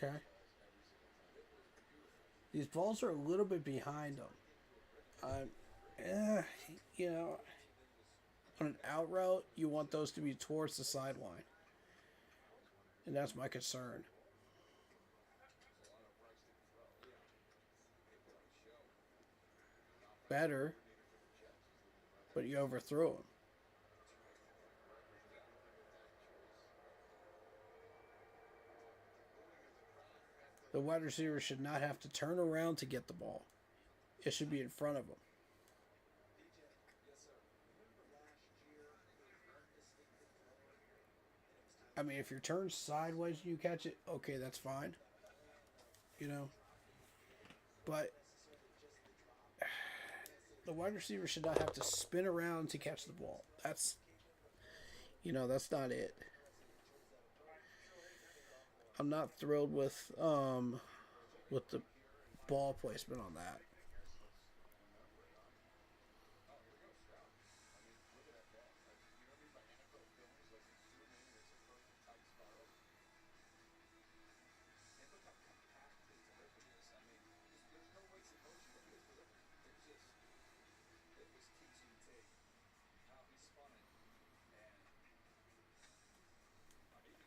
Speaker 2: Okay. These balls are a little bit behind them. On an out route, you want those to be towards the sideline. And that's my concern. Better, but you overthrew them. The wide receiver should not have to turn around to get the ball. It should be in front of them. I mean, if you're turned sideways and you catch it, okay, that's fine. But the wide receiver should not have to spin around to catch the ball. That's not it. I'm not thrilled with the ball placement on that.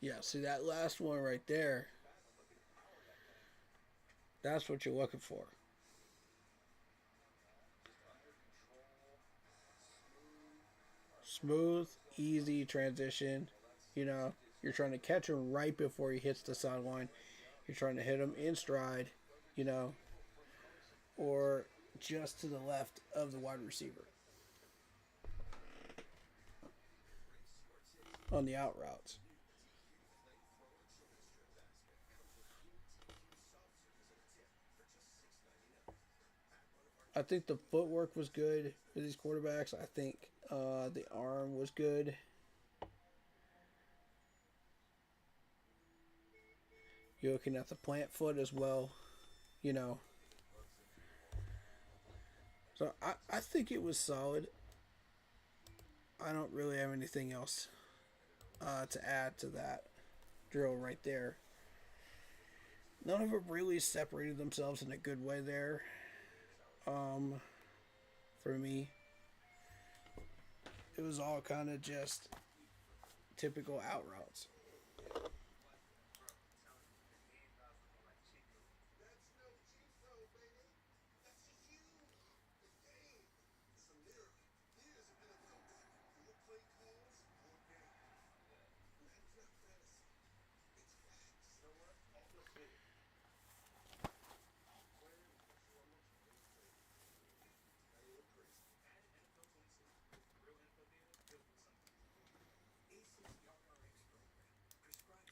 Speaker 2: Yeah, see that last one right there? That's what you're looking for. Smooth, easy transition. You know, you're trying to catch him right before he hits the sideline. You're trying to hit him in stride, you know, or just to the left of the wide receiver on the out routes. I think the footwork was good for these quarterbacks. I think the arm was good. You're looking at the plant foot as well, you know. So I think it was solid. I don't really have anything else to add to that drill right there. None of them really separated themselves in a good way there. For me, it was all kind of just typical out routes.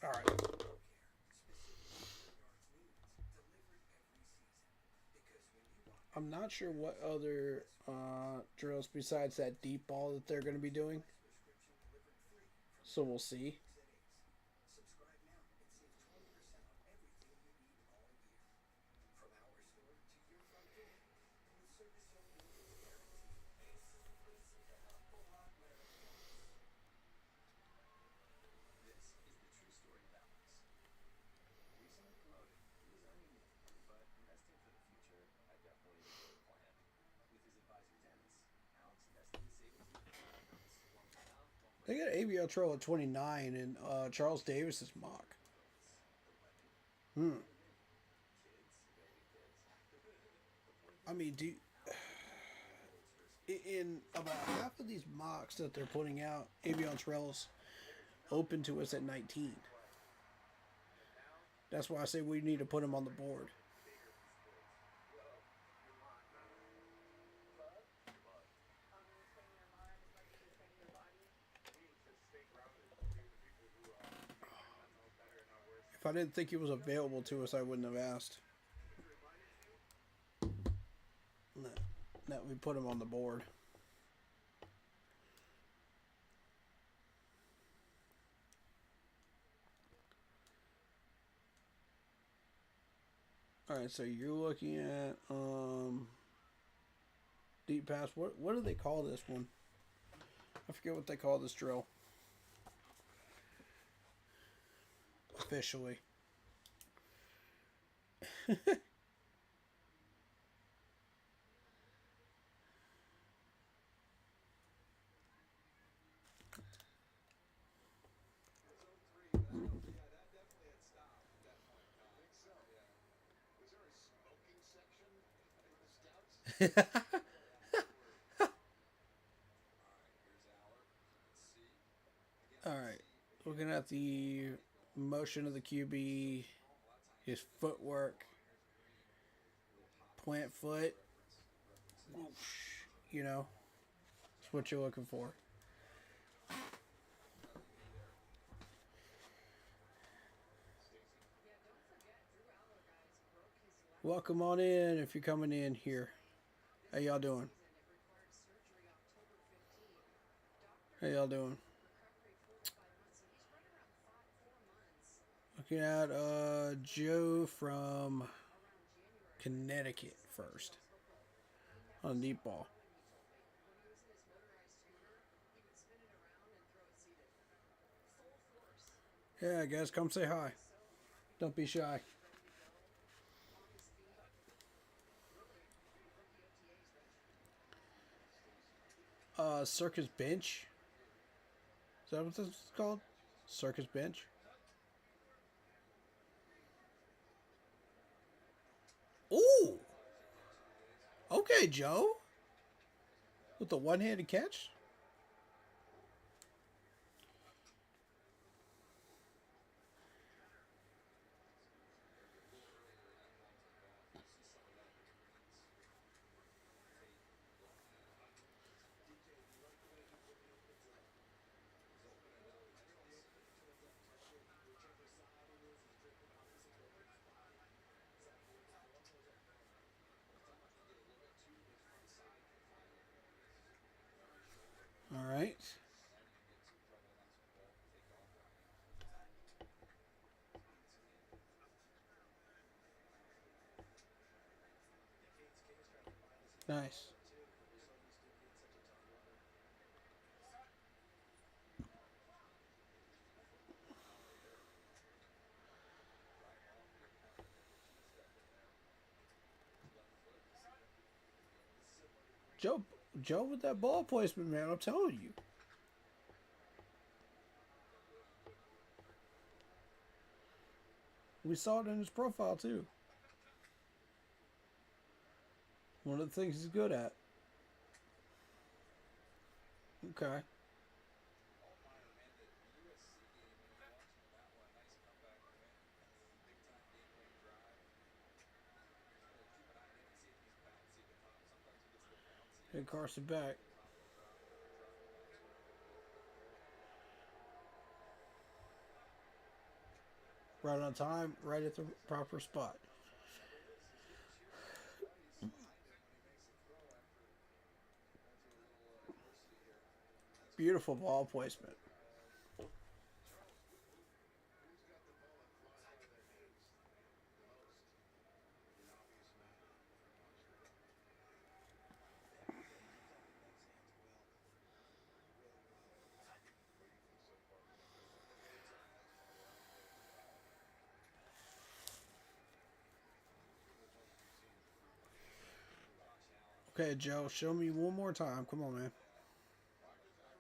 Speaker 2: All right. I'm not sure what other drills besides that deep ball that they're going to be doing. So we'll see. They got ABL Troll at 29 and Charles Davis's mock. I mean, in about half of these mocks that they're putting out, Avion Trail's open to us at 19. That's why I say we need to put him on the board. If I didn't think he was available to us, I wouldn't have asked. That we put him on the board. Alright, so you're looking at deep pass. What do they call this one? I forget what they call this drill. Officially. Alright. Looking at the motion of the QB, his footwork, plant foot, you know, that's what you're looking for. Welcome on in if you're coming in here. How y'all doing? How y'all doing? Looking at Joe from Connecticut first on deep ball. Yeah, guys, come say hi. Don't be shy. Circus Bench. Is that what this is called? Circus Bench? Ooh. Okay, Joe. With the one-handed catch. All right. Nice. Joe with that ball placement, man. I'm telling you. We saw it in his profile, too. One of the things he's good at. Okay. Hey, Carson back. Right on time, right at the proper spot. Beautiful ball placement. Okay, Joe, show me one more time. Come on, man.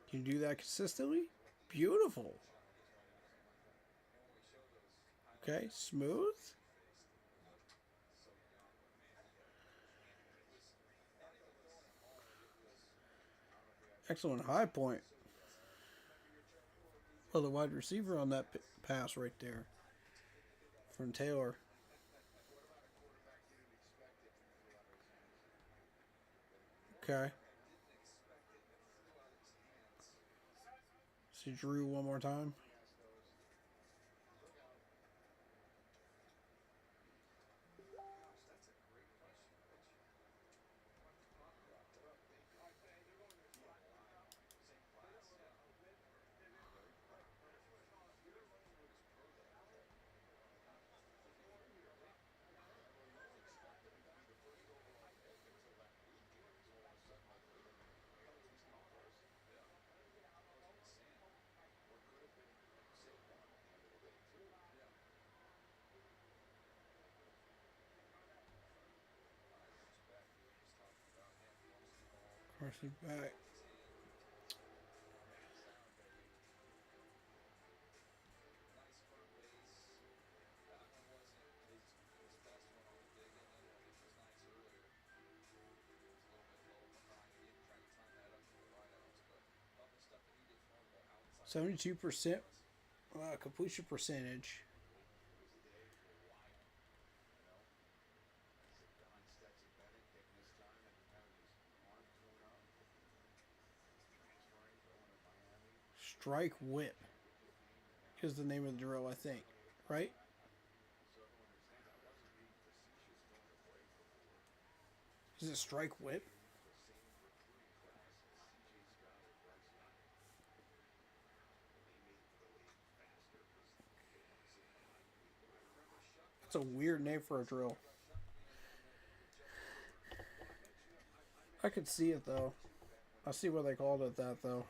Speaker 2: Can you do that consistently? Beautiful. Okay, smooth. Excellent high point. Well, the wide receiver on that pass right there from Taylor. Okay. See Drew one more time. Carson back. %72% completion percentage. Strike whip is the name of the drill, I think. Right? Is it strike whip? That's a weird name for a drill. I could see it though. I see why they called it that though.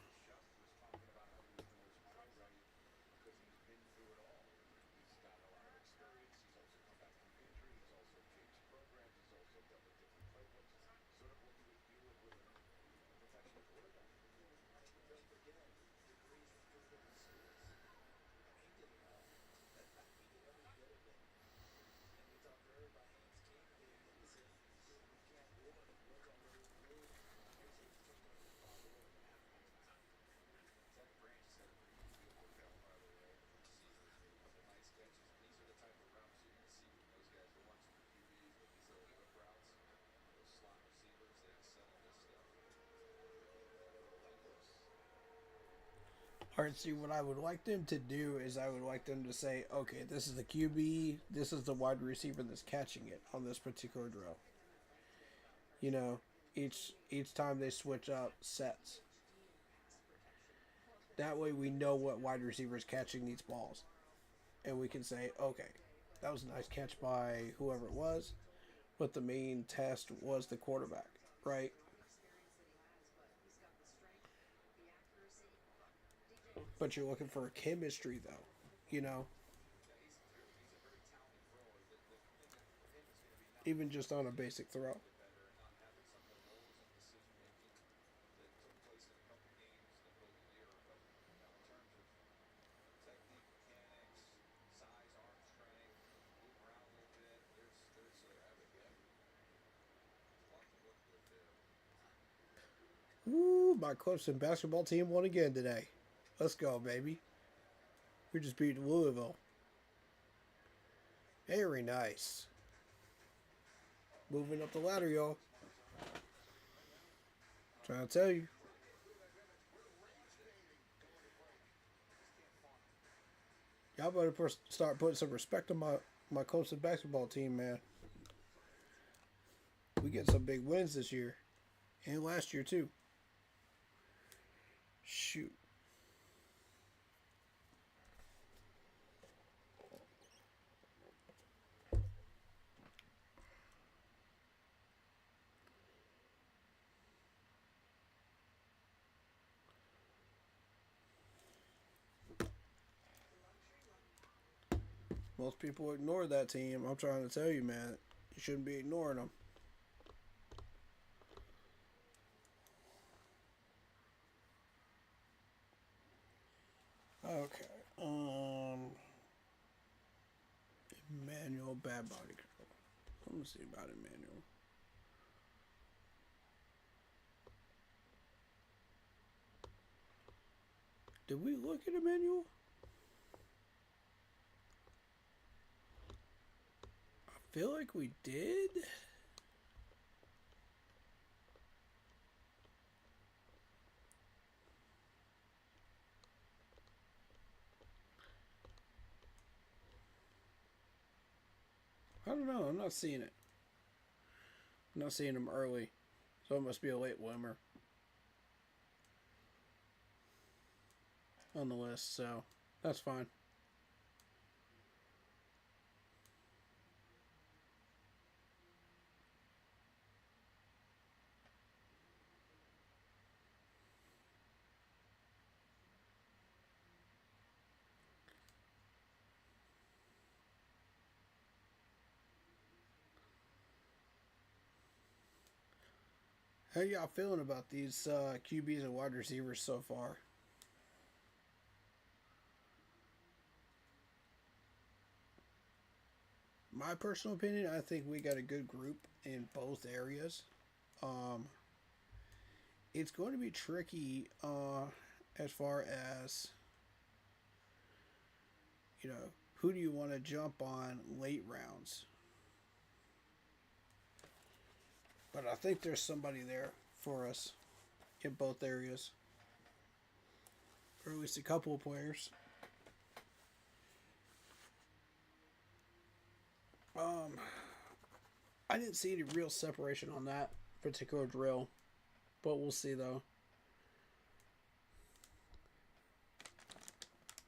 Speaker 2: Alright, see, what I would like them to do is I would like them to say, okay, this is the QB, this is the wide receiver that's catching it on this particular drill. You know, each time they switch up sets. That way we know what wide receiver is catching these balls. And we can say, okay, that was a nice catch by whoever it was, but the main test was the quarterback, right? But you're looking for a chemistry, though, you know? Even just on a basic throw. Ooh, my Clemson basketball team won again today. Let's go, baby. We just beat Louisville. Very nice. Moving up the ladder, y'all. Trying to tell you. Y'all better start putting some respect on my Clemson basketball team, man. We get some big wins this year. And last year, too. Shoot. Most people ignore that team. I'm trying to tell you, man. You shouldn't be ignoring them. Okay. Emmanuel, bad body control. Let me see about Emmanuel. Did we look at Emmanuel? I feel like we did. I don't know. I'm not seeing it. I'm not seeing him early. So it must be a late bloomer on the list. So that's fine. How y'all feeling about these QBs and wide receivers so far? My personal opinion, I think we got a good group in both areas. It's going to be tricky as far as, you know, who do you want to jump on late rounds? But I think there's somebody there for us in both areas. Or at least a couple of players. I didn't see any real separation on that particular drill. But we'll see, though.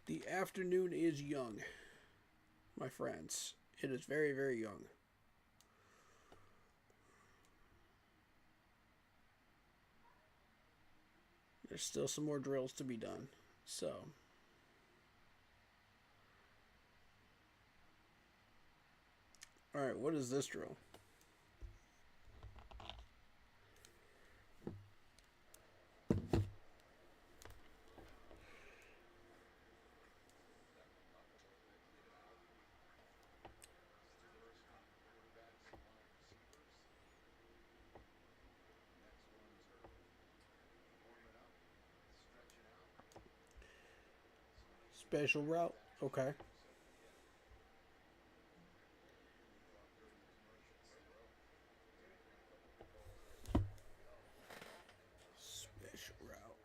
Speaker 2: The afternoon is young, my friends. It is very, very young. There's still some more drills to be done. So. Alright, what is this drill? Special route? Okay. Special route.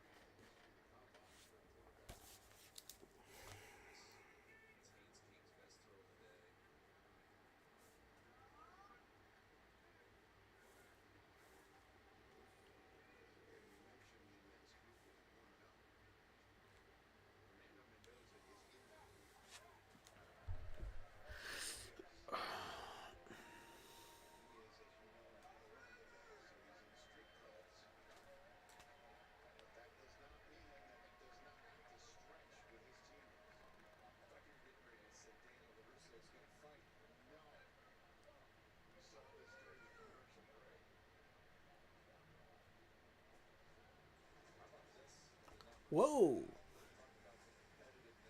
Speaker 2: Whoa.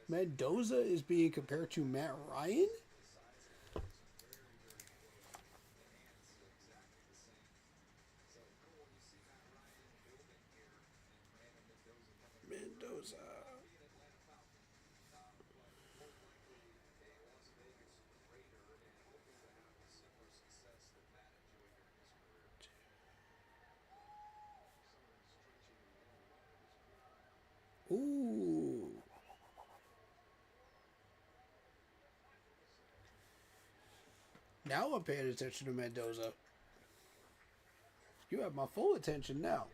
Speaker 2: Mendoza is being compared to Matt Ryan? Mendoza. Ooh. Now I'm paying attention to Mendoza. You have my full attention now.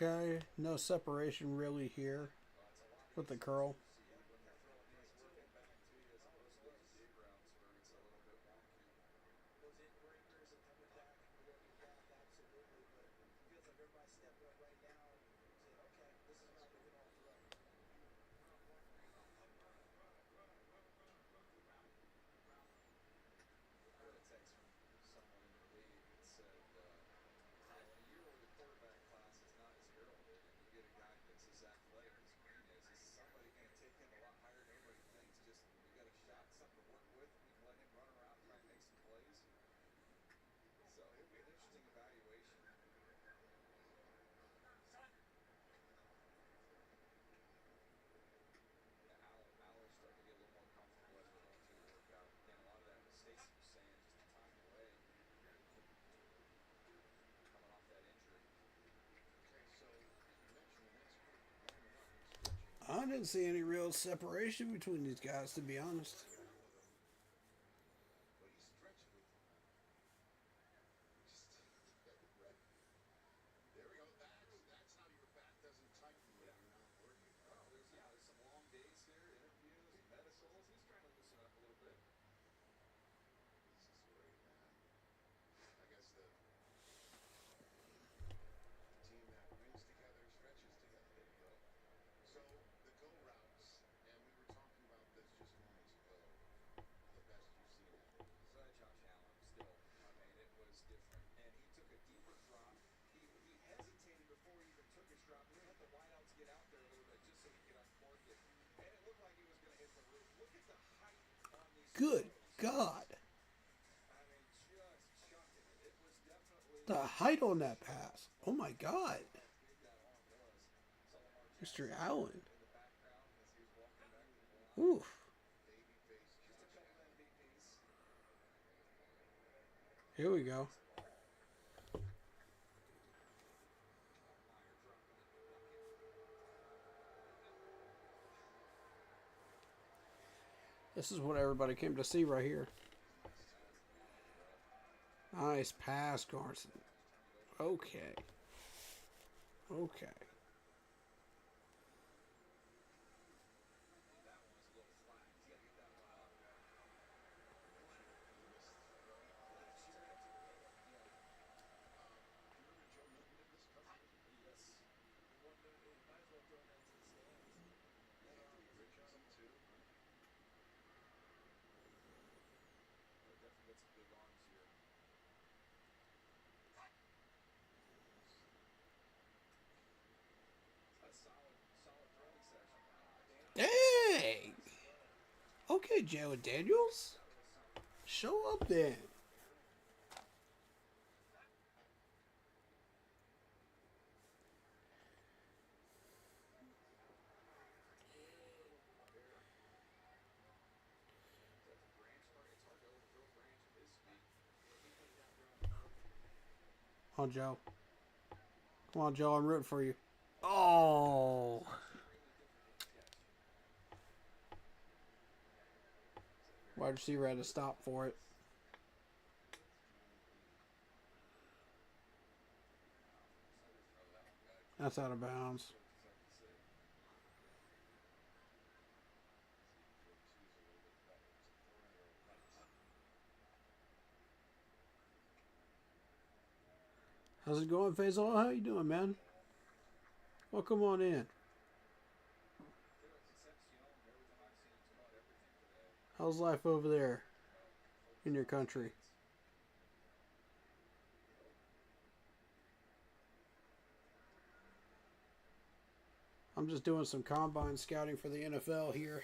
Speaker 2: Okay, no separation really here with the curl. I didn't see any real separation between these guys, to be honest. Good God. The height on that pass. Oh my God. Mr. Allen. Oof. Here we go. This is what everybody came to see right here. Nice pass, Garson. Okay. Okay. Okay, Jalen Daniels. Show up then. Come on, Joe. Come on, Joe. I'm rooting for you. Oh. Wide receiver had to stop for it. That's out of bounds. How's it going, Faisal? How you doing, man? Welcome on in. How's life over there in your country? I'm just doing some combine scouting for the NFL here.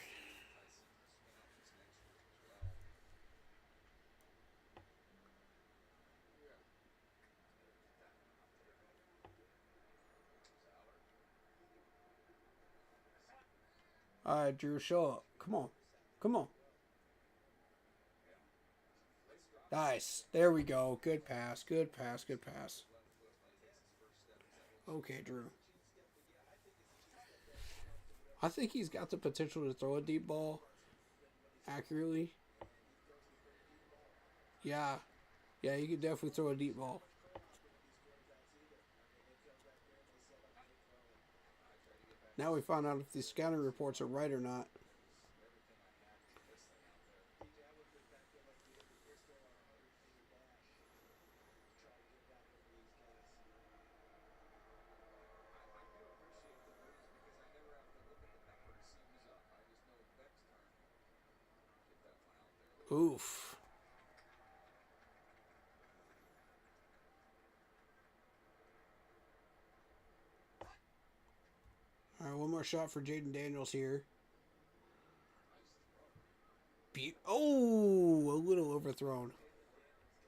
Speaker 2: All right, Drew, show up. Come on. Come on. Nice. There we go. Good pass. Good pass. Good pass. Okay, Drew. I think he's got the potential to throw a deep ball accurately. Yeah. Yeah, he could definitely throw a deep ball. Now we find out if these scouting reports are right or not. Oof. All right, one more shot for Jaden Daniels here. Oh, a little overthrown.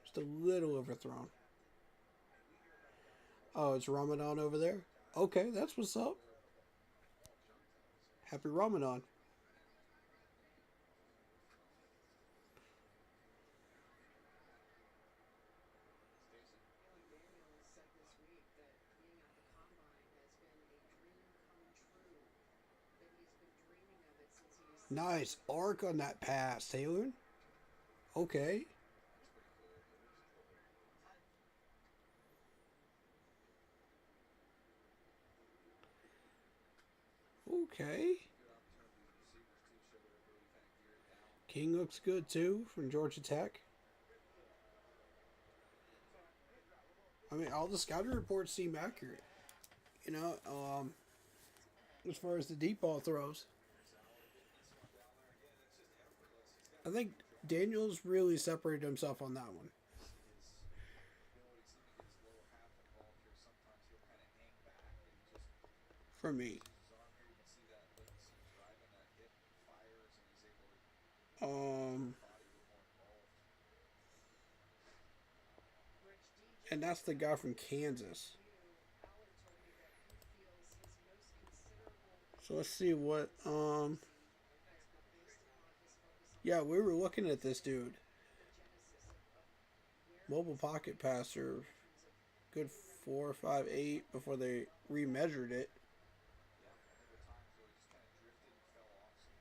Speaker 2: Just a little overthrown. Oh, it's Ramadan over there? Okay, that's what's up. Happy Ramadan. Nice arc on that pass, Taylor. Okay. Okay. King looks good too from Georgia Tech. I mean, all the scouting reports seem accurate. You know, as far as the deep ball throws. I think Daniels really separated himself on that one. For me. And that's the guy from Kansas. So let's see what, yeah, we were looking at this dude. Mobile pocket passer. Good 4, 5, 8 before they remeasured it.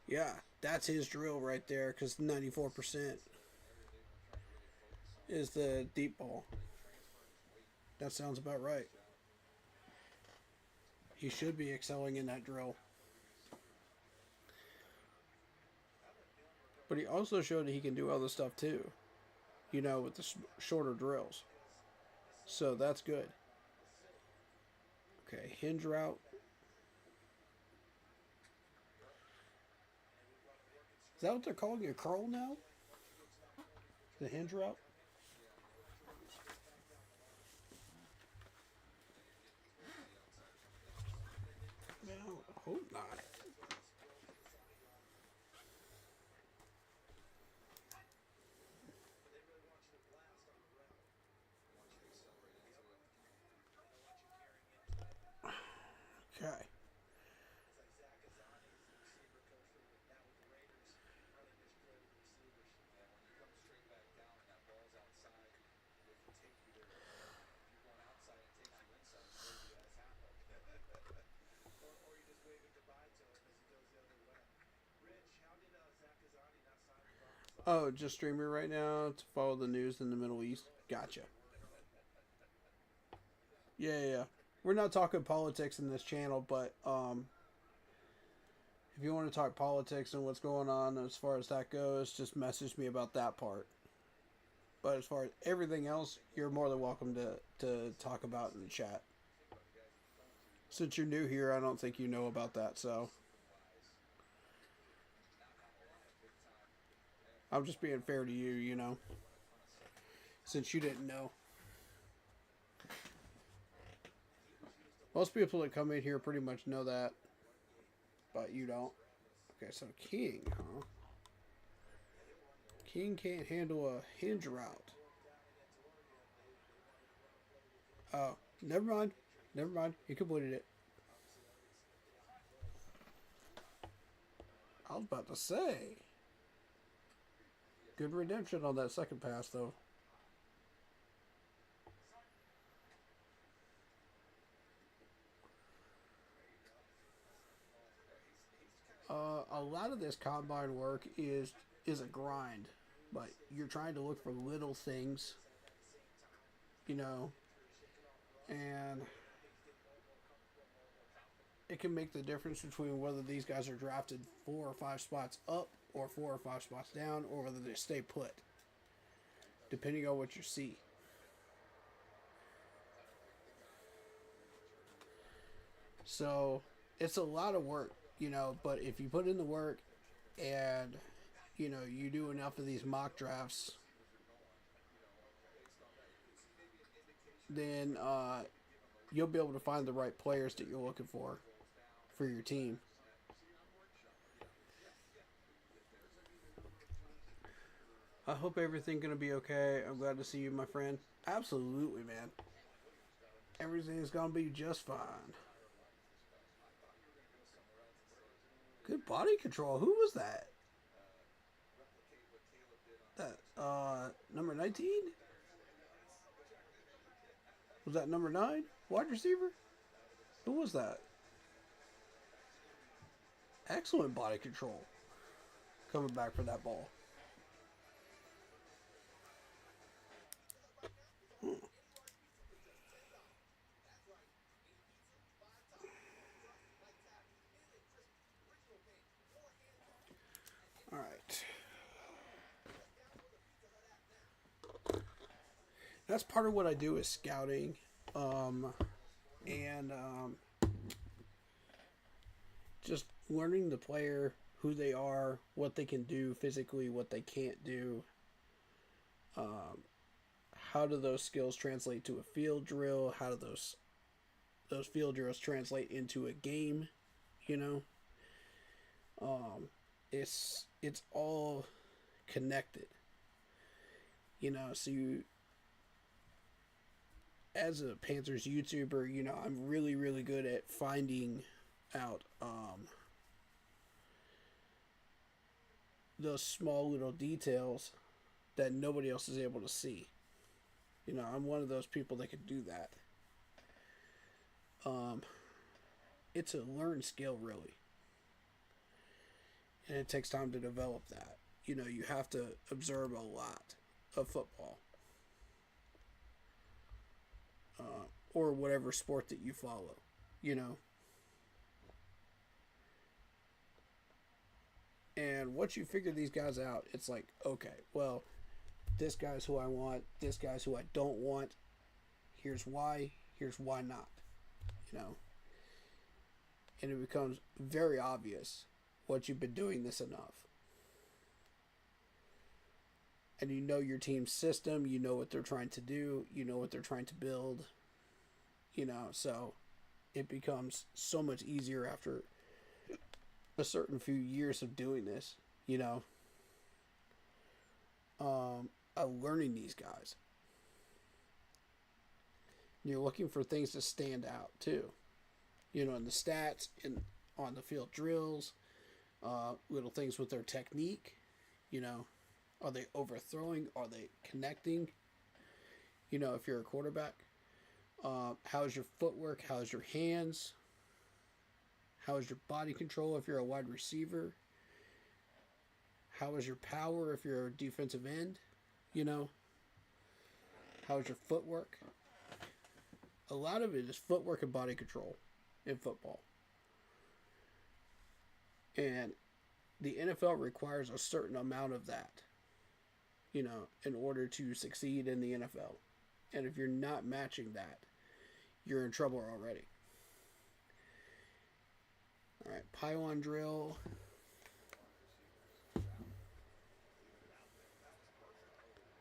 Speaker 2: Yeah, that's his drill right there because 94% is the deep ball. That sounds about right. He should be excelling in that drill. But he also showed that he can do other stuff too. You know, with the shorter drills. So that's good. Okay, hinge route. Is that what they're calling a curl now? The hinge route? No, I hope not. Oh, just streaming right now to follow the news in the Middle East. Gotcha. Yeah. We're not talking politics in this channel, but if you want to talk politics and what's going on as far as that goes, just message me about that part. But as far as everything else, you're more than welcome to talk about in the chat. Since you're new here, I don't think you know about that, so I'm just being fair to you, you know, since you didn't know. Most people that come in here pretty much know that, but you don't. Okay, so King, huh? King can't handle a hinge route. Oh, never mind. Never mind. He completed it. I was about to say. Good redemption on that second pass, though. A lot of this combine work is a grind, but you're trying to look for little things, you know, and it can make the difference between whether these guys are drafted 4 or 5 spots up or 4 or 5 spots down, or whether they stay put, depending on what you see. So it's a lot of work, you know, but if you put in the work and, you know, you do enough of these mock drafts, then you'll be able to find the right players that you're looking for your team. I hope everything's going to be okay. I'm glad to see you, my friend. Absolutely, man. Everything's going to be just fine. Good body control. Who was that? Number 19? Was that number 9? Wide receiver? Who was that? Excellent body control. Coming back for that ball. All right. That's part of what I do is scouting, and just learning the player, who they are, what they can do physically, what they can't do. How do those skills translate to a field drill? How do those field drills translate into a game? You know, it's all connected. You know, so you, as a Panthers YouTuber, you know, I'm really, really good at finding out those small little details that nobody else is able to see. You know, I'm one of those people that can do that. It's a learned skill, really. And it takes time to develop that. You know, you have to observe a lot of football. Or whatever sport that you follow, you know. And once you figure these guys out, it's like, okay, well, this guy's who I want, this guy's who I don't want. Here's why not, you know. And it becomes very obvious once you've been doing this enough. And you know your team's system, you know what they're trying to do, you know what they're trying to build. You know, so it becomes so much easier after a certain few years of doing this, you know, learning these guys. You're looking for things to stand out too, you know, in the stats and on the field drills, little things with their technique, you know, are they overthrowing? Are they connecting? You know, if you're a quarterback. How's your footwork? How's your hands? How's your body control if you're a wide receiver? How is your power if you're a defensive end? You know? How is your footwork? A lot of it is footwork and body control in football. And the NFL requires a certain amount of that, you know, in order to succeed in the NFL. And if you're not matching that, you're in trouble already. All right, pylon drill.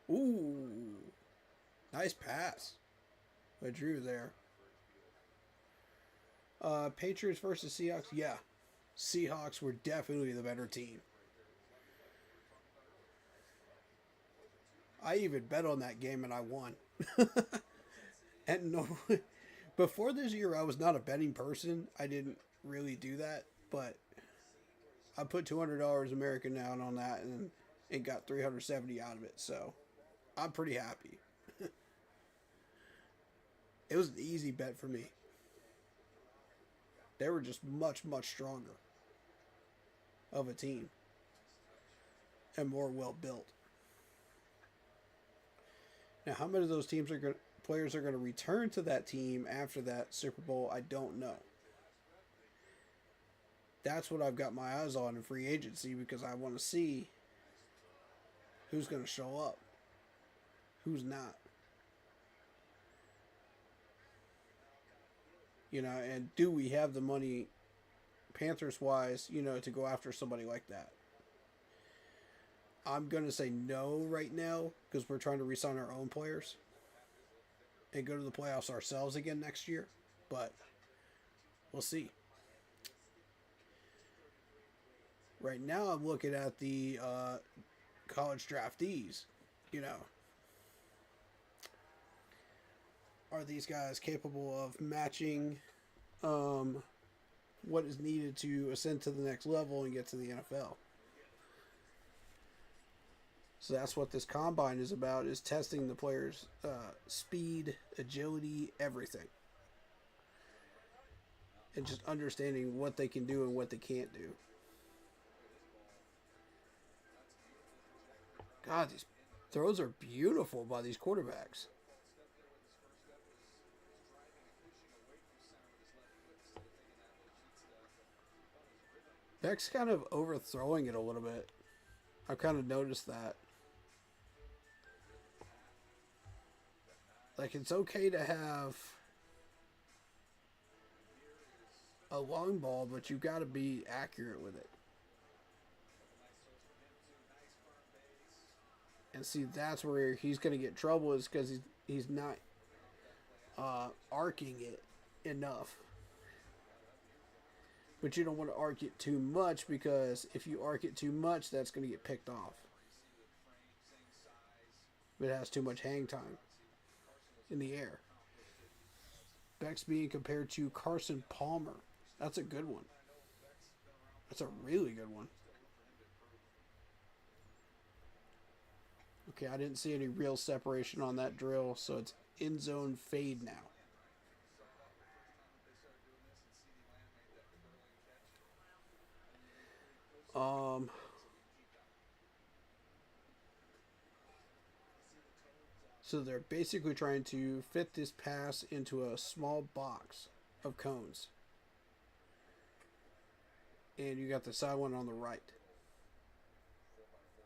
Speaker 2: Ooh, nice pass by Drew there. Patriots versus Seahawks. Yeah, Seahawks were definitely the better team. I even bet on that game and I won. And no, before this year, I was not a betting person. I didn't really do that, but I put $200 American down on that and got 370 out of it. So I'm pretty happy. It was an easy bet for me. They were just much, much stronger of a team and more well built. Now, how many of those players are going to return to that team after that Super Bowl? I don't know. That's what I've got my eyes on in free agency because I want to see who's going to show up, who's not. You know, and do we have the money, Panthers-wise, you know, to go after somebody like that? I'm going to say no right now because we're trying to re-sign our own players and go to the playoffs ourselves again next year. But we'll see. Right now I'm looking at the college draftees, you know. Are these guys capable of matching what is needed to ascend to the next level and get to the NFL? So that's what this combine is about, is testing the players' speed, agility, everything. And just understanding what they can do and what they can't do. God, these throws are beautiful by these quarterbacks. Beck's kind of overthrowing it a little bit. I've kind of noticed that. Like, it's okay to have a long ball, but you've got to be accurate with it. And see, that's where he's going to get trouble, is because he's not arcing it enough. But you don't want to arc it too much, because if you arc it too much, that's going to get picked off. If it has too much hang time in the air. Beck's being compared to Carson Palmer. That's a good one. That's a really good one. Okay, I didn't see any real separation on that drill, so it's end zone fade now. So they're basically trying to fit this pass into a small box of cones. And you got the side one on the right.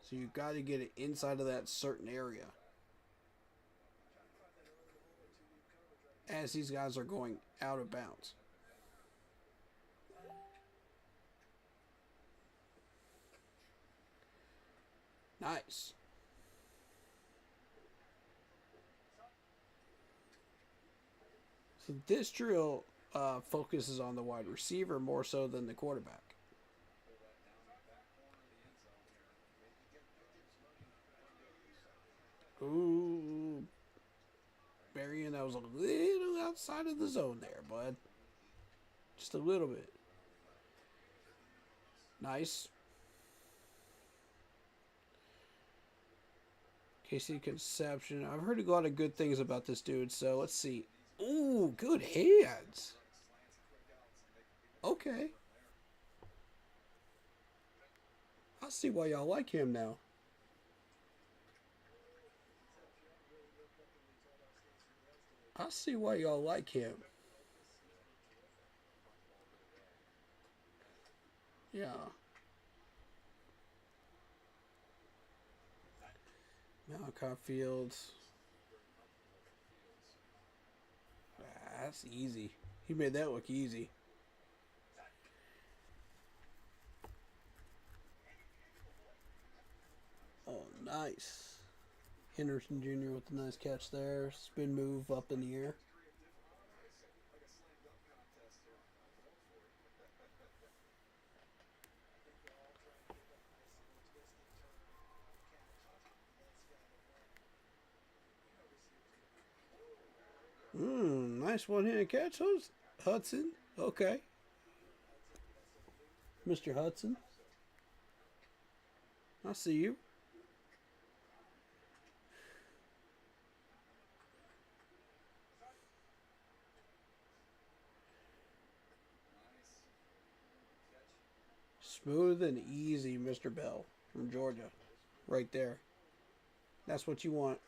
Speaker 2: So you got to get it inside of that certain area. As these guys are going out of bounds. Nice. So this drill focuses on the wide receiver more so than the quarterback. Ooh. Marion, that was a little outside of the zone there, bud. Just a little bit. Nice. Casey Conception. I've heard a lot of good things about this dude, so let's see. Ooh, good hands. Okay. see why y'all like him now. I see why y'all like him. Yeah. Malachi Fields. That's easy. He made that look easy. Oh, nice. Henderson Jr. with the nice catch there. Spin move up in the air. Nice one-handed catch, Hudson. Okay. Mr. Hudson. I see you. Smooth and easy, Mr. Bell from Georgia. Right there. That's what you want.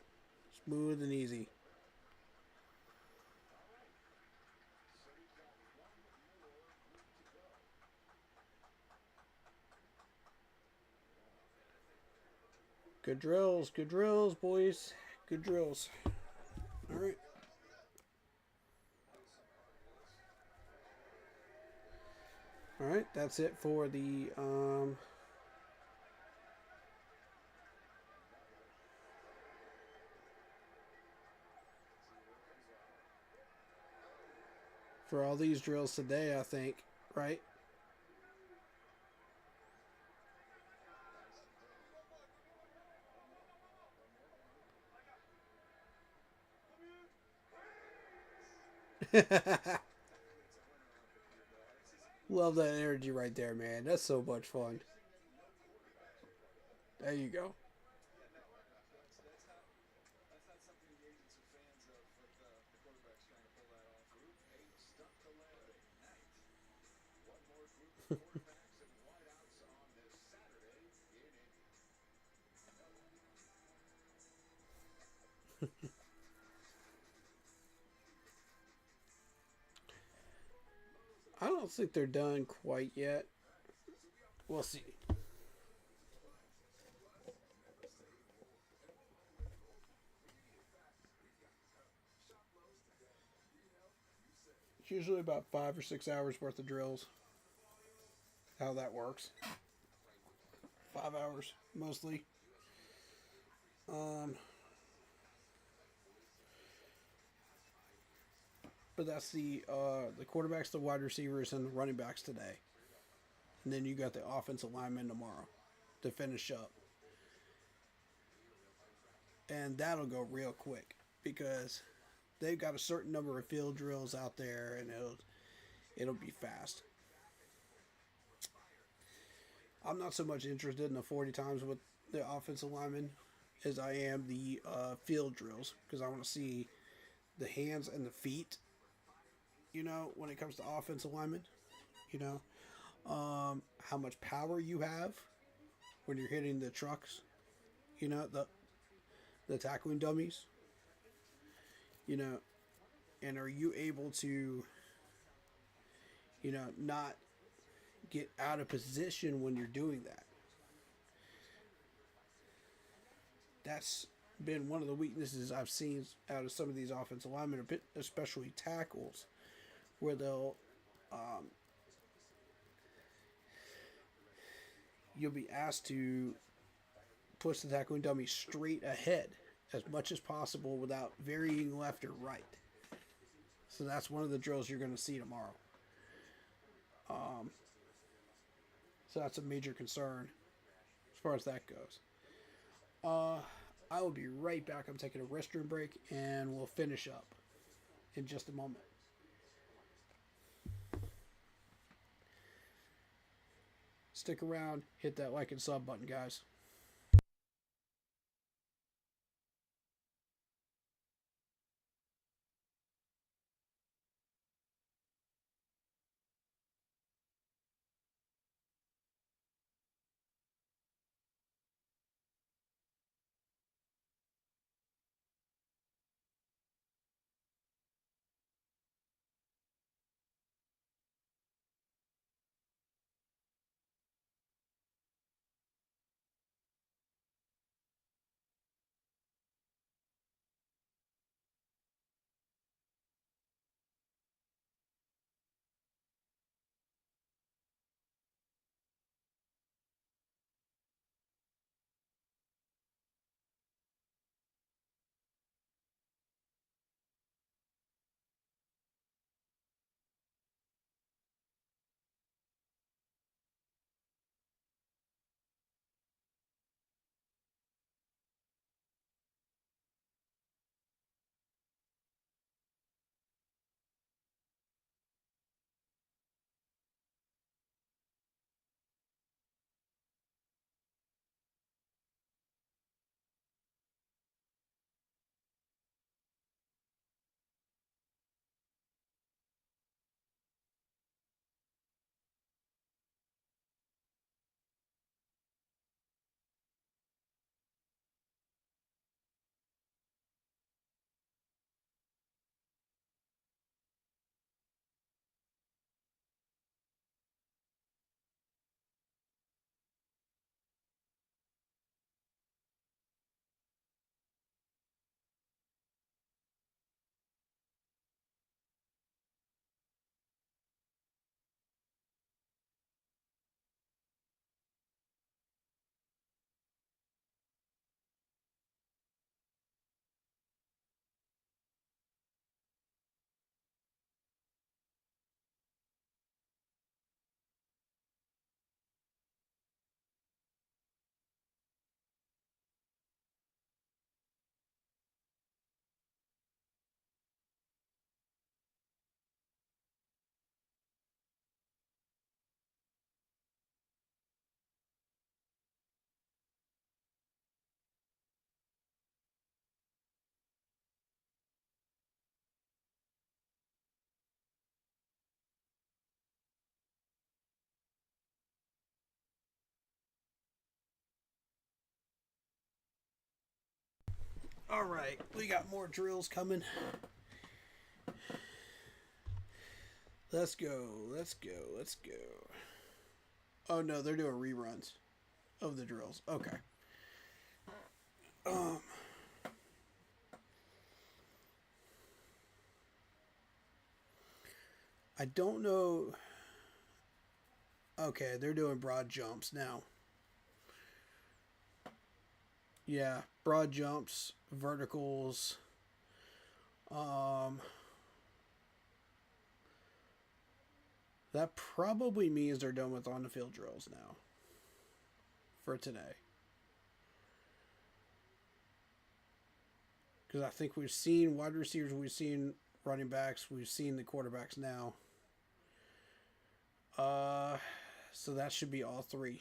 Speaker 2: Smooth and easy. Good drills, boys. Good drills. All right. All right, that's it for the for all these drills today, I think, right? Love that energy right there, man. That's so much fun. There you go. I don't think they're done quite yet. We'll see. It's usually about 5 or 6 hours worth of drills. How that works. 5 hours, mostly. But that's the quarterbacks, the wide receivers, and the running backs today. And then you got the offensive linemen tomorrow to finish up. And that'll go real quick because they've got a certain number of field drills out there, and it'll be fast. I'm not so much interested in the 40 times with the offensive linemen as I am the field drills because I want to see the hands and the feet. You know, when it comes to offensive linemen, you know, how much power you have when you're hitting the trucks, you know, the tackling dummies, you know, and are you able to, you know, not get out of position when you're doing that? That's been one of the weaknesses I've seen out of some of these offensive linemen, especially tackles, where they'll you'll be asked to push the tackling dummy straight ahead as much as possible without varying left or right. So that's one of the drills you're going to see tomorrow. So that's a major concern as far as that goes. I will be right back. I'm taking a restroom break and we'll finish up in just a moment. Stick around, hit that like and sub button, guys. All right, we got more drills coming. Let's go. Oh no, they're doing reruns of the drills. Okay. I don't know. Okay, they're doing broad jumps now. Yeah, broad jumps, verticals. That probably means they're done with on the field drills now for today. Because I think we've seen wide receivers, we've seen running backs, we've seen the quarterbacks now. So that should be all three.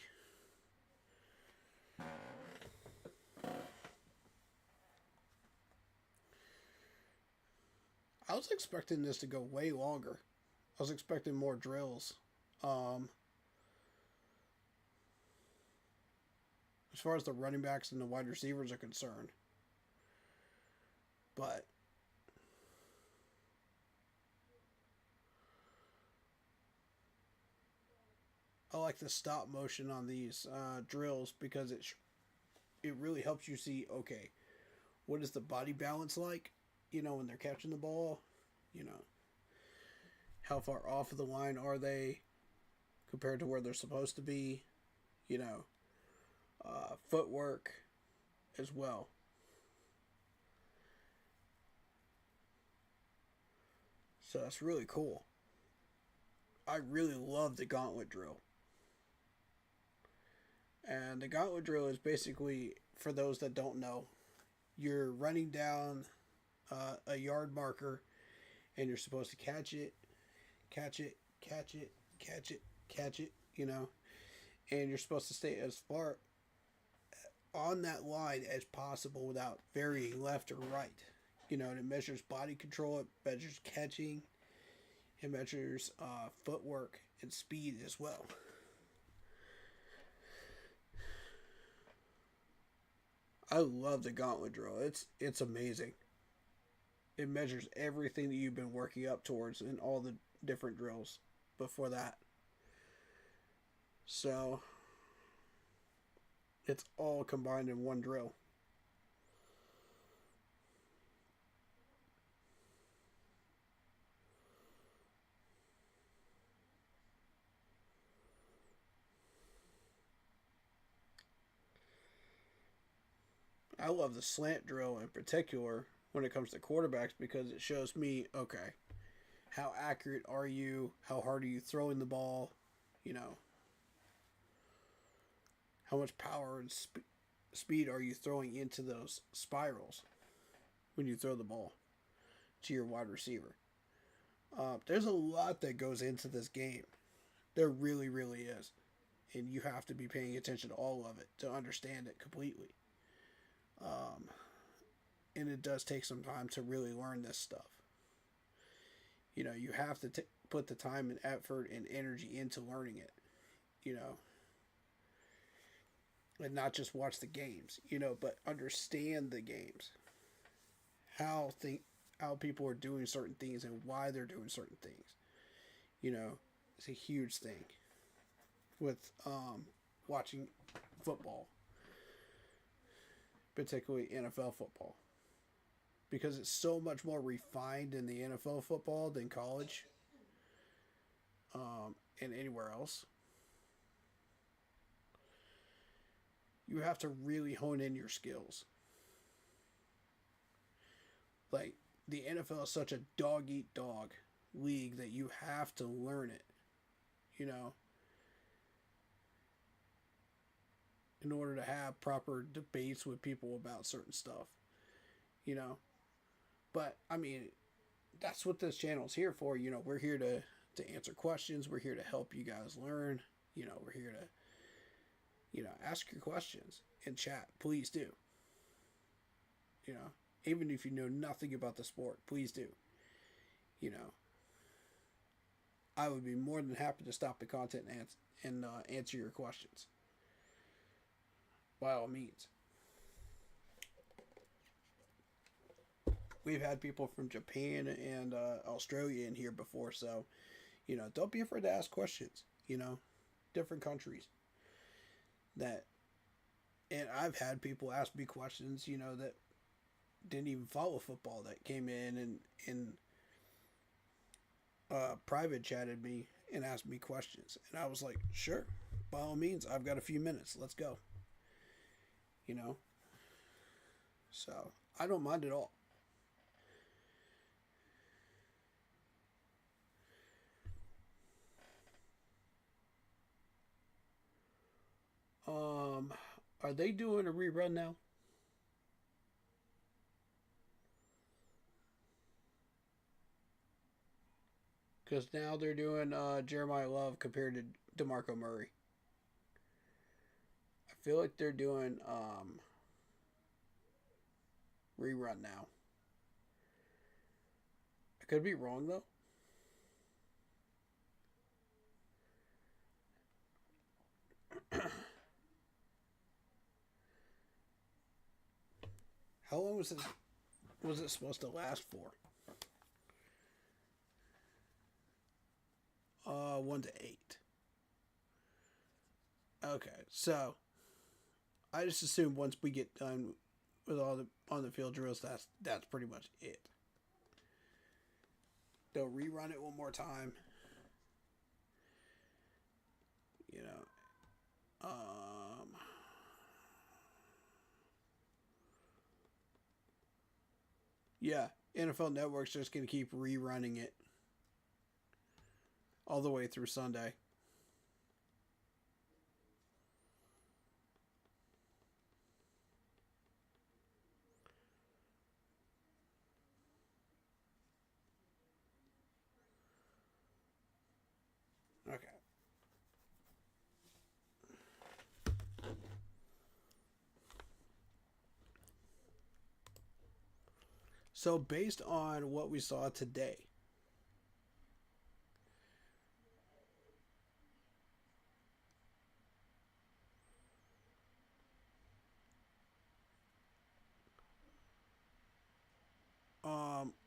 Speaker 2: I was expecting this to go way longer. I was expecting more drills. As far as the running backs and the wide receivers are concerned. But I like the stop motion on these drills because it really helps you see, okay, what is the body balance like, when they're catching the ball, how far off of the line are they compared to where they're supposed to be, footwork as well. So that's really cool. I really love the gauntlet drill. And the gauntlet drill is basically, for those that don't know, you're running down a yard marker and you're supposed to catch it, and you're supposed to stay as far on that line as possible without varying left or right. And it measures body control, it measures catching, it measures footwork and speed as well. I love the gauntlet drill. It's amazing. It measures everything that you've been working up towards in all the different drills before that. So it's all combined in one drill. I love the slant drill in particular when it comes to quarterbacks because it shows me, okay, how accurate are you? How hard are you throwing the ball? How much power and speed are you throwing into those spirals when you throw the ball to your wide receiver? There's a lot that goes into this game. There really, really is. And you have to be paying attention to all of it to understand it completely. And it does take some time to really learn this stuff. You have to put the time and effort and energy into learning it, and not just watch the games, but understand the games, how people are doing certain things and why they're doing certain things. It's a huge thing with watching football, particularly NFL football, because it's so much more refined in the NFL football than college and anywhere else. You have to really hone in your skills. Like, the NFL is such a dog-eat-dog league that you have to learn it, in order to have proper debates with people about certain stuff, But, that's what this channel is here for. We're here to answer questions. We're here to help you guys learn. We're here to, ask your questions in chat. Please do. Even if you know nothing about the sport, please do. I would be more than happy to stop the content and answer your questions. By all means. we've had people from Japan and Australia in here before, so don't be afraid to ask questions. Different countries that, and I've had people ask me questions, that didn't even follow football, that came in and private chatted me and asked me questions, and I was like, sure, by all means, I've got a few minutes, let's go. So I don't mind at all. Are they doing a rerun now? Because now they're doing Jeremiah Love compared to DeMarco Murray. I feel like they're doing rerun now. I could be wrong though. How long was it supposed to last for? 1 to 8. Okay, so I just assume once we get done with all the on the field drills, that's pretty much it. They'll rerun it one more time. Yeah, NFL Network's just going to keep rerunning it all the way through Sunday. Okay. So based on what we saw today,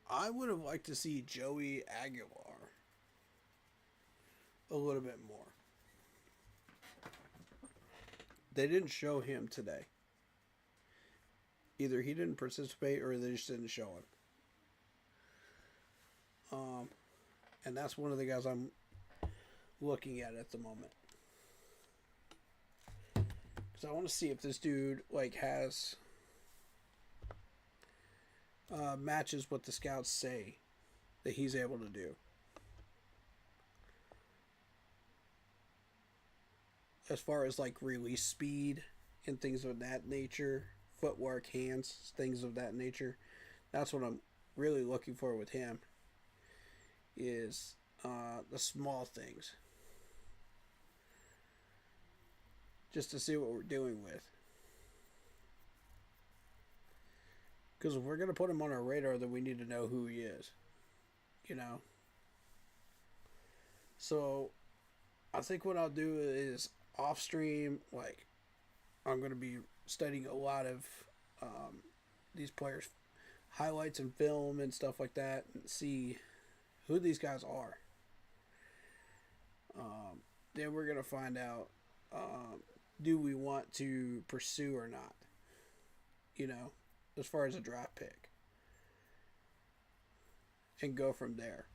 Speaker 2: I would have liked to see Joey Aguilar a little bit more. They didn't show him today. Either he didn't participate or they just didn't show him. And that's one of the guys I'm looking at the moment. Because I want to see if this dude has matches what the scouts say that he's able to do. As far as release speed and things of that nature, footwork, hands, things of that nature. That's what I'm really looking for with him, is the small things. Just to see what we're doing with. Because if we're going to put him on our radar, then we need to know who he is. So, I think what I'll do is off stream, I'm going to be studying a lot of these players' highlights and film and stuff like that, and see who these guys are. Then we're going to find out, do we want to pursue or not? As far as a draft pick. And go from there.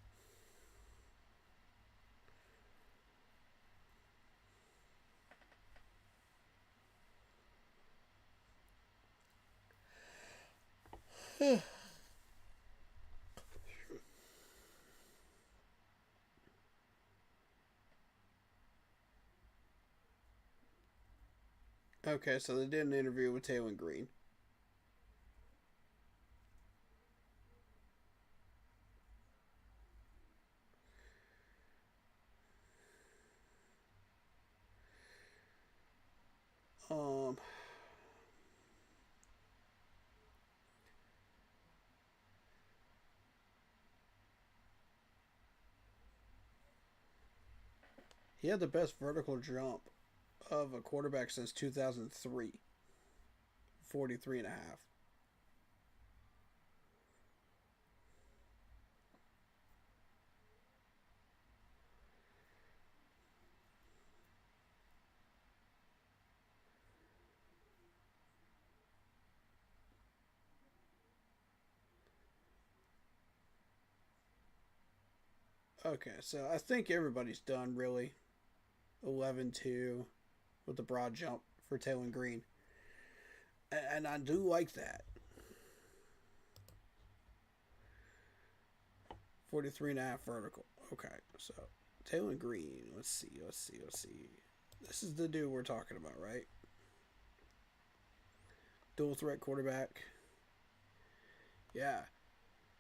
Speaker 2: Okay, so they did an interview with Taylor Green. He had the best vertical jump of a quarterback since 2003. 43.5. Okay, so I think everybody's done really. 11-2 with the broad jump for Taylon Green. And I do like that. 43.5 vertical. Okay, so Taylon Green. Let's see. This is the dude we're talking about, right? Dual threat quarterback. Yeah.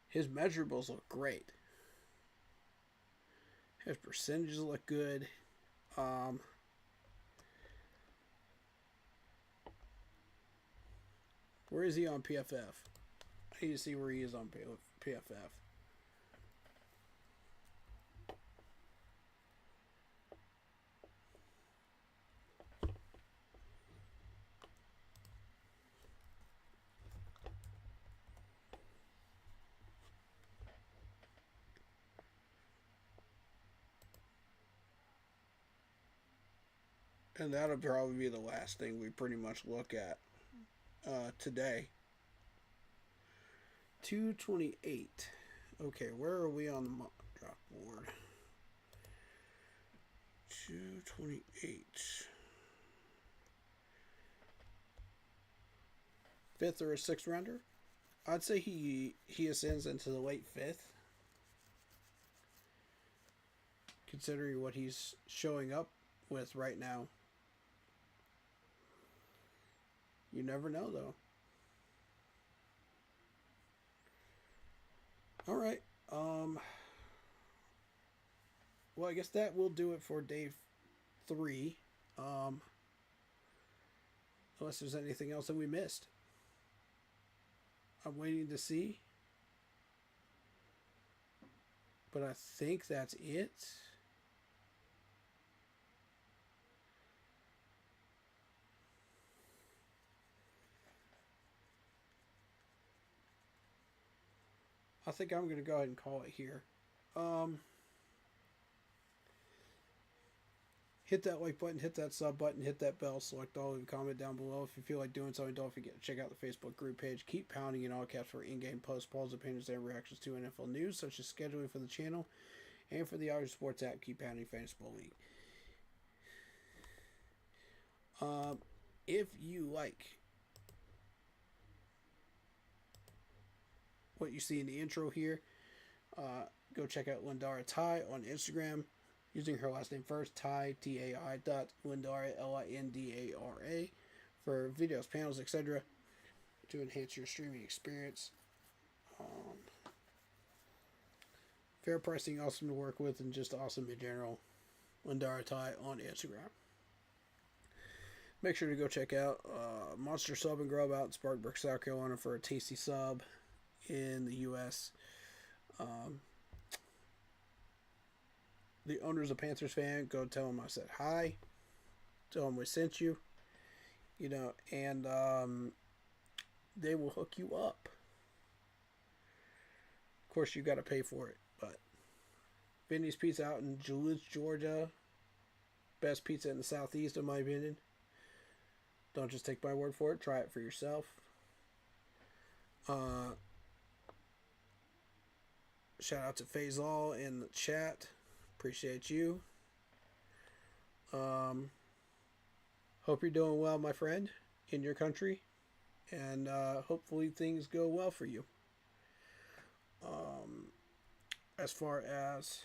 Speaker 2: His measurables look great. His percentages look good. Where is he on PFF? I need to see where he is on PFF. And that'll probably be the last thing we pretty much look at today. 228. Okay, where are we on the drop board? 228. Fifth or a sixth rounder? I'd say he ascends into the late fifth. Considering what he's showing up with right now. You never know, though. All right. Well, I guess that will do it for day 3. Unless there's anything else that we missed. I'm waiting to see. But I think that's it. I think I'm going to go ahead and call it here. Hit that like button, hit that sub button, hit that bell, select all, and comment down below. If you feel like doing something, don't forget to check out the Facebook group page. Keep pounding in all caps for in-game posts, polls, opinions, and reactions to NFL news, such as scheduling for the channel and for the Yahoo Sports app. Keep pounding Fantasy Football League. If you like what you see in the intro here, go check out Lindara Ty on Instagram using her last name first, Ty, T-A-I Lindara, Lindara, for videos, panels, etc. to enhance your streaming experience. Fair pricing, awesome to work with, and just awesome in general. Lindara Ty on Instagram. Make sure to go check out Monster Sub and Grub out in Spartanburg, South Carolina for a tasty sub in the U.S. The owner's a Panthers fan. Go tell him I said hi. Tell him we sent you. You know, and they will hook you up. Of course, you got to pay for it, but Vinny's Pizza out in Duluth, Georgia. Best pizza in the Southeast, in my opinion. Don't just take my word for it. Try it for yourself. Shout out to Faisal in the chat. Appreciate you. Hope you're doing well, my friend, in your country. And hopefully things go well for you. As far as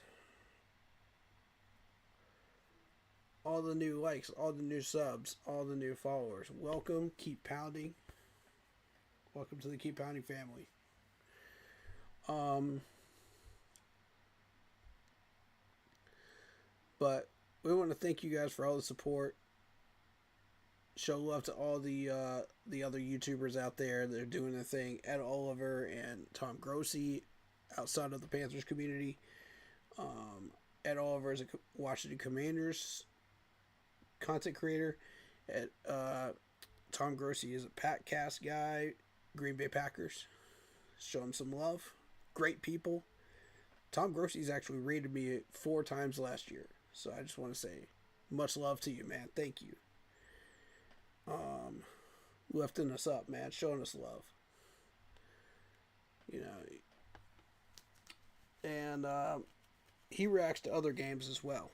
Speaker 2: all the new likes, all the new subs, all the new followers, welcome. Keep pounding. Welcome to the Keep Pounding family. But we want to thank you guys for all the support. Show love to all the other YouTubers out there that are doing their thing. Ed Oliver and Tom Grossi outside of the Panthers community. Ed Oliver is a Washington Commanders content creator. Tom Grossi is a PatCast guy, Green Bay Packers. Show him some love. Great people. Tom Grossi's actually rated me 4 times last year. So I just want to say much love to you, man. Thank you. Lifting us up, man. Showing us love. You know. And he reacts to other games as well,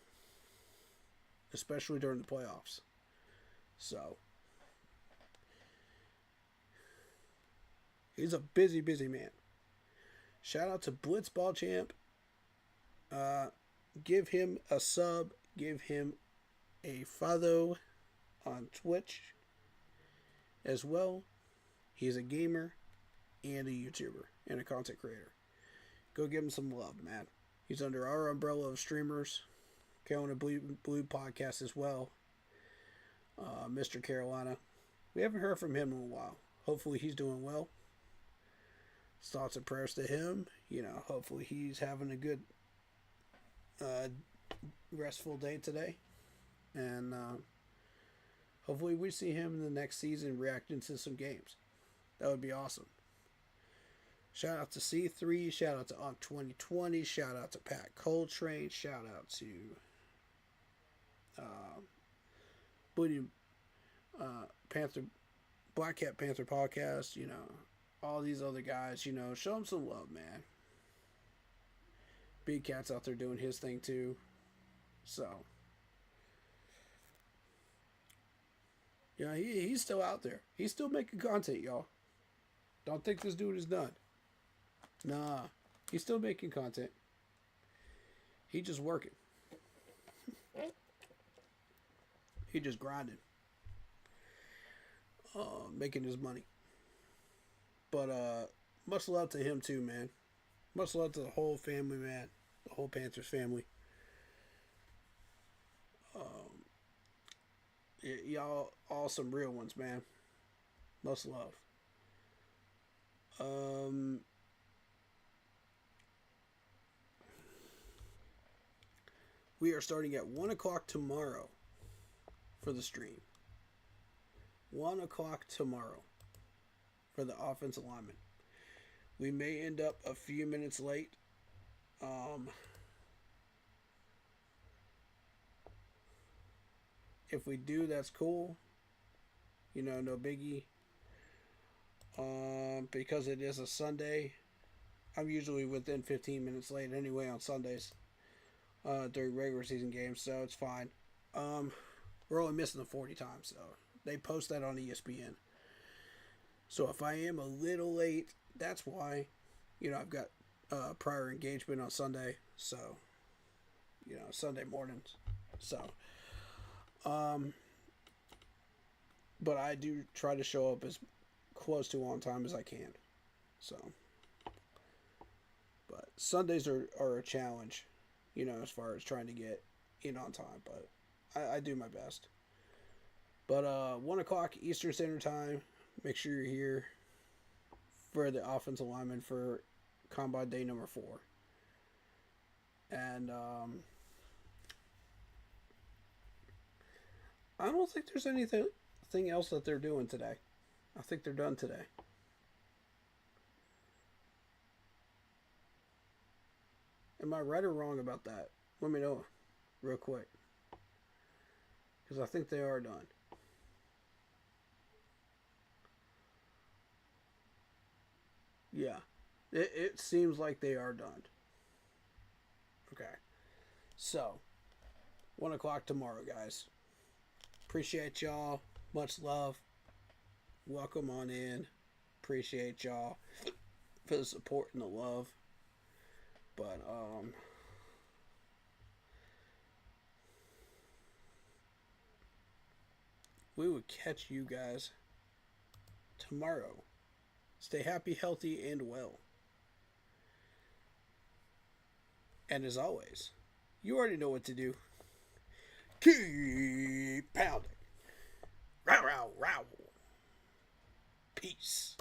Speaker 2: especially during the playoffs. So he's a busy man. Shout out to Blitzball Champ. Give him a sub. Give him a follow on Twitch as well. He's a gamer and a YouTuber and a content creator. Go give him some love, man. He's under our umbrella of streamers. Carolina Blue Podcast as well. Mr. Carolina. We haven't heard from him in a while. Hopefully he's doing well. Thoughts and prayers to him. Hopefully he's having a good restful day today. And hopefully we see him in the next season reacting to some games. That would be awesome. Shout out to C3. Shout out to Unc 2020. Shout out to Pat Coltrane. Shout out to Black Cat Panther Podcast. All these other guys. Show them some love, man. Big Cat's out there doing his thing too. So, he's still out there. He's still making content, y'all. Don't think this dude is done. Nah, he's still making content. He just working. He just grinding. Making his money. But much love to him too, man. Much love to the whole family, man. The whole Panthers family. Y'all all some real ones, man. Much love. We are starting at 1 o'clock tomorrow for the stream. 1 o'clock tomorrow for the offensive lineman. We may end up a few minutes late. If we do, that's cool. No biggie. Because it is a Sunday, I'm usually within 15 minutes late anyway on Sundays during regular season games, so it's fine. We're only missing the 40 times, so they post that on ESPN. So if I am a little late, that's why. I've got prior engagement on Sunday, so Sunday mornings. So but I do try to show up as close to on time as I can. So, but Sundays are a challenge, as far as trying to get in on time, but I do my best. But 1 o'clock Eastern Standard Time, make sure you're here for the offensive lineman for Combine Day number 4. And I don't think there's anything else that they're doing today. I think they're done today. Am I right or wrong about that? Let me know real quick. Because I think they are done. Yeah. It seems like they are done. Okay. So, 1 o'clock tomorrow, guys. Appreciate y'all. Much love. Welcome on in. Appreciate y'all for the support and the love. But we will catch you guys tomorrow. Stay happy, healthy, and well. And as always, you already know what to do. Keep pounding. Row, row, row. Peace.